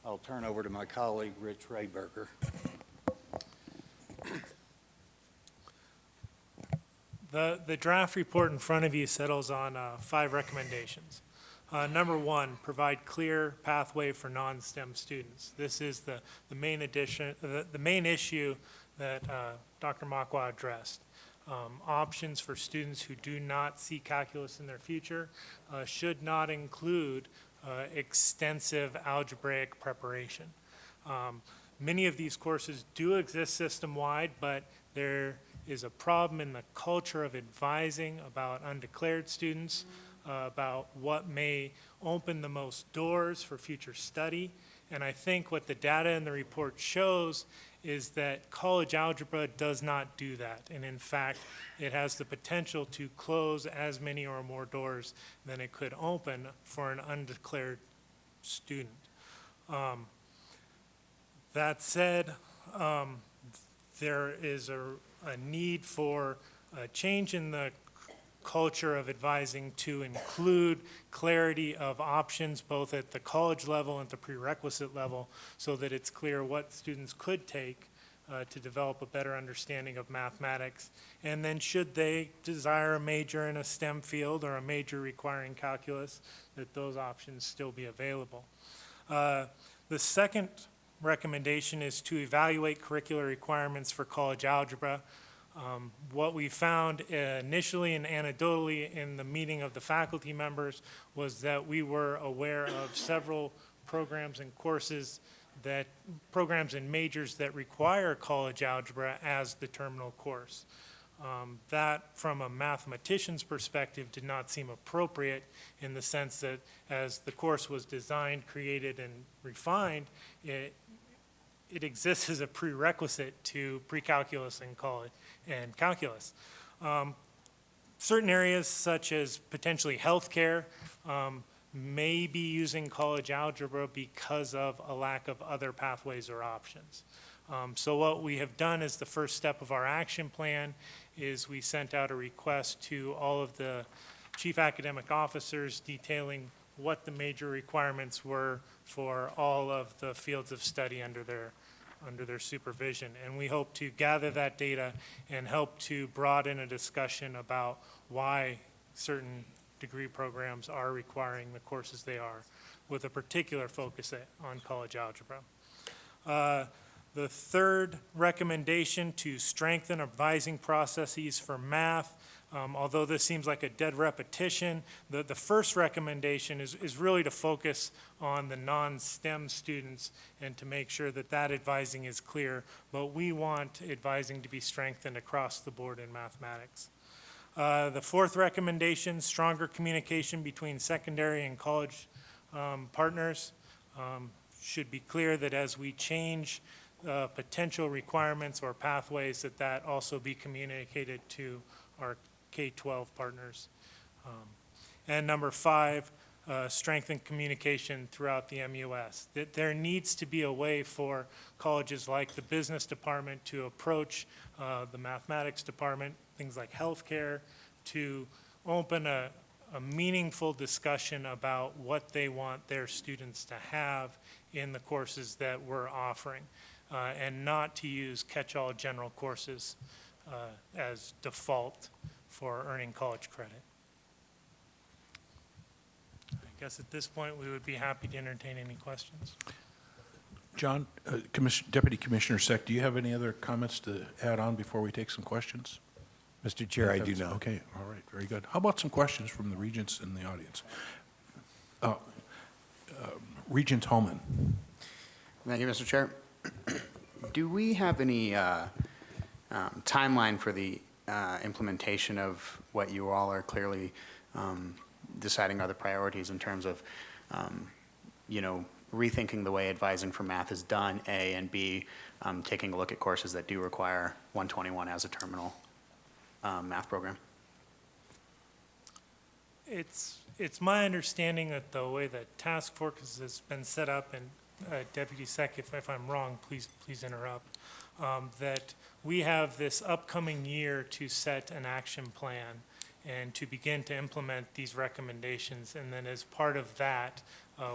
I'll turn over to my colleague, Rich Rayberger. The draft report in front of you settles on 5 recommendations. Number 1, provide clear pathway for non-STEM students. This is the main issue that Dr. Makwa addressed. Options for students who do not see calculus in their future should not include extensive algebraic preparation. Many of these courses do exist system-wide, but there is a problem in the culture of advising about undeclared students, about what may open the most doors for future study. And I think what the data in the report shows is that college algebra does not do that. And in fact, it has the potential to close as many or more doors than it could open for an undeclared student. That said, there is a need for a change in the culture of advising to include clarity of options both at the college level and the prerequisite level, so that it's clear what students could take to develop a better understanding of mathematics. And then should they desire a major in a STEM field or a major requiring calculus, that those options still be available. The second recommendation is to evaluate curricular requirements for college algebra. What we found initially and anecdotally in the meeting of the faculty members was that we were aware of several programs and courses programs and majors that require college algebra as the terminal course. That, from a mathematician's perspective, did not seem appropriate in the sense that as the course was designed, created, and refined, it exists as a prerequisite to pre-calculus and college and calculus. Certain areas, such as potentially healthcare, may be using college algebra because of a lack of other pathways or options. So what we have done as the first step of our action plan is we sent out a request to all of the chief academic officers detailing what the major requirements were for all of the fields of study under their supervision. And we hope to gather that data and help to broaden a discussion about why certain degree programs are requiring the courses they are, with a particular focus on college algebra. The third recommendation, to strengthen advising processes for math. Although this seems like a dead repetition, the first recommendation is really to focus on the non-STEM students and to make sure that that advising is clear, but we want advising to be strengthened across the board in mathematics. The fourth recommendation, stronger communication between secondary and college partners. Should be clear that as we change potential requirements or pathways, that also be communicated to our K-12 partners. And number 5, strengthen communication throughout the MUS. That there needs to be a way for colleges like the business department to approach the mathematics department, things like healthcare, to open a meaningful discussion about what they want their students to have in the courses that we're offering, and not to use catch-all general courses as default for earning college credit. I guess at this point we would be happy to entertain any questions. John, Deputy Commissioner Seck, do you have any other comments to add on before we take some questions? Mr. Chair, I do not. Okay, all right, very good. How about some questions from the regents in the audience? Regent Holman. Thank you, Mr. Chair. Do we have any timeline for the implementation of what you all are clearly deciding are the priorities in terms of, rethinking the way advising for math is done, A, and B, taking a look at courses that do require 121 as a terminal math program? It's my understanding that the way that task force has been set up and Deputy Sec, if I'm wrong, please interrupt, that we have this upcoming year to set an action plan and to begin to implement these recommendations. And then as part of that,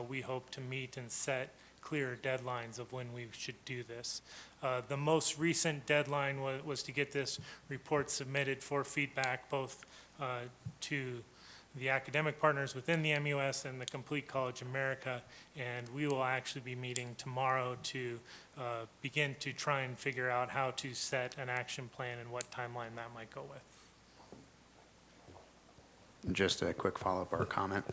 we hope to meet and set clearer deadlines of when we should do this. The most recent deadline was to get this report submitted for feedback, both to the academic partners within the MUS and the Complete College America, and we will actually be meeting tomorrow to begin to try and figure out how to set an action plan and what timeline that might go with. Just a quick follow-up or comment.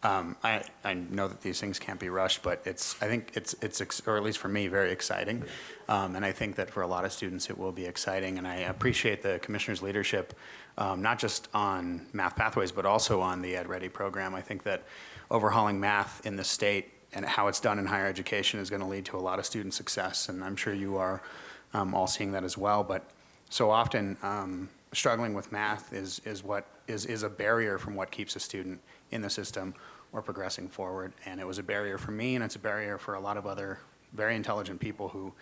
I know that these things can't be rushed, but I think it's or at least for me, very exciting. And I think that for a lot of students, it will be exciting. And I appreciate the commissioner's leadership, not just on Math Pathways, but also on the Ed Ready program. I think that overhauling math in the state and how it's done in higher education is going to lead to a lot of student success. And I'm sure you are all seeing that as well. But so often, struggling with math is a barrier from what keeps a student in the system or progressing forward. And it was a barrier for me, and it's a barrier for a lot of other very intelligent people who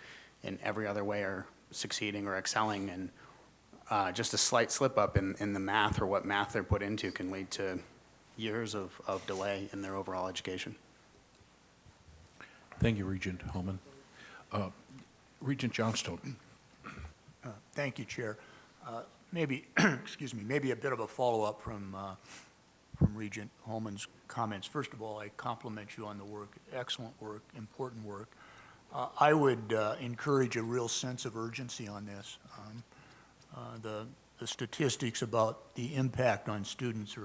in every other way are succeeding or excelling. And just a slight slip up in the math or what math they're put into can lead to years of delay in their overall education. Thank you, Regent Holman. Regent Johnstone. Thank you, Chair. Maybe, excuse me, maybe a bit of a follow-up from Regent Holman's comments. First of all, I compliment you on the work, excellent work, important work. I would encourage a real sense of urgency on this. The statistics about the impact on students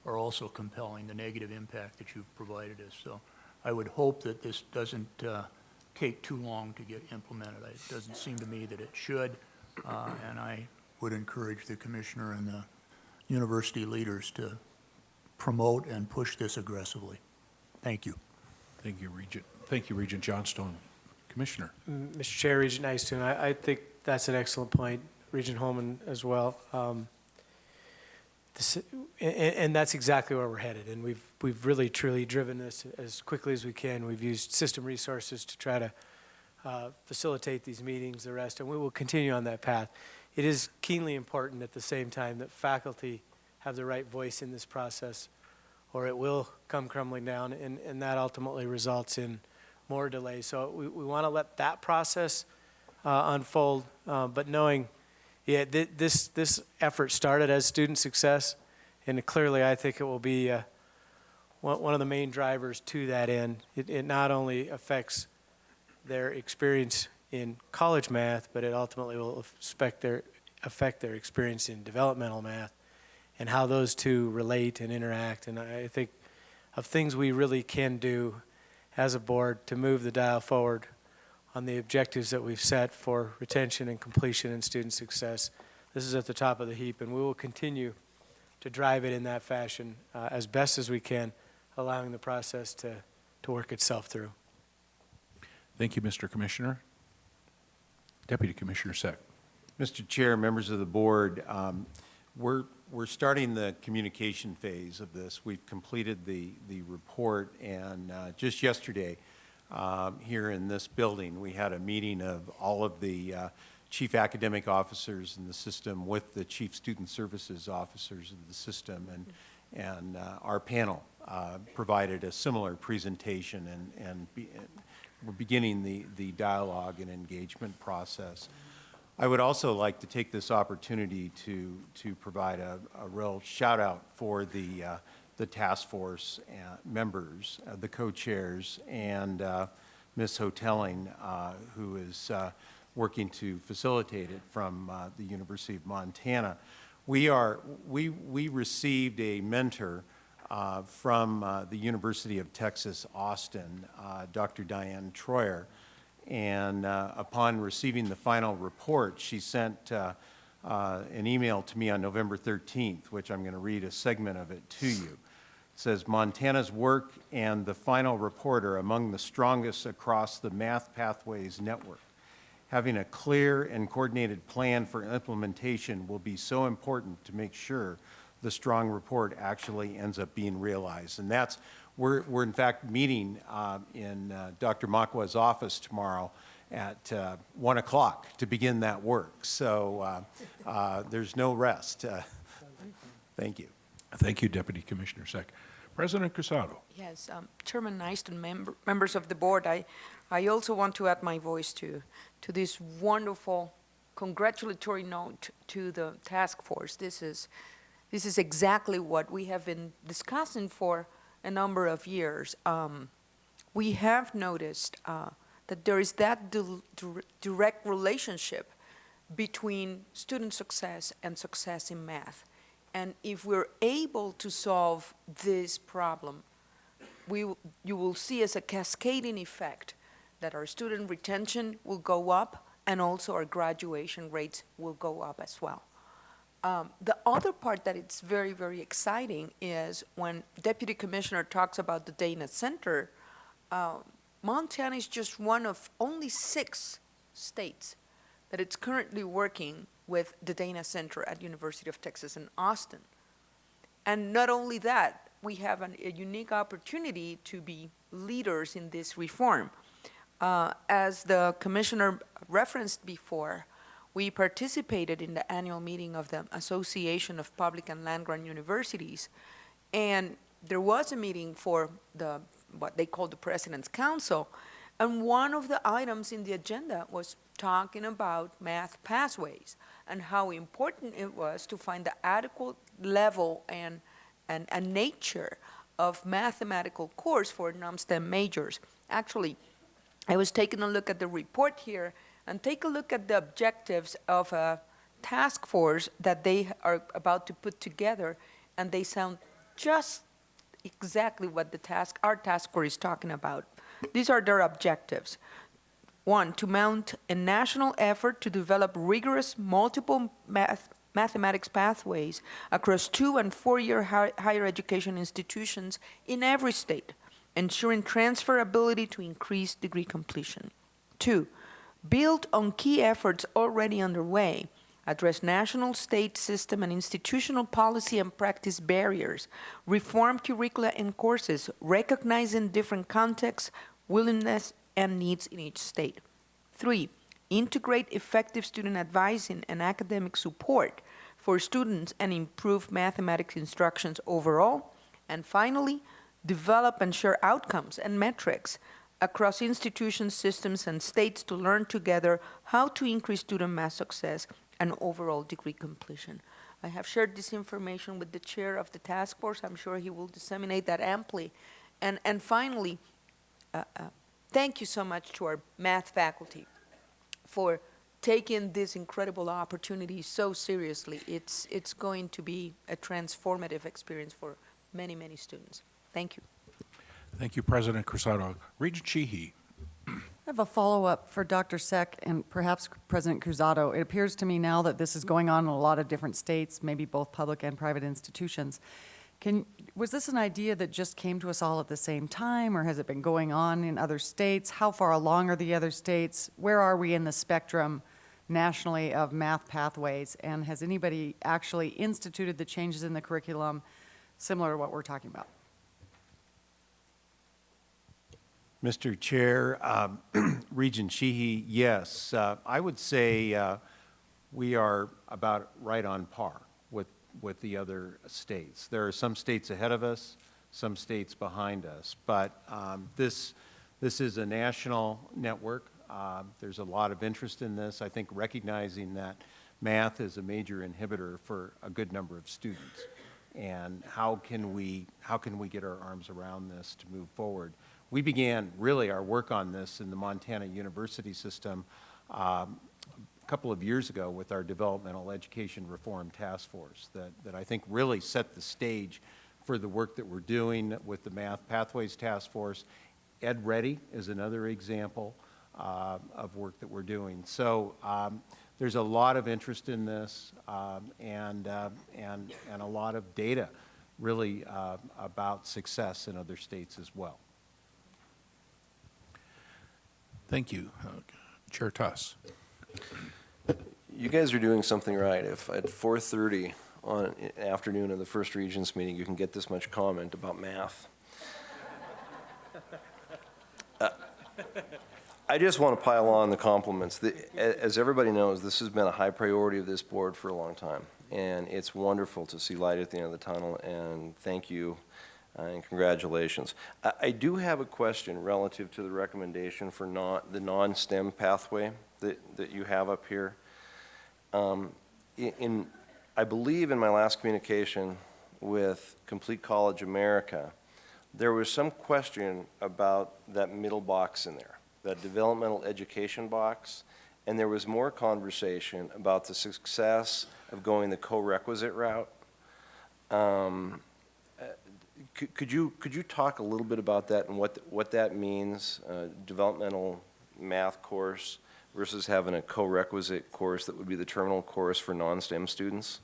are also compelling, the negative impact that you've provided us. So I would hope that this doesn't take too long to get implemented. It doesn't seem to me that it should, and I would encourage the commissioner and the university leaders to promote and push this aggressively. Thank you. Thank you, Regent. Thank you, Regent Johnstone. Commissioner. Mr. Chair, Regent Nystuen, I think that's an excellent point. Regent Holman as well. And that's exactly where we're headed. And we've really, truly driven this as quickly as we can. We've used system resources to try to facilitate these meetings, the rest, and we will continue on that path. It is keenly important at the same time that faculty have the right voice in this process, or it will come crumbling down, and that ultimately results in more delays. So we want to let that process unfold, but knowing, this effort started as student success, and clearly I think it will be one of the main drivers to that end. It not only affects their experience in college math, but it ultimately will affect their experience in developmental math and how those two relate and interact. And I think of things we really can do as a board to move the dial forward on the objectives that we've set for retention and completion and student success. This is at the top of the heap, and we will continue to drive it in that fashion as best as we can, allowing the process to work itself through. Thank you, Mr. Commissioner. Deputy Commissioner Seck. Mr. Chair, members of the board, we're starting the communication phase of this. We've completed the report, and just yesterday here in this building, we had a meeting of all of the chief academic officers in the system with the chief student services officers of the system, and our panel provided a similar presentation, and we're beginning the dialogue and engagement process. I would also like to take this opportunity to provide a real shout out for the task force members, the co-chairs, and Ms. Hotelling, who is working to facilitate it from the University of Montana. We received a mentor from the University of Texas, Austin, Dr. Diane Troyer, and upon receiving the final report, she sent an email to me on November 13th, which I'm going to read a segment of it to you. It says, Montana's work and the final report are among the strongest across the Math Pathways network. Having a clear and coordinated plan for implementation will be so important to make sure the strong report actually ends up being realized. And that's We're in fact meeting in Dr. Makwa's office tomorrow at 1 o'clock to begin that work. So there's no rest. Thank you. Thank you, Deputy Commissioner Seck. President Cruzado. Yes, Chairman Nyston, members of the board, I also want to add my voice to this wonderful congratulatory note to the task force. This is exactly what we have been discussing for a number of years. We have noticed that there is that direct relationship between student success and success in math. And if we're able to solve this problem, you will see as a cascading effect that our student retention will go up and also our graduation rates will go up as well. The other part that it's very, very exciting is when Deputy Commissioner talks about the Dana Center, Montana is just one of only 6 states that it's currently working with the Dana Center at University of Texas in Austin. And not only that, we have a unique opportunity to be leaders in this reform. As the Commissioner referenced before, we participated in the annual meeting of the Association of Public and Land-Grant Universities, and there was a meeting for what they call the President's Council, and one of the items in the agenda was talking about math pathways and how important it was to find the adequate level and nature of mathematical course for non-STEM majors. Actually, I was taking a look at the report here and take a look at the objectives of a task force that they are about to put together, and they sound just exactly what our task force is talking about. These are their objectives. 1, to mount a national effort to develop rigorous multiple mathematics pathways across 2- and 4-year higher education institutions in every state, ensuring transferability to increase degree completion. 2, build on key efforts already underway, address national, state, system, and institutional policy and practice barriers, reform curricula and courses, recognizing different contexts, willingness, and needs in each state. 3, integrate effective student advising and academic support for students and improve mathematics instructions overall. And finally, develop and share outcomes and metrics across institutions, systems, and states to learn together how to increase student math success and overall degree completion. I have shared this information with the chair of the task force. I'm sure he will disseminate that amply. And finally, thank you so much to our math faculty for taking this incredible opportunity so seriously. It's going to be a transformative experience for many, many students. Thank you. Thank you, President Cruzado. Regent Sheehy. I have a follow-up for Dr. Seck and perhaps President Cruzado. It appears to me now that this is going on in a lot of different states, maybe both public and private institutions. Was this an idea that just came to us all at the same time, or has it been going on in other states? How far along are the other states? Where are we in the spectrum nationally of math pathways? And has anybody actually instituted the changes in the curriculum similar to what we're talking about? Mr. Chair, Regent Sheehy, yes. I would say we are about right on par with the other states. There are some states ahead of us, some states behind us, but this is a national network. There's a lot of interest in this. I think recognizing that math is a major inhibitor for a good number of students, and how can we get our arms around this to move forward? We began really our work on this in the Montana University system a couple of years ago with our Developmental Education Reform Task Force that I think really set the stage for the work that we're doing with the Math Pathways Task Force. Ed Ready is another example of work that we're doing. So there's a lot of interest in this and a lot of data really about success in other states as well. Thank you. Chair Tuss. You guys are doing something right. If at 4:30 on afternoon of the first Regents meeting, you can get this much comment about math. I just want to pile on the compliments. As everybody knows, this has been a high priority of this board for a long time, and it's wonderful to see light at the end of the tunnel, and thank you and congratulations. I do have a question relative to the recommendation for the non-STEM pathway that you have up here. I believe in my last communication with Complete College America, there was some question about that middle box in there, that developmental education box, and there was more conversation about the success of going the co-requisite route. Could you talk a little bit about that and what that means, developmental math course versus having a co-requisite course that would be the terminal course for non-STEM students?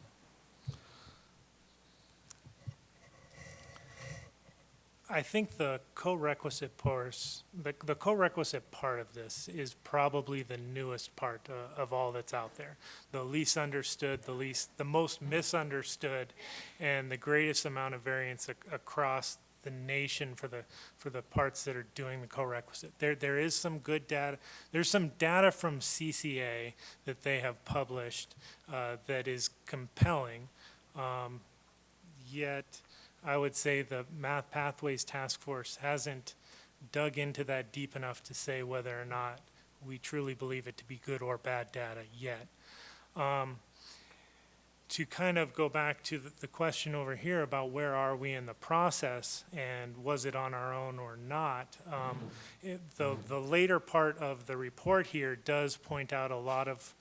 I think the co-requisite course, the co-requisite part of this is probably the newest part of all that's out there. The least understood, the most misunderstood, and the greatest amount of variance across the nation for the parts that are doing the co-requisite. There is some good data. There's some data from CCA that they have published that is compelling, yet I would say the Math Pathways Task Force hasn't dug into that deep enough to say whether or not we truly believe it to be good or bad data yet. To kind of go back to the question over here about where are we in the process and was it on our own or not, the later part of the report here does point out a lot of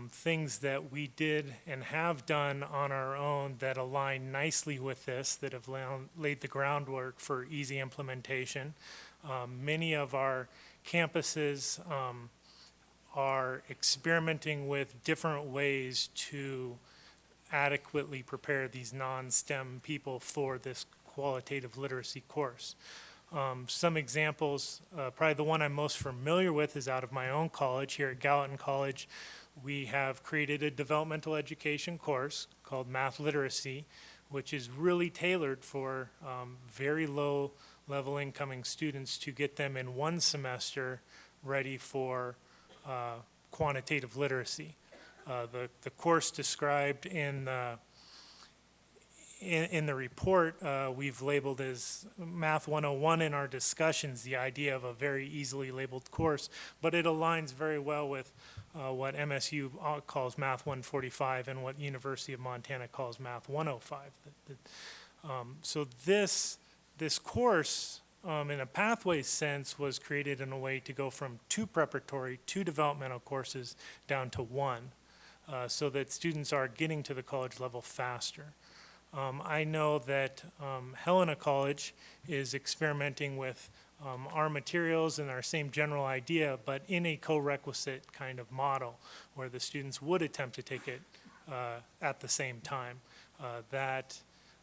things that we did and have done on our own that align nicely with this, that have laid the groundwork for easy implementation. Many of our campuses are experimenting with different ways to adequately prepare these non-STEM people for this qualitative literacy course. Some examples, probably the one I'm most familiar with is out of my own college here at Gallatin College. We have created a developmental education course called Math Literacy, which is really tailored for very low level incoming students to get them in one semester ready for quantitative literacy. The course described in the report, we've labeled as Math 101 in our discussions, the idea of a very easily labeled course, but it aligns very well with what MSU calls Math 145 and what University of Montana calls Math 105. So this course, in a pathway sense, was created in a way to go from 2 preparatory, 2 developmental courses down to 1, so that students are getting to the college level faster. I know that Helena College is experimenting with our materials and our same general idea, but in a co-requisite kind of model where the students would attempt to take it at the same time. That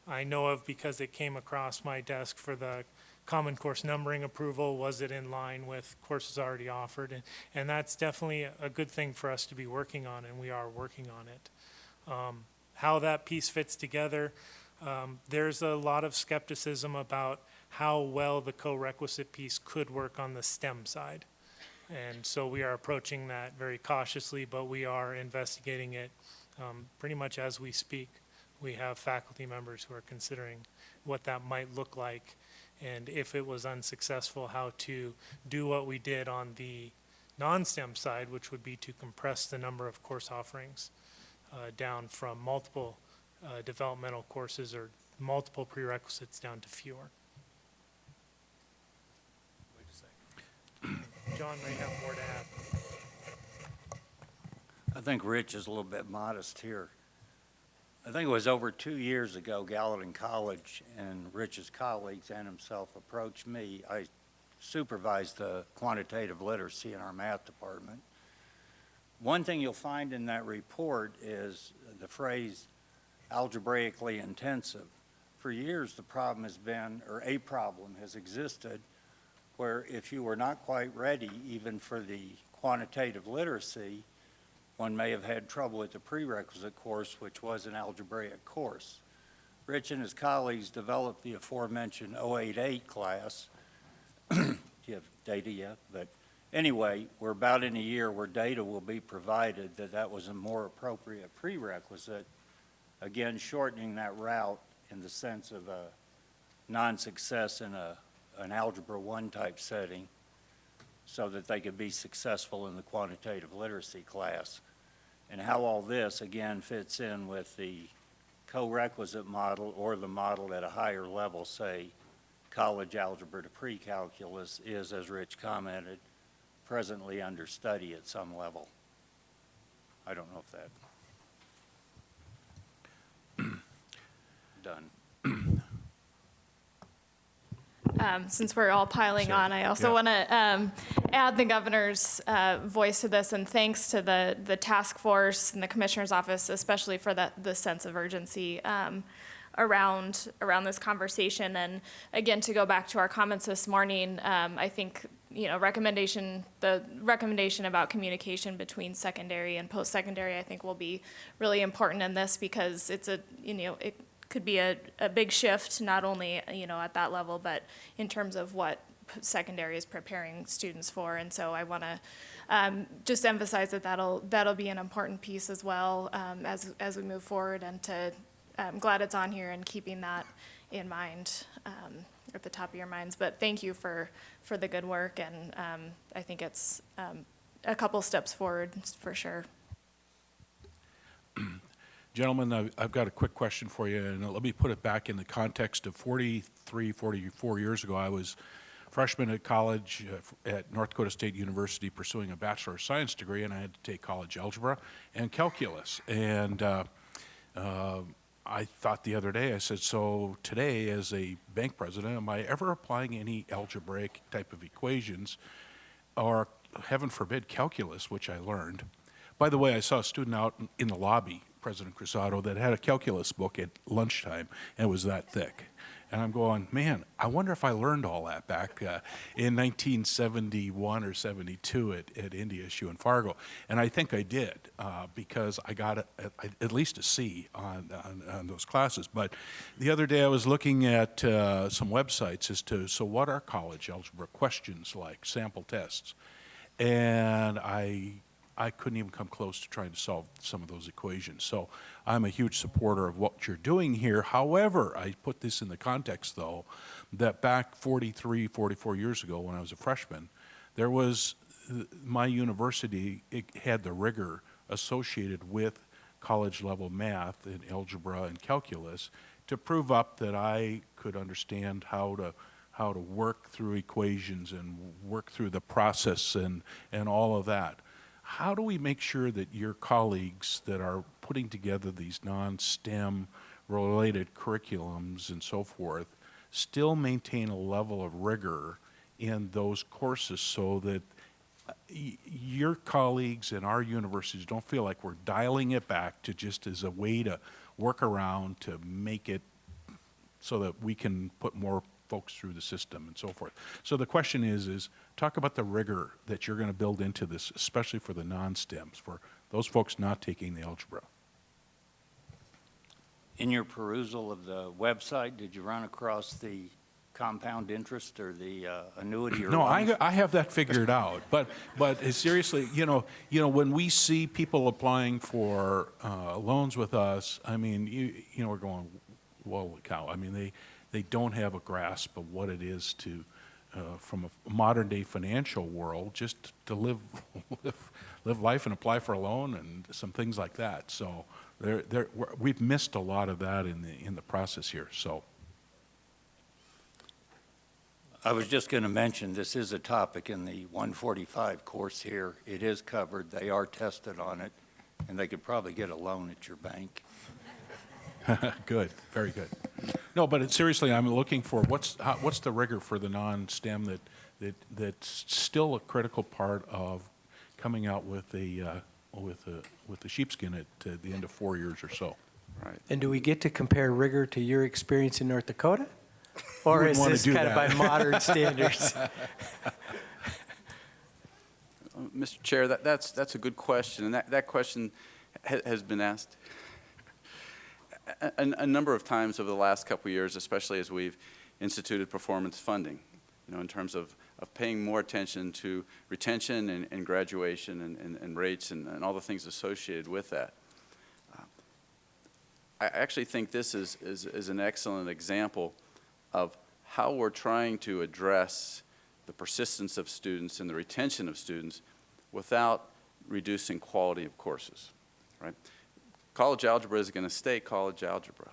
I know of because it came across my desk for the Common Course numbering approval. Was it in line with courses already offered? And that's definitely a good thing for us to be working on, and we are working on it. How that piece fits together, there's a lot of skepticism about how well the co-requisite piece could work on the STEM side. And so we are approaching that very cautiously, but we are investigating it pretty much as we speak. We have faculty members who are considering what that might look like, and if it was unsuccessful, how to do what we did on the non-STEM side, which would be to compress the number of course offerings down from multiple developmental courses or multiple prerequisites down to fewer. Wait a second. John may have more to add. I think Rich is a little bit modest here. I think it was over 2 years ago, Gallatin College and Rich's colleagues and himself approached me. I supervised the quantitative literacy in our math department. One thing you'll find in that report is the phrase algebraically intensive. For years, the problem has been, or a problem has existed, where if you were not quite ready even for the quantitative literacy, one may have had trouble with the prerequisite course, which was an algebraic course. Rich and his colleagues developed the aforementioned 088 class, give data yet, but anyway, we're about in a year where data will be provided, that was a more appropriate prerequisite. Again, shortening that route in the sense of a non-success in an Algebra 1 type setting so that they could be successful in the quantitative literacy class. And how all this, again, fits in with the co-requisite model or the model at a higher level, say, college algebra to pre-calculus is, as Rich commented, presently under study at some level. I don't know if that done. Since we're all piling on, I also want to add the governor's voice to this, and thanks to the task force and the commissioner's office, especially for the sense of urgency around this conversation. And again, to go back to our comments this morning, I think the recommendation about communication between secondary and post-secondary, I think, will be really important in this, because it's it could be a big shift, not only at that level, but in terms of what secondary is preparing students for. And so I want to just emphasize that'll be an important piece as well as we move forward. And I'm glad it's on here and keeping that in mind at the top of your minds. But thank you for the good work, and I think it's a couple steps forward for sure. Gentlemen, I've got a quick question for you, and let me put it back in the context of 44 years ago. I was a freshman at college at North Dakota State University pursuing a Bachelor of Science degree, and I had to take college algebra and calculus. And I thought the other day, I said, so today as a bank president, am I ever applying any algebraic type of equations, or heaven forbid calculus, which I learned? By the way, I saw a student out in the lobby, President Cruzado, that had a calculus book at lunchtime, and it was that thick. And I'm going, man, I wonder if I learned all that back in 1971 or 72 at NDSU in Fargo. And I think I did, because I got at least a C on those classes. But the other day I was looking at some websites as to, so what are college algebra questions like, sample tests? And I couldn't even come close to trying to solve some of those equations. So I'm a huge supporter of what you're doing here. However, I put this in the context, though, that back 44 years ago when I was a freshman, there was, my university, it had the rigor associated with college-level math and algebra and calculus to prove up that I could understand how to work through equations and work through the process and all of that. How do we make sure that your colleagues that are putting together these non-STEM related curriculums and so forth still maintain a level of rigor in those courses so that your colleagues and our universities don't feel like we're dialing it back to just as a way to work around to make it so that we can put more folks through the system and so forth? So the question is talk about the rigor that you're going to build into this, especially for the non-STEMs, for those folks not taking the algebra. In your perusal of the website, did you run across the compound interest or the annuity or no, loans? I have that figured out. But seriously, when we see people applying for loans with us, I mean, we're going, whoa, cow. I mean, they don't have a grasp of what it is to, from a modern-day financial world, just to live life and apply for a loan and some things like that. So we've missed a lot of that in the process here. So I was just going to mention this is a topic in the 145 course here. It is covered. They are tested on it, and they could probably get a loan at your bank. Good, very good. No, but seriously, I'm looking for what's the rigor for the non-STEM that's still a critical part of coming out with the sheepskin at the end of 4 years or so. Right. And do we get to compare rigor to your experience in North Dakota? Or is this kind of by modern standards? Mr. Chair, that's a good question, and that question has been asked a number of times over the last couple of years, especially as we've instituted performance funding, in terms of of paying more attention to retention and graduation and rates and all the things associated with that. I actually think this is an excellent example of how we're trying to address the persistence of students and the retention of students without reducing quality of courses, right? College algebra is going to stay college algebra.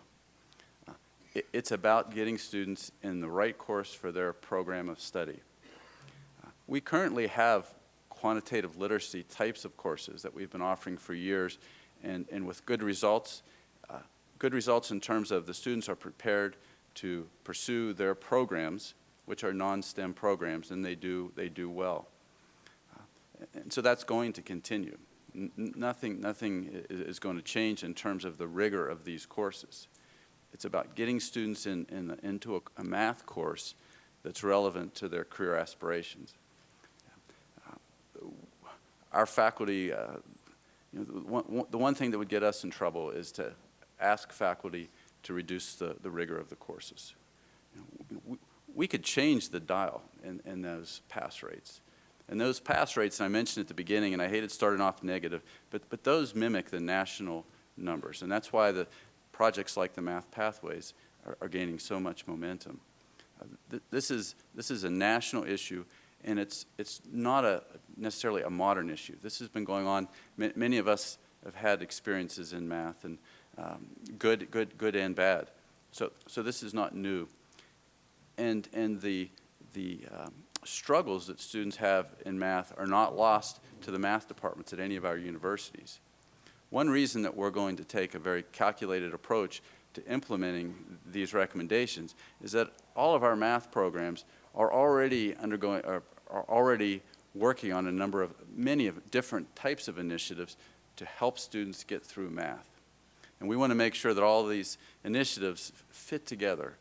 It's about getting students in the right course for their program of study. We currently have quantitative literacy types of courses that we've been offering for years and with good results. Good results in terms of the students are prepared to pursue their programs, which are non-STEM programs, and they do well. And so that's going to continue. Nothing is going to change in terms of the rigor of these courses. It's about getting students into a math course that's relevant to their career aspirations. Our faculty, the one thing that would get us in trouble is to ask faculty to reduce the rigor of the courses. We could change the dial in those pass rates. And those pass rates, I mentioned at the beginning, and I hated starting off negative, but those mimic the national numbers. And that's why the projects like the Math Pathways are gaining so much momentum. This is a national issue, and it's not necessarily a modern issue. This has been going on. Many of us have had experiences in math, and good and bad. So this is not new. And the struggles that students have in math are not lost to the math departments at any of our universities. One reason that we're going to take a very calculated approach to implementing these recommendations is that all of our math programs are already working on many of different types of initiatives to help students get through math. And we want to make sure that all of these initiatives fit together.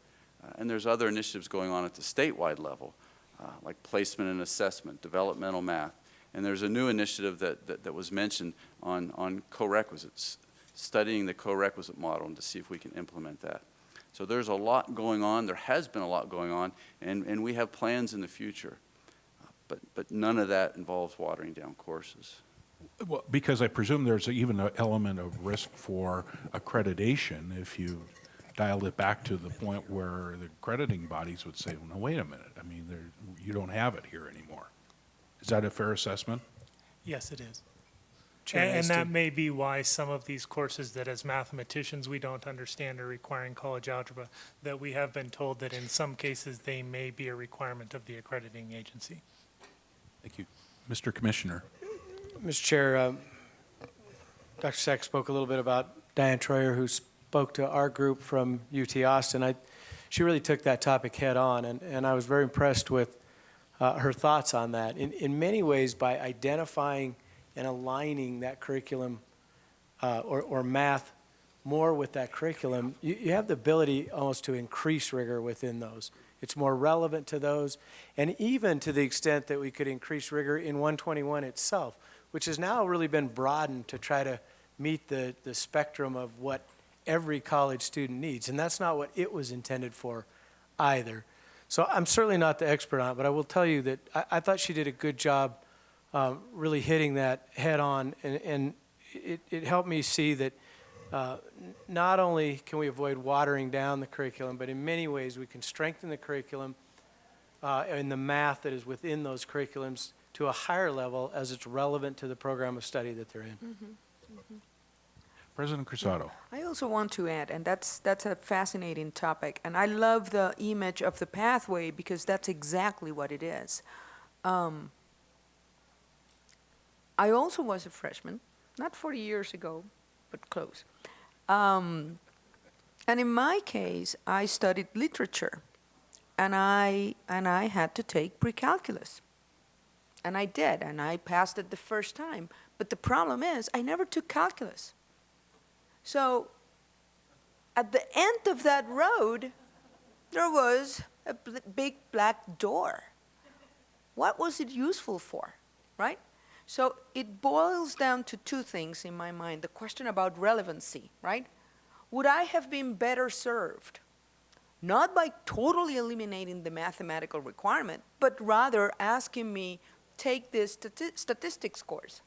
And there's other initiatives going on at the statewide level, like placement and assessment, developmental math. And there's a new initiative that was mentioned on co-requisites, studying the co-requisite model and to see if we can implement that. So there's a lot going on. There has been a lot going on, and we have plans in the future. But none of that involves watering down courses. Well, because I presume there's even an element of risk for accreditation if you dialed it back to the point where the accrediting bodies would say, well, no, wait a minute. I mean, you don't have it here anymore. Is that a fair assessment? Yes, it is. Chair, And that may be why some of these courses that as mathematicians we don't understand are requiring college algebra, that we have been told that in some cases they may be a requirement of the accrediting agency. Thank you. Mr. Commissioner. Mr. Chair, Dr. Sack spoke a little bit about Diane Troyer, who spoke to our group from UT Austin. She really took that topic head on, and I was very impressed with her thoughts on that. In many ways, by identifying and aligning that curriculum or math more with that curriculum, you have the ability almost to increase rigor within those. It's more relevant to those, and even to the extent that we could increase rigor in 121 itself, which has now really been broadened to try to meet the spectrum of what every college student needs, and that's not what it was intended for either. So I'm certainly not the expert on it, but I will tell you that I thought she did a good job really hitting that head on, and it helped me see that not only can we avoid watering down the curriculum, but in many ways we can strengthen the curriculum and the math that is within those curriculums to a higher level as it's relevant to the program of study that they're in. Mm-hmm. Mm-hmm. President Cruzado. I also want to add, and that's a fascinating topic, and I love the image of the pathway because that's exactly what it is. I also was a freshman, not 40 years ago, but close. And in my case, I studied literature, and I had to take pre-calculus. And I did, and I passed it the first time. But the problem is, I never took calculus. So at the end of that road, there was a big black door. What was it useful for, right? So it boils down to two things in my mind. The question about relevancy, right? Would I have been better served not by totally eliminating the mathematical requirement, but rather asking me, take this statistics course,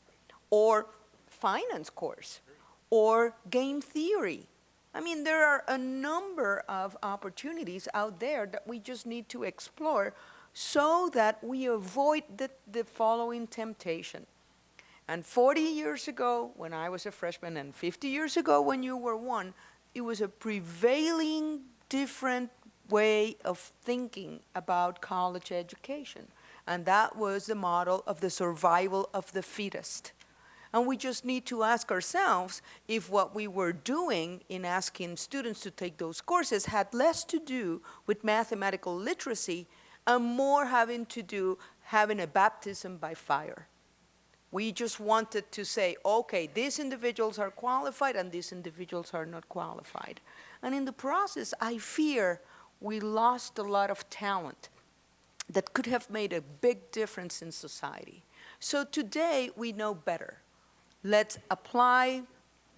or finance course, or game theory. I mean, there are a number of opportunities out there that we just need to explore so that we avoid the following temptation. And 40 years ago, when I was a freshman, and 50 years ago when you were one, it was a prevailing different way of thinking about college education. And that was the model of the survival of the fittest. And we just need to ask ourselves if what we were doing in asking students to take those courses had less to do with mathematical literacy and more having to do having a baptism by fire. We just wanted to say, okay, these individuals are qualified and these individuals are not qualified. And in the process, I fear we lost a lot of talent that could have made a big difference in society. So today, we know better. Let's apply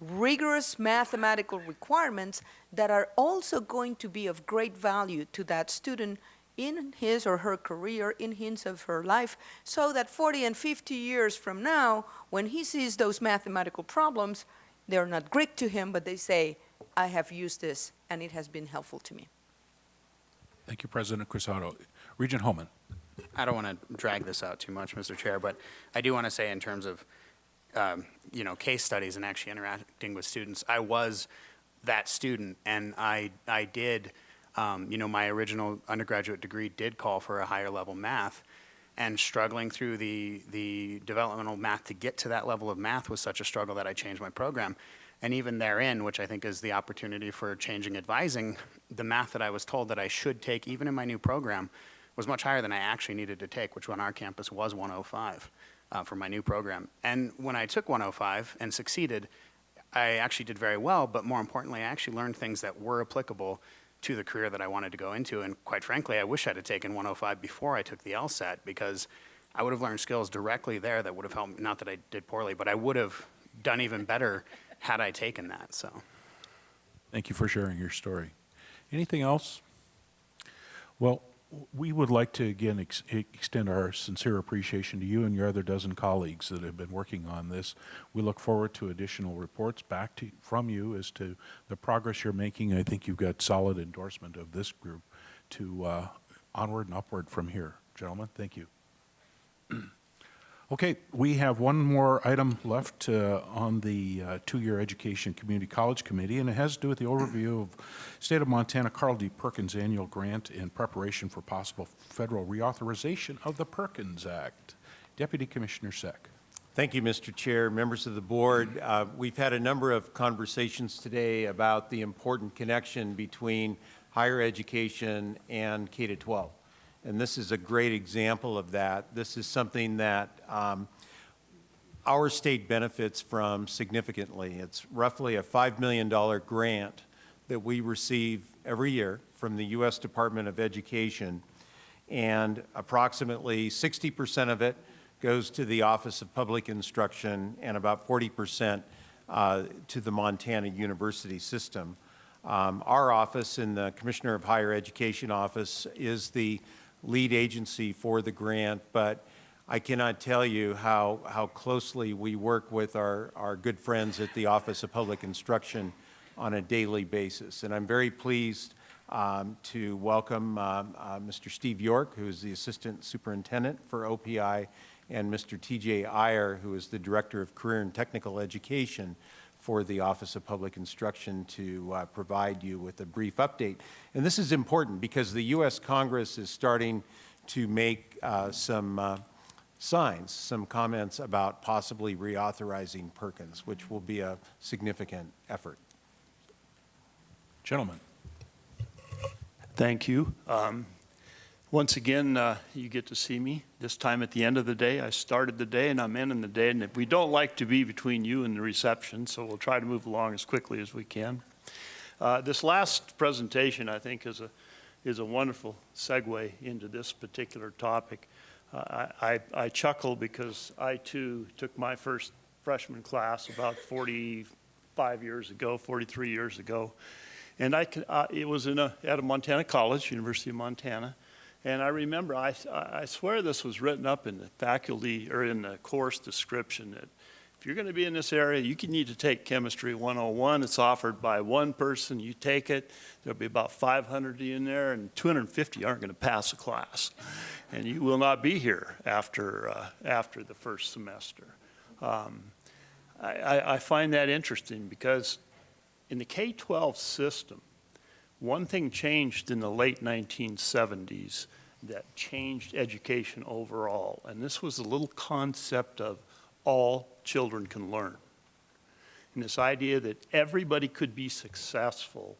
rigorous mathematical requirements that are also going to be of great value to that student in his or her career, in his or her life, so that 40 and 50 years from now, when he sees those mathematical problems, they're not Greek to him, but they say, I have used this and it has been helpful to me. Thank you, President Cruzado. Regent Homan. I don't want to drag this out too much, Mr. Chair, but I do want to say in terms of case studies and actually interacting with students, I was that student, and I did, my original undergraduate degree did call for a higher level math, and struggling through the developmental math to get to that level of math was such a struggle that I changed my program. And even therein, which I think is the opportunity for changing advising, the math that I was told that I should take, even in my new program, was much higher than I actually needed to take, which on our campus was 105 for my new program. And when I took 105 and succeeded, I actually did very well, but more importantly, I actually learned things that were applicable to the career that I wanted to go into. And quite frankly, I wish I'd have taken 105 before I took the LSAT, because I would have learned skills directly there that would have helped, not that I did poorly, but I would have done even better had I taken that, so. Thank you for sharing your story. Anything else? Well, we would like to again extend our sincere appreciation to you and your other dozen colleagues that have been working on this. We look forward to additional reports back from you as to the progress you're making. I think you've got solid endorsement of this group to onward and upward from here. Gentlemen, thank you. Okay, we have one more item left on the two-year Education Community College Committee, and it has to do with the overview of State of Montana Carl D. Perkins Annual Grant in preparation for possible federal reauthorization of the Perkins Act. Deputy Commissioner Seck. Thank you, Mr. Chair, members of the board. We've had a number of conversations today about the important connection between higher education and K-12. And this is a great example of that. This is something that our state benefits from significantly. It's roughly a $5 million grant that we receive every year from the U.S. Department of Education, and approximately 60% of it goes to the Office of Public Instruction and about 40% to the Montana University system. Our office in the Commissioner of Higher Education office is the lead agency for the grant, but I cannot tell you how closely we work with our good friends at the Office of Public Instruction on a daily basis. And I'm very pleased to welcome Mr. Steve York, who is the Assistant Superintendent for OPI, and Mr. T.J. Iyer, who is the Director of Career and Technical Education for the Office of Public Instruction, to provide you with a brief update. And this is important because the U.S. Congress is starting to make some comments about possibly reauthorizing Perkins, which will be a significant effort. Gentlemen. Thank you. Once again, you get to see me this time at the end of the day. I started the day and I'm ending the day, and we don't like to be between you and the reception, so we'll try to move along as quickly as we can. This last presentation, I think, is a wonderful segue into this particular topic. I chuckle because I, too, took my first freshman class about 43 years ago, And it was at a Montana college, University of Montana. And I remember, I swear this was written up in the faculty, or in the course description, that if you're going to be in this area, you need to take Chemistry 101. It's offered by one person. You take it. There'll be about 500 in there, and 250 aren't going to pass a class. And you will not be here after the first semester. I find that interesting because in the K-12 system, one thing changed in the late 1970s that changed education overall, and this was the little concept of all children can learn. And this idea that everybody could be successful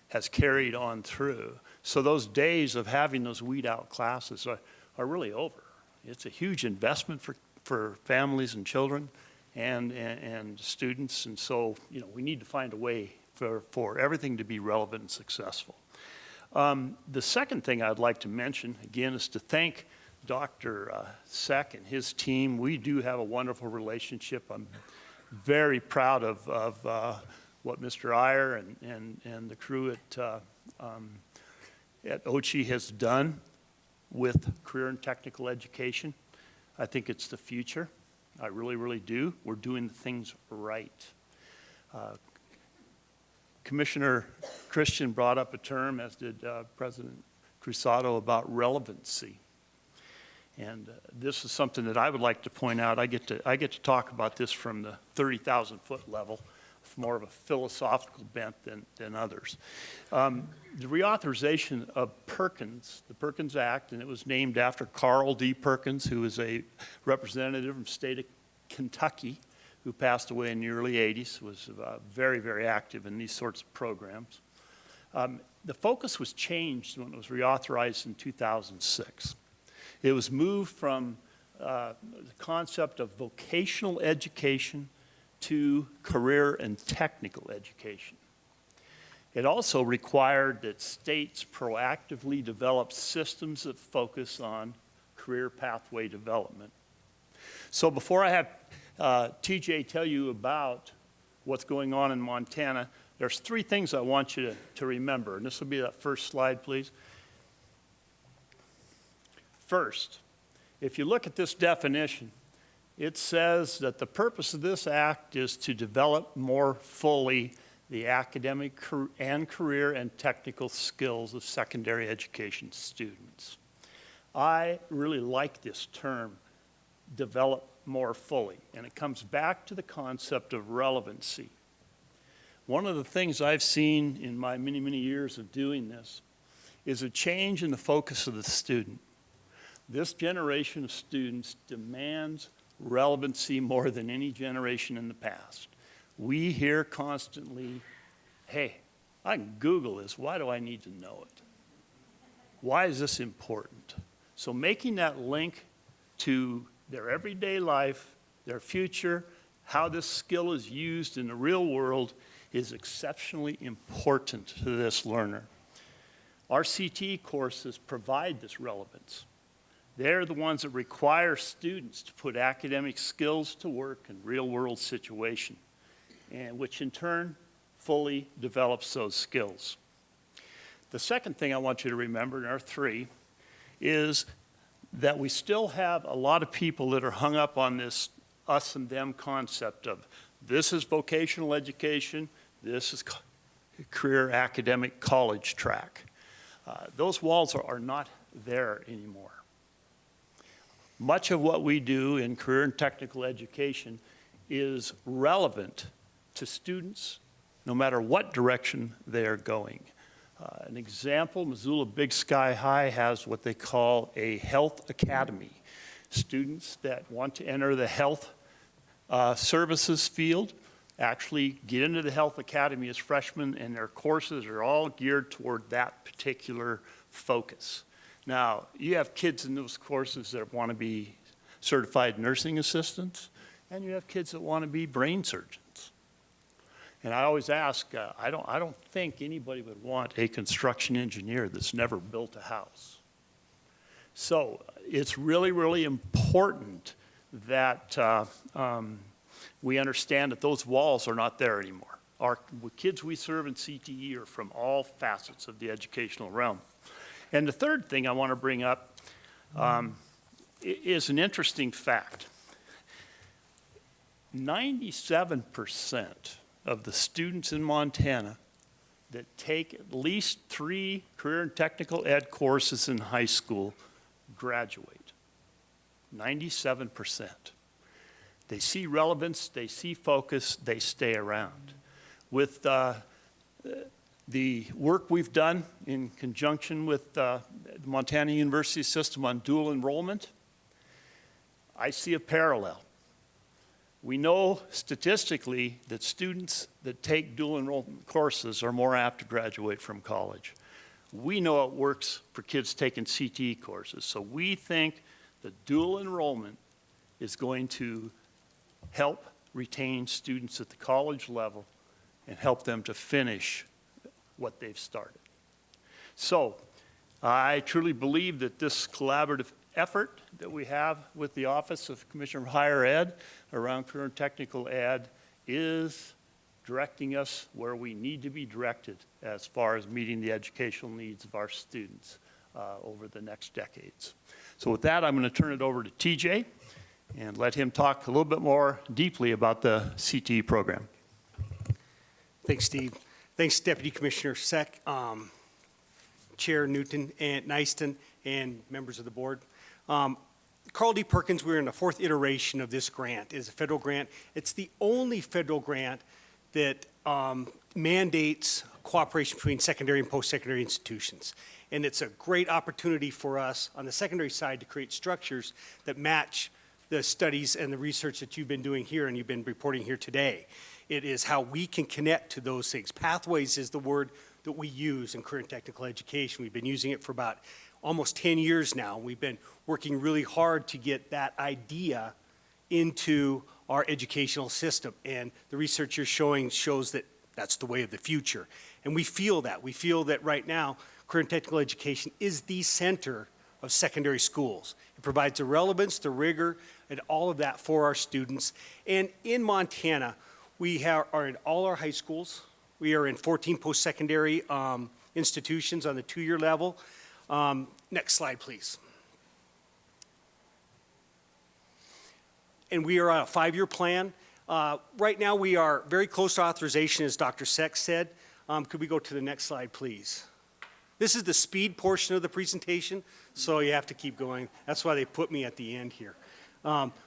has carried on through. So those days of having those weed out classes are really over. It's a huge investment for families and children and students, and so we need to find a way for everything to be relevant and successful. The second thing I'd like to mention, again, is to thank Dr. Seck and his team. We do have a wonderful relationship. I'm very proud of what Mr. Iyer and the crew at OCHI has done with career and technical education. I think it's the future. I really, really do. We're doing things right. Commissioner Christian brought up a term, as did President Cruzado, about relevancy. And this is something that I would like to point out. I get to talk about this from the 30,000-foot level, with more of a philosophical bent than others. The reauthorization of Perkins, the Perkins Act, and it was named after Carl D. Perkins, who is a representative from the state of Kentucky, who passed away in the early 80s, was very, very active in these sorts of programs. The focus was changed when it was reauthorized in 2006. It was moved from the concept of vocational education to career and technical education. It also required that states proactively develop systems that focus on career pathway development. So before I have TJ tell you about what's going on in Montana, there's three things I want you to remember, and this will be that first slide, please. First, if you look at this definition, it says that the purpose of this act is to develop more fully the academic and career and technical skills of secondary education students. I really like this term, develop more fully, and it comes back to the concept of relevancy. One of the things I've seen in my many, many years of doing this is a change in the focus of the student. This generation of students demands relevancy more than any generation in the past. We hear constantly, hey, I can Google this, why do I need to know it? Why is this important? So making that link to their everyday life, their future, how this skill is used in the real world is exceptionally important to this learner. Our CTE courses provide this relevance. They're the ones that require students to put academic skills to work in real-world situations, and which in turn fully develops those skills. The second thing I want you to remember in our three is that we still have a lot of people that are hung up on this us and them concept of this is vocational education, this is career academic college track. Those walls are not there anymore. Much of what we do in career and technical education is relevant to students no matter what direction they are going. An example, Missoula Big Sky High has what they call a health academy. Students that want to enter the health services field actually get into the health academy as freshmen, and their courses are all geared toward that particular focus. Now, you have kids in those courses that want to be certified nursing assistants, and you have kids that want to be brain surgeons. And I always ask, I don't think anybody would want a construction engineer that's never built a house. So it's really, really important that we understand that those walls are not there anymore. Our kids we serve in CTE are from all facets of the educational realm. And the third thing I want to bring up is an interesting fact. 97% of the students in Montana that take at least 3 career and technical ed courses in high school graduate. 97%. They see relevance, they see focus, they stay around. With the work we've done in conjunction with the Montana University system on dual enrollment, I see a parallel. We know statistically that students that take dual enrollment courses are more apt to graduate from college. We know it works for kids taking CTE courses, so we think that dual enrollment is going to help retain students at the college level and help them to finish what they've started. So I truly believe that this collaborative effort that we have with the Office of Commissioner of Higher Ed around career and technical ed is directing us where we need to be directed as far as meeting the educational needs of our students over the next decades. So with that, I'm going to turn it over to TJ and let him talk a little bit more deeply about the CTE program. Thanks, Steve. Thanks, Deputy Commissioner Seck, Chair Newton and Nyston, and members of the board. Carl D. Perkins, we're in the 4th iteration of this grant. It's a federal grant. It's the only federal grant that mandates cooperation between secondary and post-secondary institutions. And it's a great opportunity for us on the secondary side to create structures that match the studies and the research that you've been doing here and you've been reporting here today. It is how we can connect to those things. Pathways is the word that we use in career and technical education. We've been using it for about almost 10 years now. We've been working really hard to get that idea into our educational system. And the research you're showing shows that that's the way of the future. And we feel that. We feel that right now, career and technical education is the center of secondary schools. It provides the relevance, the rigor, and all of that for our students. And in Montana, we are in all our high schools. We are in 14 post-secondary institutions on the 2-year level. Next slide, please. And we are on a 5-year plan. Right now, we are very close to authorization, as Dr. Seck said. Could we go to the next slide, please? This is the speed portion of the presentation, so you have to keep going. That's why they put me at the end here.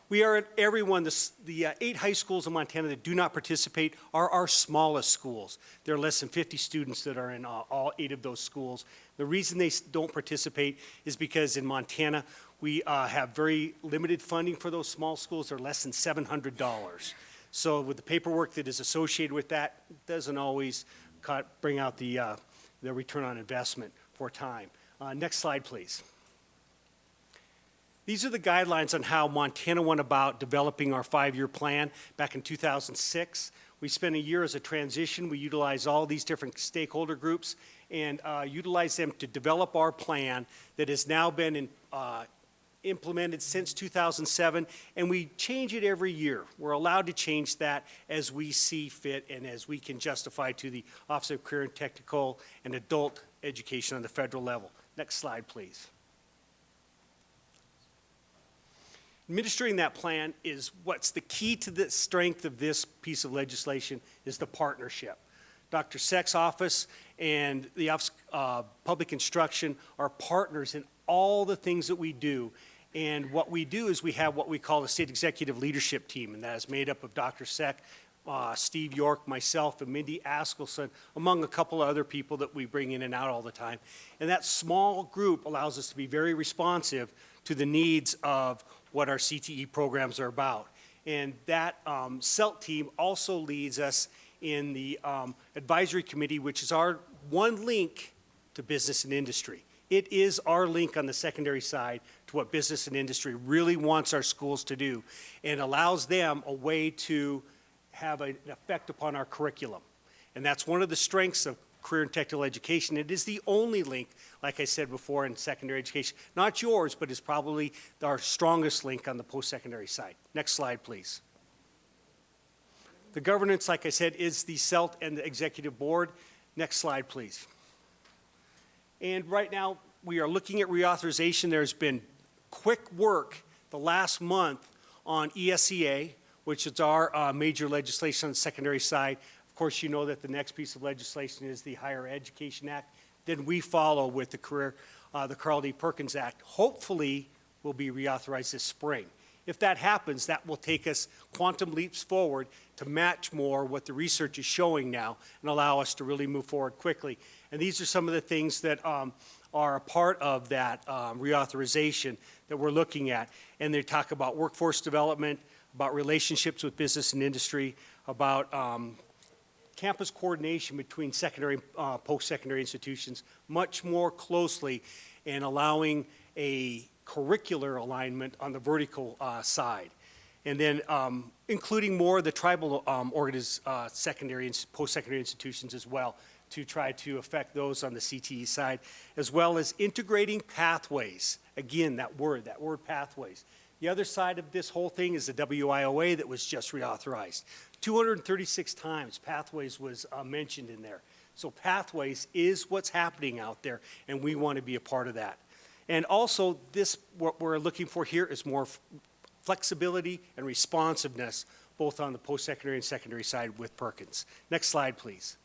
We are at every one, the 8 high schools in Montana that do not participate are our smallest schools. There are less than 50 students that are in all 8 of those schools. The reason they don't participate is because in Montana, we have very limited funding for those small schools. They're less than $700. So with the paperwork that is associated with that, it doesn't always bring out the return on investment for time. Next slide, please. These are the guidelines on how Montana went about developing our 5-year plan back in 2006. We spent a year as a transition. We utilized all these different stakeholder groups and utilized them to develop our plan that has now been implemented since 2007, and we change it every year. We're allowed to change that as we see fit and as we can justify to the Office of Career and Technical and Adult Education on the federal level. Next slide, please. Administering that plan is what's the key to the strength of this piece of legislation is the partnership. Dr. Seck's office and the Office of Public Instruction are partners in all the things that we do. And what we do is we have what we call the State Executive Leadership Team, and that is made up of Dr. Seck, Steve York, myself, and Mindy Askelson, among a couple of other people that we bring in and out all the time. And that small group allows us to be very responsive to the needs of what our CTE programs are about. And that CELT team also leads us in the advisory committee, which is our one link to business and industry. It is our link on the secondary side to what business and industry really wants our schools to do and allows them a way to have an effect upon our curriculum. And that's one of the strengths of career and technical education. It is the only link, like I said before, in secondary education. Not yours, but it's probably our strongest link on the post-secondary side. Next slide, please. The governance, like I said, is the CELT and the executive board. Next slide, please. And right now, we are looking at reauthorization. There's been quick work the last month on ESEA, which is our major legislation on the secondary side. Of course, you know that the next piece of legislation is the Higher Education Act. Then we follow with the Carl D. Perkins Act. Hopefully, will be reauthorized this spring. If that happens, that will take us quantum leaps forward to match more what the research is showing now and allow us to really move forward quickly. And these are some of the things that are a part of that reauthorization that we're looking at. And they talk about workforce development, about relationships with business and industry, about campus coordination between secondary and post-secondary institutions much more closely, and allowing a curricular alignment on the vertical side. And then including more of the tribal secondary and post-secondary institutions as well, to try to affect those on the CTE side, as well as integrating pathways. Again, that word pathways. The other side of this whole thing is the WIOA that was just reauthorized. 236 times pathways was mentioned in there. So pathways is what's happening out there, and we want to be a part of that. And also, what we're looking for here is more flexibility and responsiveness, both on the post-secondary and secondary side with Perkins. Next slide, please.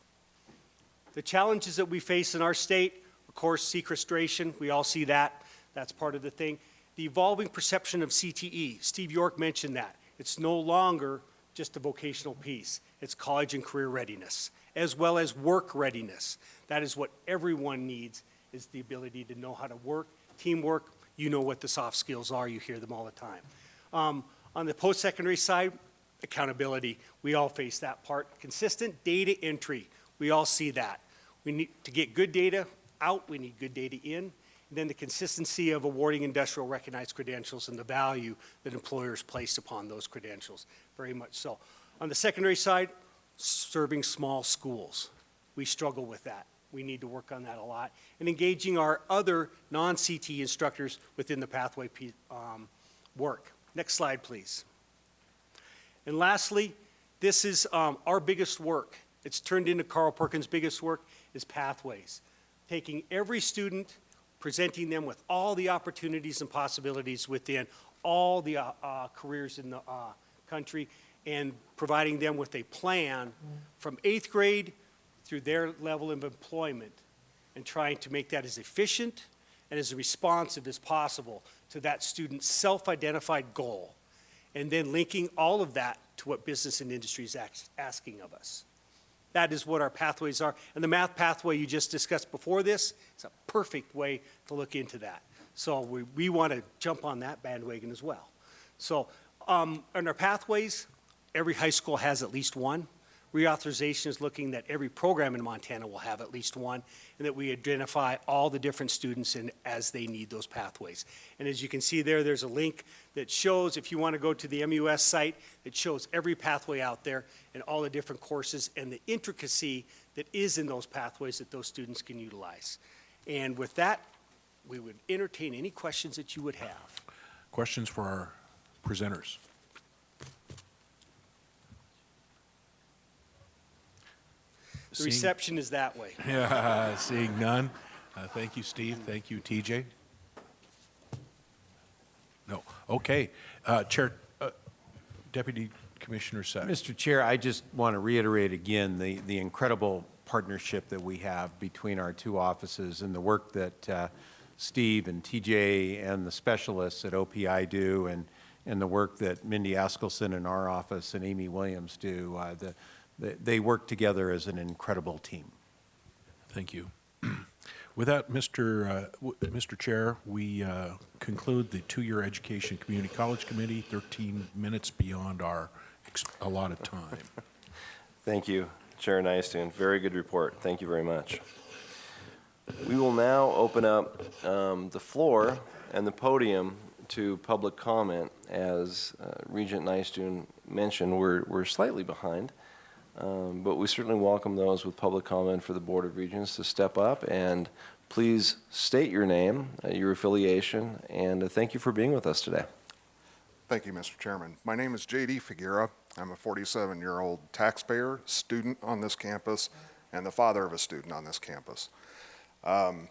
The challenges that we face in our state, of course, sequestration, we all see that. That's part of the thing. The evolving perception of CTE, Steve York mentioned that. It's no longer just a vocational piece. It's college and career readiness, as well as work readiness. That is what everyone needs, is the ability to know how to work, teamwork. You know what the soft skills are. You hear them all the time. On the post-secondary side, accountability. We all face that part. Consistent data entry. We all see that. We need to get good data out. We need good data in. And then the consistency of awarding industrial recognized credentials and the value that employers place upon those credentials, very much so. On the secondary side, serving small schools. We struggle with that. We need to work on that a lot. And engaging our other non-CTE instructors within the pathway work. Next slide, please. And lastly, this is our biggest work. It's turned into Carl Perkins' biggest work is pathways. Taking every student, presenting them with all the opportunities and possibilities within all the careers in the country, and providing them with a plan from 8th grade through their level of employment, and trying to make that as efficient and as responsive as possible to that student's self-identified goal, and then linking all of that to what business and industry is asking of us. That is what our pathways are. And the math pathway you just discussed before this is a perfect way to look into that. So we want to jump on that bandwagon as well. So on our pathways, every high school has at least one. Reauthorization is looking that every program in Montana will have at least one, and that we identify all the different students as they need those pathways. And as you can see there, there's a link that shows, if you want to go to the MUS site, it shows every pathway out there and all the different courses and the intricacy that is in those pathways that those students can utilize. And with that, we would entertain any questions that you would have. Questions for our presenters? The reception is that way. Yeah, seeing none. Thank you, Steve. Thank you, TJ. No. Okay. Deputy Commissioner Sack. Mr. Chair, I just want to reiterate again the incredible partnership that we have between our two offices, and the work that Steve and TJ and the specialists at OPI do, and the work that Mindy Askelson in our office and Amy Williams do. They work together as an incredible team. Thank you. With that, Mr. Chair, we conclude the two-year Education Community College Committee, 13 minutes beyond our allotted time. Thank you, Chair Nystuen. Very good report. Thank you very much. We will now open up the floor and the podium to public comment. As Regent Nystuen mentioned, we're slightly behind. But we certainly welcome those with public comment for the Board of Regents to step up, and please state your name, your affiliation, and thank you for being with us today. Thank you, Mr. Chairman. My name is J.D. Figuera. I'm a 47-year-old taxpayer, student on this campus, and the father of a student on this campus. I've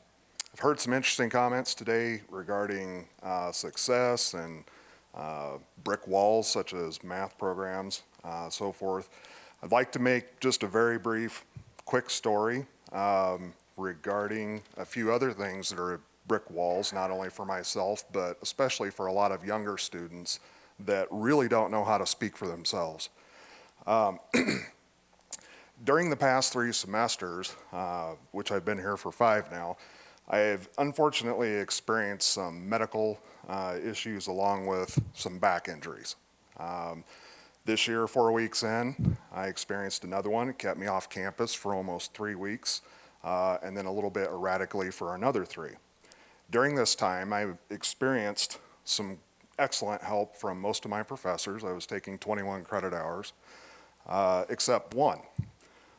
heard some interesting comments today regarding success and brick walls such as math programs, so forth. I'd like to make just a very brief, quick story regarding a few other things that are brick walls, not only for myself, but especially for a lot of younger students that really don't know how to speak for themselves. During the past 3 semesters, which I've been here for 5 now, I have unfortunately experienced some medical issues along with some back injuries. This year, 4 weeks in, I experienced another one. It kept me off campus for almost 3 weeks, and then a little bit erratically for another 3. During this time, I experienced some excellent help from most of my professors. I was taking 21 credit hours, except one.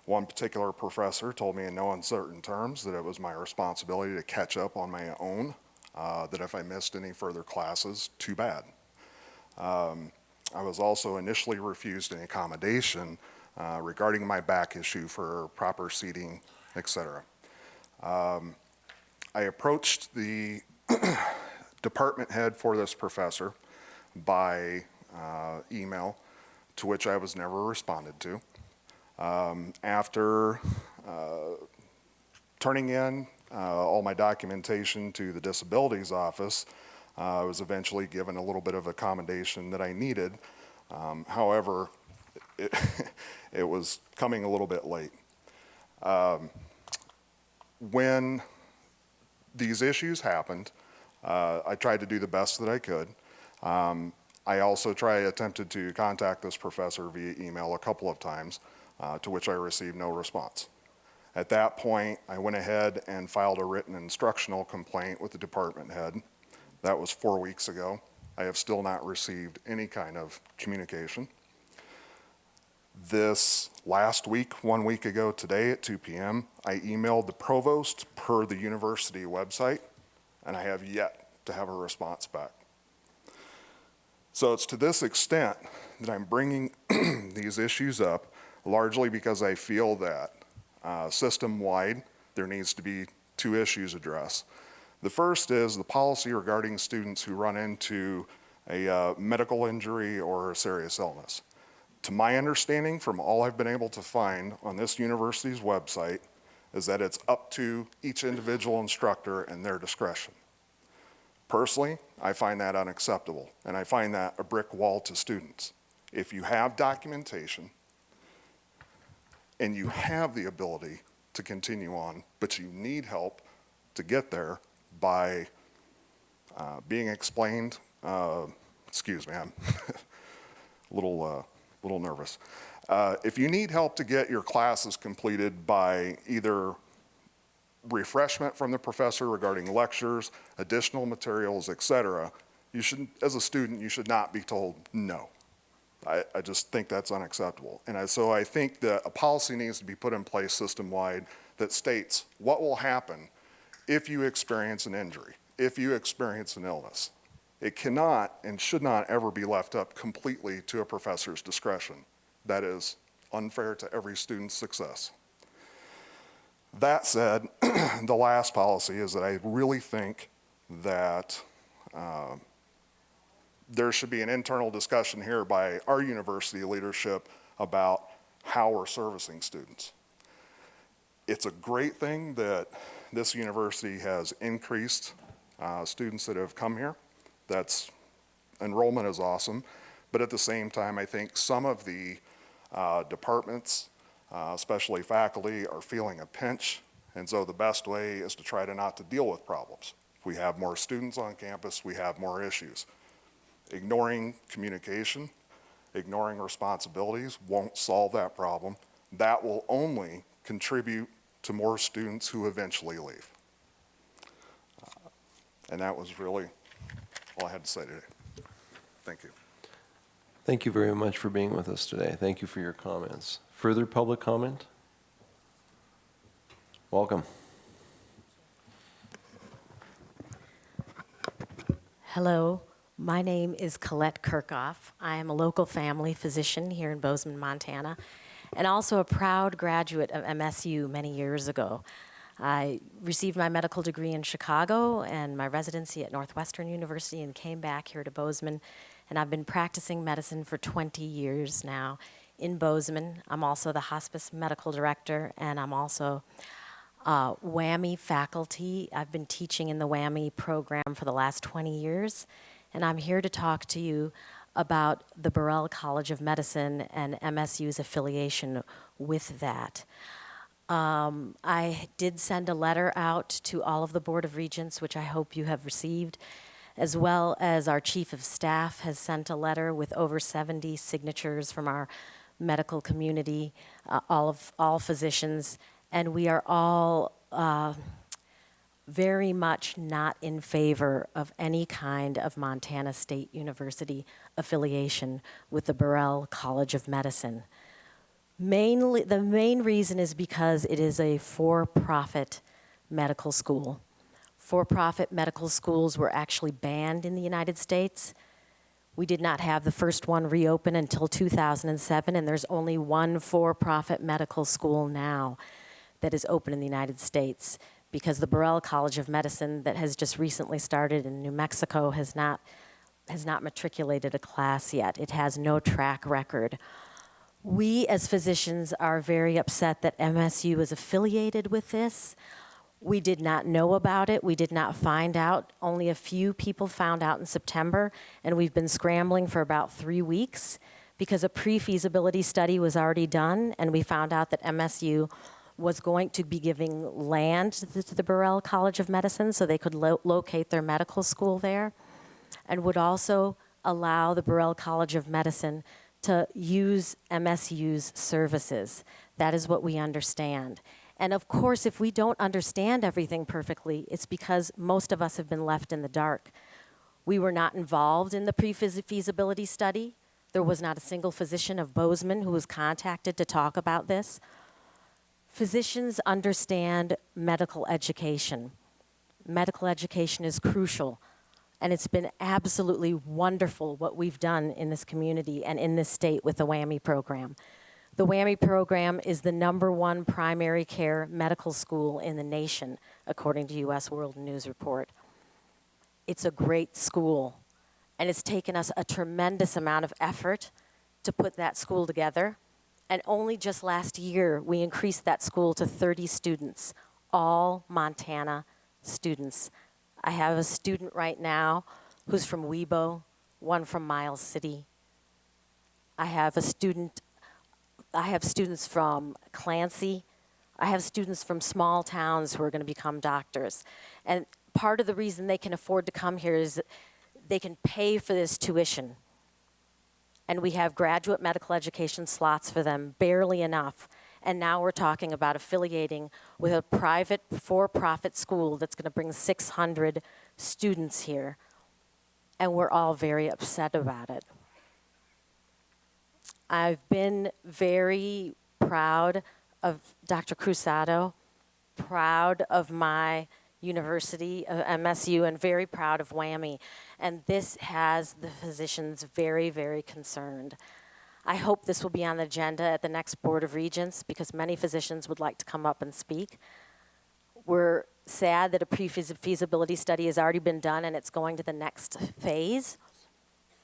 One particular professor told me in no uncertain terms that it was my responsibility to catch up on my own, that if I missed any further classes, too bad. I was also initially refused an accommodation regarding my back issue for proper seating, etc. I approached the department head for this professor by email, to which I was never responded to. After turning in all my documentation to the disabilities office, I was eventually given a little bit of accommodation that I needed. However, it was coming a little bit late. When these issues happened, I tried to do the best that I could. I also attempted to contact this professor via email a couple of times, to which I received no response. At that point, I went ahead and filed a written instructional complaint with the department head. That was 4 weeks ago. I have still not received any kind of communication. This last week, 1 week ago today at 2 p.m., I emailed the provost per the university website, and I have yet to have a response back. So it's to this extent that I'm bringing these issues up, largely because I feel that system-wide there needs to be 2 issues addressed. The first is the policy regarding students who run into a medical injury or a serious illness. To my understanding, from all I've been able to find on this university's website, is that it's up to each individual instructor and their discretion. Personally, I find that unacceptable, and I find that a brick wall to students. If you have documentation and you have the ability to continue on, but you need help to get there by being explained, excuse me, I'm a little nervous. If you need help to get your classes completed by either refreshment from the professor regarding lectures, additional materials, etc., you should, as a student, you should not be told no. I just think that's unacceptable. And so I think that a policy needs to be put in place system-wide that states what will happen if you experience an injury, if you experience an illness. It cannot and should not ever be left up completely to a professor's discretion. That is unfair to every student's success. That said, the last policy is that I really think that there should be an internal discussion here by our university leadership about how we're servicing students. It's a great thing that this university has increased students that have come here. That's enrollment is awesome, but at the same time, I think some of the departments, especially faculty, are feeling a pinch, and so the best way is to try to not to deal with problems. If we have more students on campus, we have more issues. Ignoring communication, ignoring responsibilities won't solve that problem. That will only contribute to more students who eventually leave. And that was really all I had to say today. Thank you. Thank you very much for being with us today. Thank you for your comments. Further public comment? Welcome. Hello. My name is Colette Kirchhoff. I am a local family physician here in Bozeman, Montana, and also a proud graduate of MSU many years ago. I received my medical degree in Chicago and my residency at Northwestern University and came back here to Bozeman, and I've been practicing medicine for 20 years now in Bozeman. I'm also the hospice medical director, and I'm also WWAMI faculty. I've been teaching in the WWAMI program for the last 20 years, and I'm here to talk to you about the Burrell College of Medicine and MSU's affiliation with that. I did send a letter out to all of the Board of Regents, which I hope you have received, as well as our Chief of Staff has sent a letter with over 70 signatures from our medical community, all physicians, and we are all very much not in favor of any kind of Montana State University affiliation with the Burrell College of Medicine. The main reason is because it is a for-profit medical school. For-profit medical schools were actually banned in the United States. We did not have the first one reopen until 2007, and there's only one for-profit medical school now that is open in the United States, because the Burrell College of Medicine that has just recently started in New Mexico has not matriculated a class yet. It has no track record. We as physicians are very upset that MSU is affiliated with this. We did not know about it. We did not find out. Only a few people found out in September, and we've been scrambling for about 3 weeks because a pre-feasibility study was already done, and we found out that MSU was going to be giving land to the Burrell College of Medicine so they could locate their medical school there, and would also allow the Burrell College of Medicine to use MSU's services. That is what we understand. And of course, if we don't understand everything perfectly, it's because most of us have been left in the dark. We were not involved in the pre-feasibility study. There was not a single physician of Bozeman who was contacted to talk about this. Physicians understand medical education. Medical education is crucial. And it's been absolutely wonderful what we've done in this community and in this state with the WWAMI program. The WWAMI program is the #1 primary care medical school in the nation, according to U.S. World News Report. It's a great school, and it's taken us a tremendous amount of effort to put that school together. And only just last year, we increased that school to 30 students, all Montana students. I have a student right now who's from Webo, one from Miles City. I have students from Clancy. I have students from small towns who are going to become doctors. And part of the reason they can afford to come here is that they can pay for this tuition. And we have graduate medical education slots for them, barely enough. And now we're talking about affiliating with a private for-profit school that's going to bring 600 students here. And we're all very upset about it. I've been very proud of Dr. Cruzado, proud of my university, MSU, and very proud of WWAMI. And this has the physicians very, very concerned. I hope this will be on the agenda at the next Board of Regents because many physicians would like to come up and speak. We're sad that a pre-feasibility study has already been done and it's going to the next phase.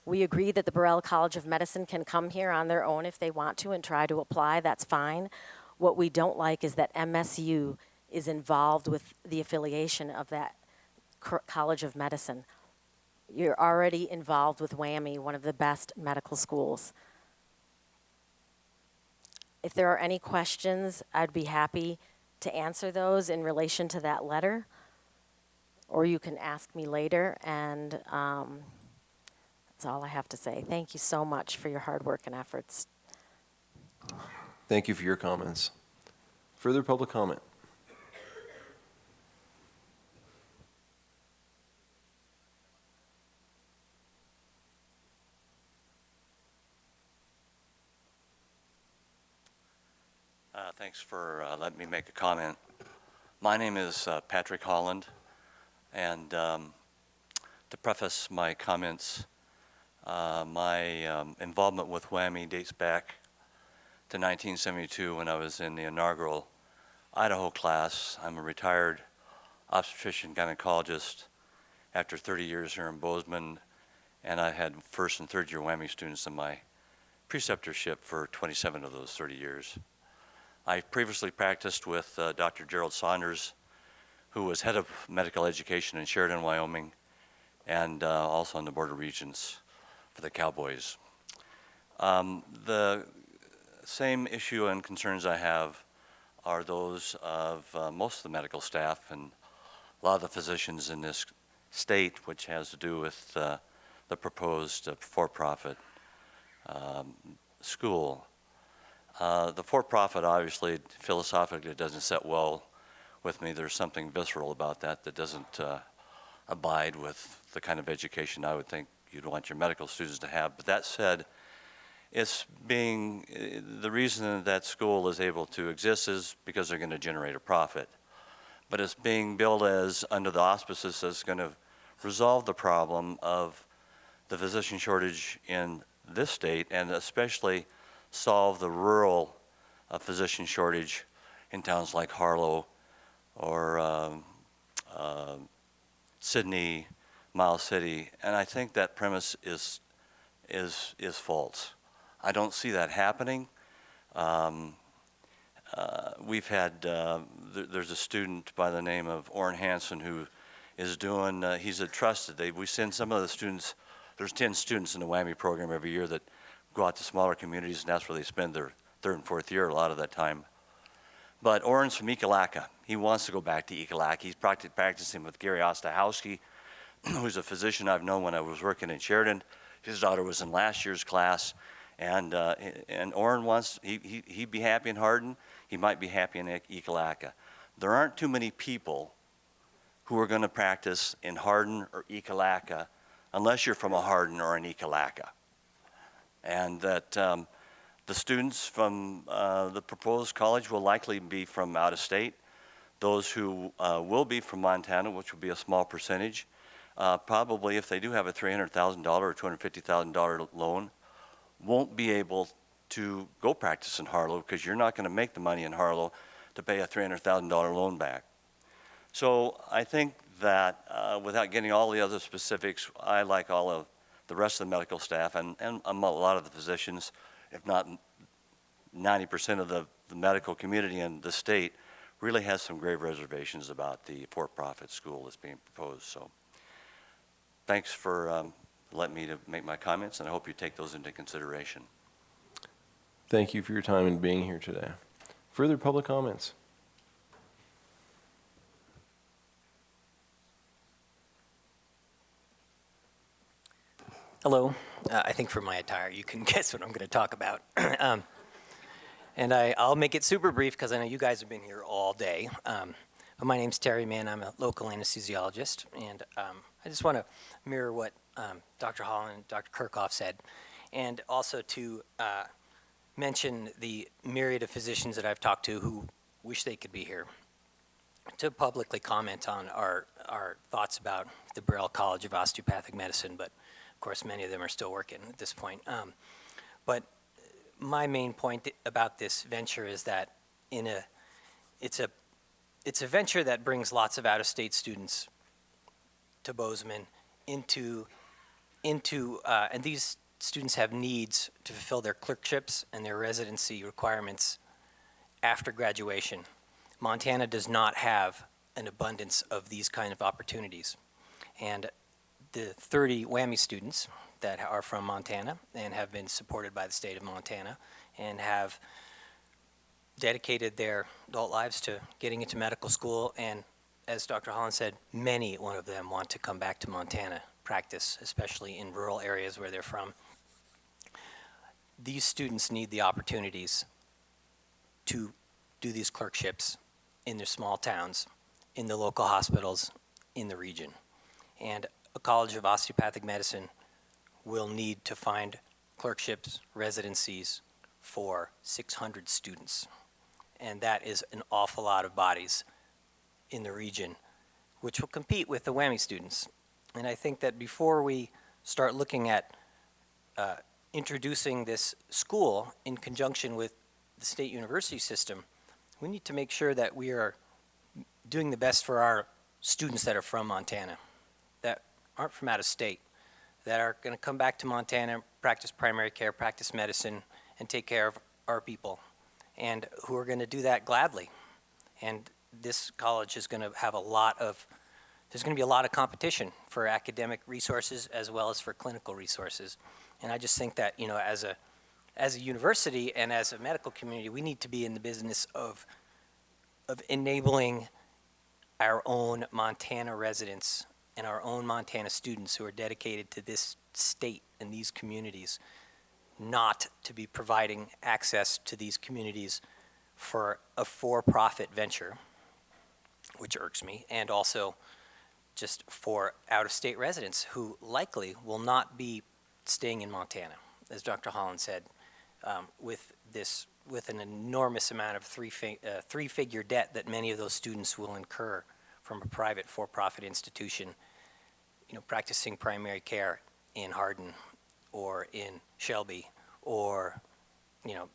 We agree that the Burrell College of Medicine can come here on their own if they want to and try to apply. That's fine. What we don't like is that MSU is involved with the affiliation of that College of Medicine. You're already involved with WWAMI, one of the best medical schools. If there are any questions, I'd be happy to answer those in relation to that letter, or you can ask me later, and that's all I have to say. Thank you so much for your hard work and efforts. Thank you for your comments. Further public comment? Thanks for letting me make a comment. My name is Patrick Holland, and To preface my comments, my involvement with WWAMI dates back to 1972 when I was in the inaugural Idaho class. I'm a retired obstetrician gynecologist after 30 years here in Bozeman, and I had first and third year WWAMI students in my preceptorship for 27 of those 30 years. I previously practiced with Dr. Gerald Saunders, who was head of medical education in Sheridan, Wyoming, and also on the Board of Regents for the Cowboys. The same issue and concerns I have are those of most of the medical staff and a lot of the physicians in this state, which has to do with the proposed for-profit school. The for-profit, obviously, philosophically doesn't set well with me. There's something visceral about that that doesn't abide with the kind of education I would think you'd want your medical students to have. But that said, the reason that school is able to exist is because they're going to generate a profit. But it's being billed as, under the auspices, as going to resolve the problem of the physician shortage in this state, and especially solve the rural physician shortage in towns like Harlow or Sydney, Miles City. And I think that premise is false. I don't see that happening. We've had, there's a student by the name of Orrin Hansen who is doing, he's a trusted, we send some of the students, there's 10 students in the WWAMI program every year that go out to smaller communities, and that's where they spend their third and fourth year a lot of that time. But Orrin's from Ekalaka. He wants to go back to Ekalaka. He's practicing with Gary Ostahowski, who's a physician I've known when I was working in Sheridan. His daughter was in last year's class, and Orrin wants, he'd be happy in Hardin. He might be happy in Ekalaka. There aren't too many people who are going to practice in Hardin or Ekalaka unless you're from a Hardin or an Ekalaka. And that the students from the proposed college will likely be from out of state. Those who will be from Montana, which will be a small percentage, probably if they do have a $300,000 or $250,000 loan, won't be able to go practice in Harlow because you're not going to make the money in Harlow to pay a $300,000 loan back. So I think that without getting all the other specifics, I, like all of the rest of the medical staff and a lot of the physicians, if not 90% of the medical community in the state, really has some grave reservations about the for-profit school that's being proposed. So thanks for letting me to make my comments, and I hope you take those into consideration. Thank you for your time and being here today. Further public comments? Hello. I think from my attire, you can guess what I'm going to talk about. And I'll make it super brief because I know you guys have been here all day. But my name's Terry Mann. I'm a local anesthesiologist. And I just want to mirror what Dr. Holland and Dr. Kirchhoff said. And also to mention the myriad of physicians that I've talked to who wish they could be here to publicly comment on our thoughts about the Burrell College of Osteopathic Medicine. But of course, many of them are still working at this point. But my main point about this venture is that it's a venture that brings lots of out-of-state students to Bozeman and these students have needs to fulfill their clerkships and their residency requirements after graduation. Montana does not have an abundance of these kind of opportunities. And the 30 WWAMI students that are from Montana and have been supported by the state of Montana and have dedicated their adult lives to getting into medical school. And as Dr. Holland said, many one of them want to come back to Montana, practice, especially in rural areas where they're from. These students need the opportunities to do these clerkships in their small towns, in the local hospitals, in the region. And a College of Osteopathic Medicine will need to find clerkships, residencies for 600 students. And that is an awful lot of bodies in the region, which will compete with the WWAMI students. And I think that before we start looking at introducing this school in conjunction with the state university system, we need to make sure that we are doing the best for our students that are from Montana, that aren't from out of state, that are going to come back to Montana, practice primary care, practice medicine, and take care of our people, and who are going to do that gladly. And this college is going to have there's going to be a lot of competition for academic resources as well as for clinical resources. And I just think that, you know, as a university and as a medical community, we need to be in the business of enabling our own Montana residents and our own Montana students who are dedicated to this state and these communities, not to be providing access to these communities for a for-profit venture, which irks me, and also just for out-of-state residents who likely will not be staying in Montana, as Dr. Holland said, with an enormous amount of three-figure debt that many of those students will incur from a private for-profit institution, you know, practicing primary care in Hardin or in Shelby or, you know,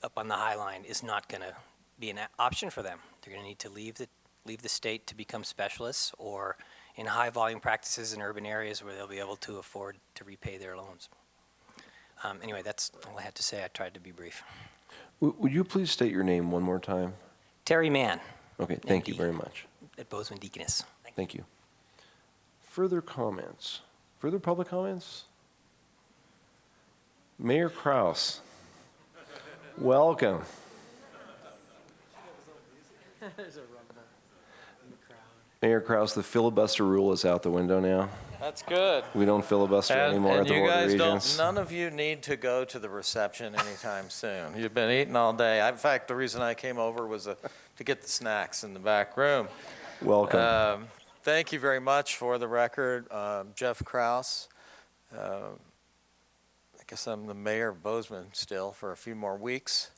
up on the High Line is not going to be an option for them. They're going to need to leave the state to become specialists or in high-volume practices in urban areas where they'll be able to afford to repay their loans. Anyway, that's all I had to say. I tried to be brief. Would you please state your name one more time? Terry Mann. Okay, thank you very much. At Bozeman Deaconess. Thank you. Further comments? Further public comments? Mayor Kraus, welcome. Mayor Kraus, the filibuster rule is out the window now. That's good. We don't filibuster anymore at the Board of Regents. None of you need to go to the reception anytime soon. You've been eating all day. In fact, the reason I came over was to get the snacks in the back room. Welcome. Thank you very much. For the record, Jeff Kraus. I guess I'm the mayor of Bozeman still for a few more weeks.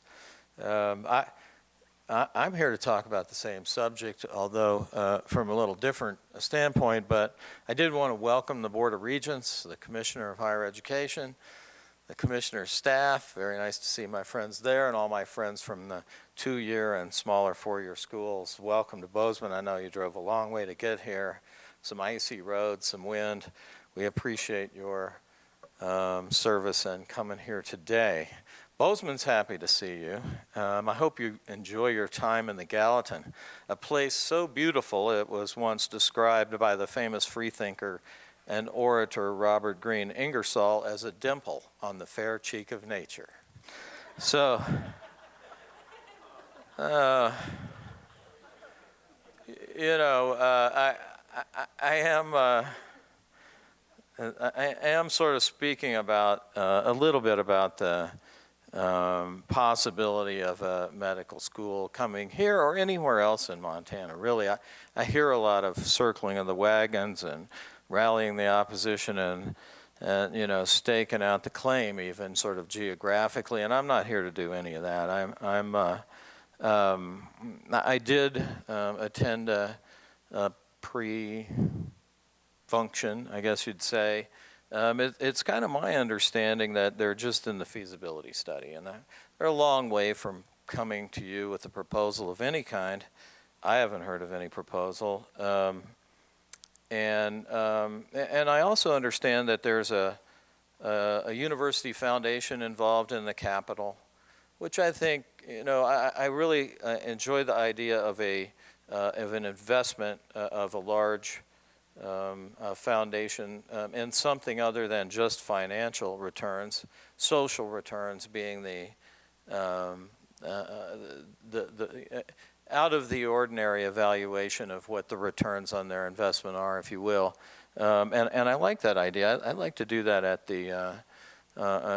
I'm here to talk about the same subject, although from a little different standpoint, but I did want to welcome the Board of Regents, the Commissioner of Higher Education, the Commissioner's staff. Very nice to see my friends there and all my friends from the 2-year and smaller 4-year schools. Welcome to Bozeman. I know you drove a long way to get here. Some icy roads, some wind. We appreciate your service and coming here today. Bozeman's happy to see you. I hope you enjoy your time in the Gallatin, a place so beautiful it was once described by the famous freethinker and orator Robert Greene Ingersoll as a dimple on the fair cheek of nature. So, you know, I am sort of speaking about a little bit about the possibility of a medical school coming here or anywhere else in Montana. Really, I hear a lot of circling of the wagons and rallying the opposition and you know, staking out the claim even sort of geographically, and I'm not here to do any of that. I did attend a pre-function, I guess you'd say. It's kind of my understanding that they're just in the feasibility study, and they're a long way from coming to you with a proposal of any kind. I haven't heard of any proposal. And I also understand that there's a university foundation involved in the capital, which I think, you know, I really enjoy the idea of an investment of a large foundation in something other than just financial returns, social returns being the out of the ordinary evaluation of what the returns on their investment are, if you will. And I like that idea. I'd like to do that at the,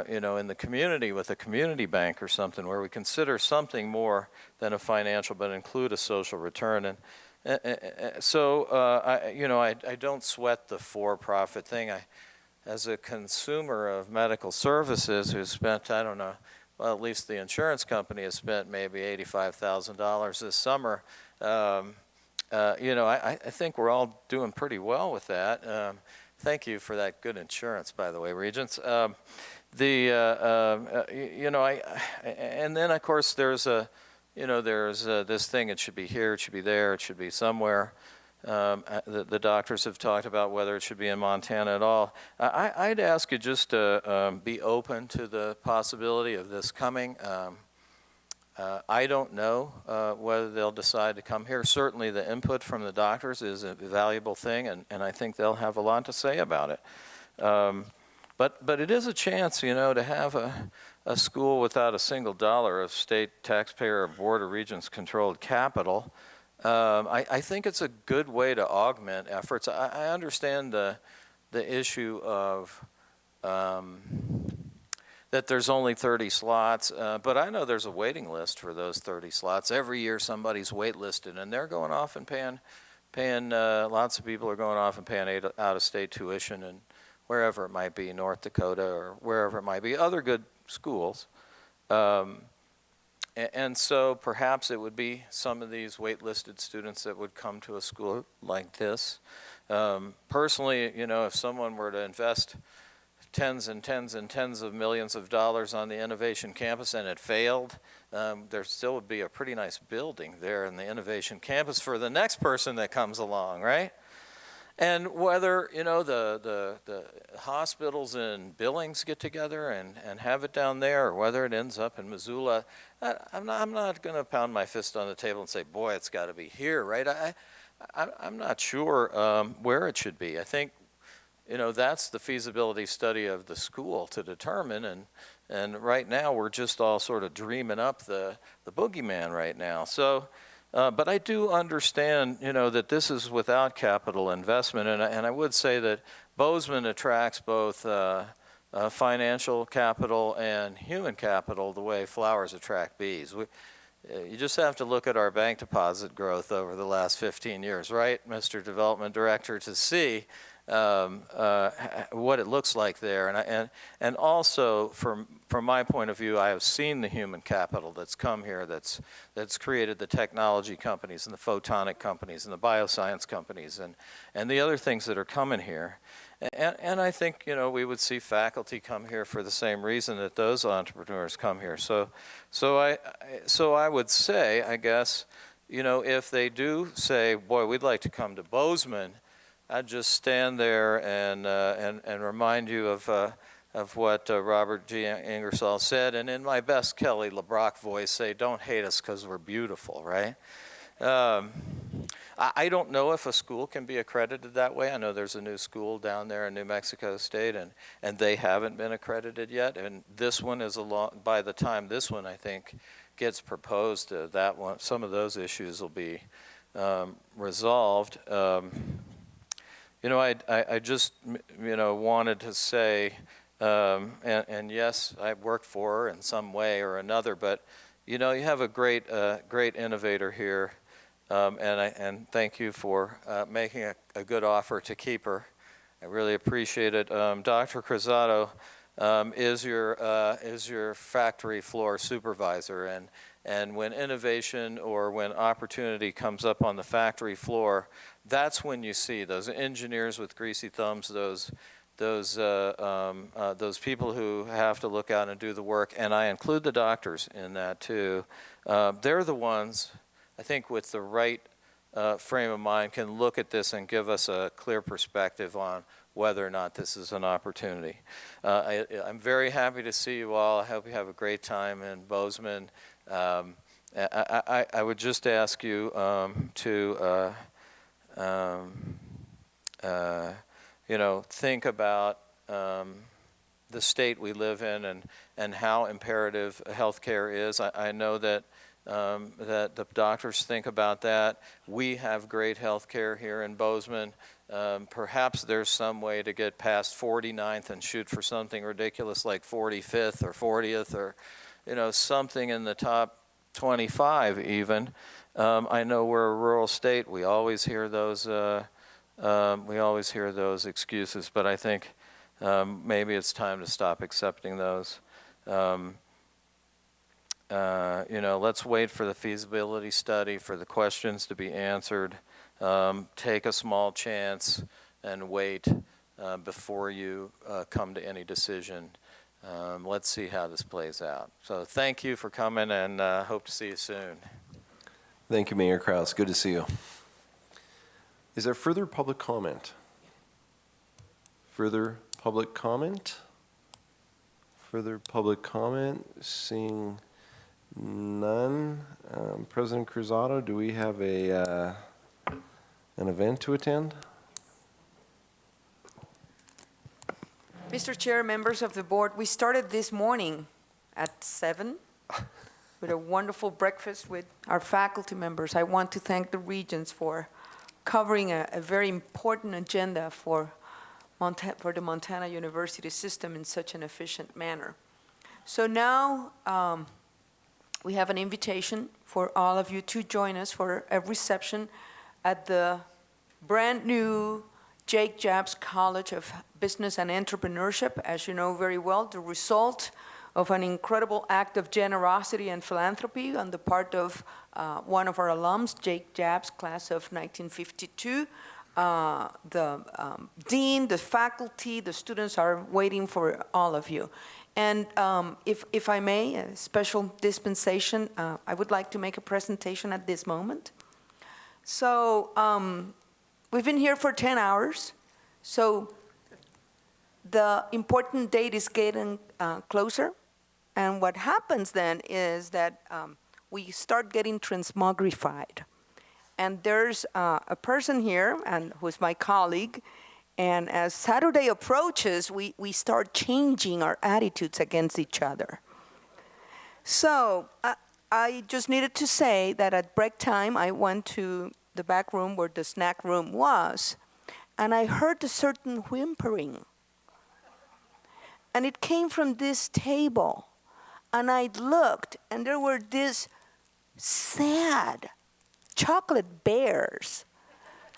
you know, in the community with a community bank or something where we consider something more than a financial but include a social return. And so, you know, I don't sweat the for-profit thing. As a consumer of medical services who spent, I don't know, well, at least the insurance company has spent maybe $85,000 this summer. I think we're all doing pretty well with that. Thank you for that good insurance, by the way, Regents. And then of course there's this thing. It should be here. It should be there. It should be somewhere. The doctors have talked about whether it should be in Montana at all. I'd ask you just to be open to the possibility of this coming. I don't know whether they'll decide to come here. Certainly the input from the doctors is a valuable thing, and I think they'll have a lot to say about it. But it is a chance, to have a school without a single dollar of state taxpayer or Board of Regents controlled capital. I think it's a good way to augment efforts. I understand the issue of that there's only 30 slots, but I know there's a waiting list for those 30 slots. Every year somebody's waitlisted, and they're going off and paying lots of people are going off and paying out-of-state tuition and wherever it might be, North Dakota or wherever it might be, other good schools. And so perhaps it would be some of these waitlisted students that would come to a school like this. Personally, if someone were to invest tens and tens and tens of millions of dollars on the Innovation Campus and it failed, there still would be a pretty nice building there in the Innovation Campus for the next person that comes along, right? And whether, the hospitals in Billings get together and have it down there, or whether it ends up in Missoula, I'm not going to pound my fist on the table and say, boy, it's got to be here, right? I'm not sure where it should be. I think, that's the feasibility study of the school to determine, and right now we're just all sort of dreaming up the boogeyman right now. So. But I do understand, that this is without capital investment, and I would say that Bozeman attracts both financial capital and human capital the way flowers attract bees. You just have to look at our bank deposit growth over the last 15 years, right, Mr. Development Director, to see what it looks like there. And also, from my point of view, I have seen the human capital that's come here, that's created the technology companies and the photonic companies and the bioscience companies and the other things that are coming here. And I think, we would see faculty come here for the same reason that those entrepreneurs come here. So I would say, I guess, if they do say, boy, we'd like to come to Bozeman, I'd just stand there and remind you of what Robert G. Ingersoll said, and in my best Kelly LeBrock voice, say, don't hate us because we're beautiful, right? I don't know if a school can be accredited that way. I know there's a new school down there in New Mexico State, and they haven't been accredited yet. And this one is by the time this one, I think, gets proposed, that one, some of those issues will be resolved. I just, wanted to say, and yes, I work for her in some way or another, but, you have a great innovator here, and thank you for making a good offer to keep her. I really appreciate it. Dr. Cruzado is your factory floor supervisor, and when innovation or when opportunity comes up on the factory floor, that's when you see those engineers with greasy thumbs, those people who have to look out and do the work, and I include the doctors in that too. They're the ones, I think, with the right frame of mind can look at this and give us a clear perspective on whether or not this is an opportunity. I'm very happy to see you all. I hope you have a great time in Bozeman. I would just ask you to think about the state we live in and how imperative healthcare is. I know that the doctors think about that. We have great healthcare here in Bozeman. Perhaps there's some way to get past 49th and shoot for something ridiculous like 45th or 40th or something in the top 25 even. I know we're a rural state. We always hear those excuses, but I think maybe it's time to stop accepting those. Let's wait for the feasibility study, for the questions to be answered, take a small chance and wait before you come to any decision. Let's see how this plays out. So thank you for coming, and hope to see you soon. Thank you, Mayor Kraus. Good to see you. Is there further public comment? Further public comment? Further public comment? Seeing none. President Cruzado, do we have an event to attend? Mr. Chair, members of the board, we started this morning at 7 with a wonderful breakfast with our faculty members. I want to thank the Regents for covering a very important agenda for the Montana University system in such an efficient manner. So now we have an invitation for all of you to join us for a reception at the brand new Jake Jabs College of Business and Entrepreneurship. As you know very well, the result of an incredible act of generosity and philanthropy on the part of one of our alums, Jake Jabs, class of 1952. The dean, the faculty, the students are waiting for all of you. And if I may, a special dispensation, I would like to make a presentation at this moment. So we've been here for 10 hours, so the important date is getting closer. And what happens then is that we start getting transmogrified. And there's a person here, and who's my colleague, and as Saturday approaches, we start changing our attitudes against each other. So I just needed to say that at break time, I went to the back room where the snack room was, and I heard a certain whimpering. And it came from this table. And I looked, and there were these sad chocolate bears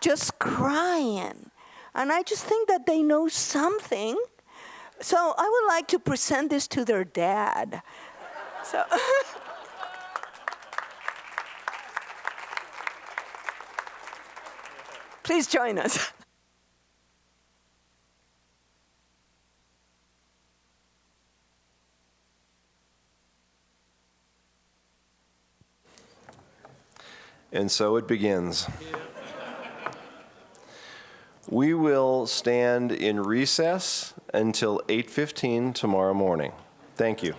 just crying. And I just think that they know something. So I would like to present this to their dad. So please join us. And so it begins. We will stand in recess until 8:15 tomorrow morning. Thank you.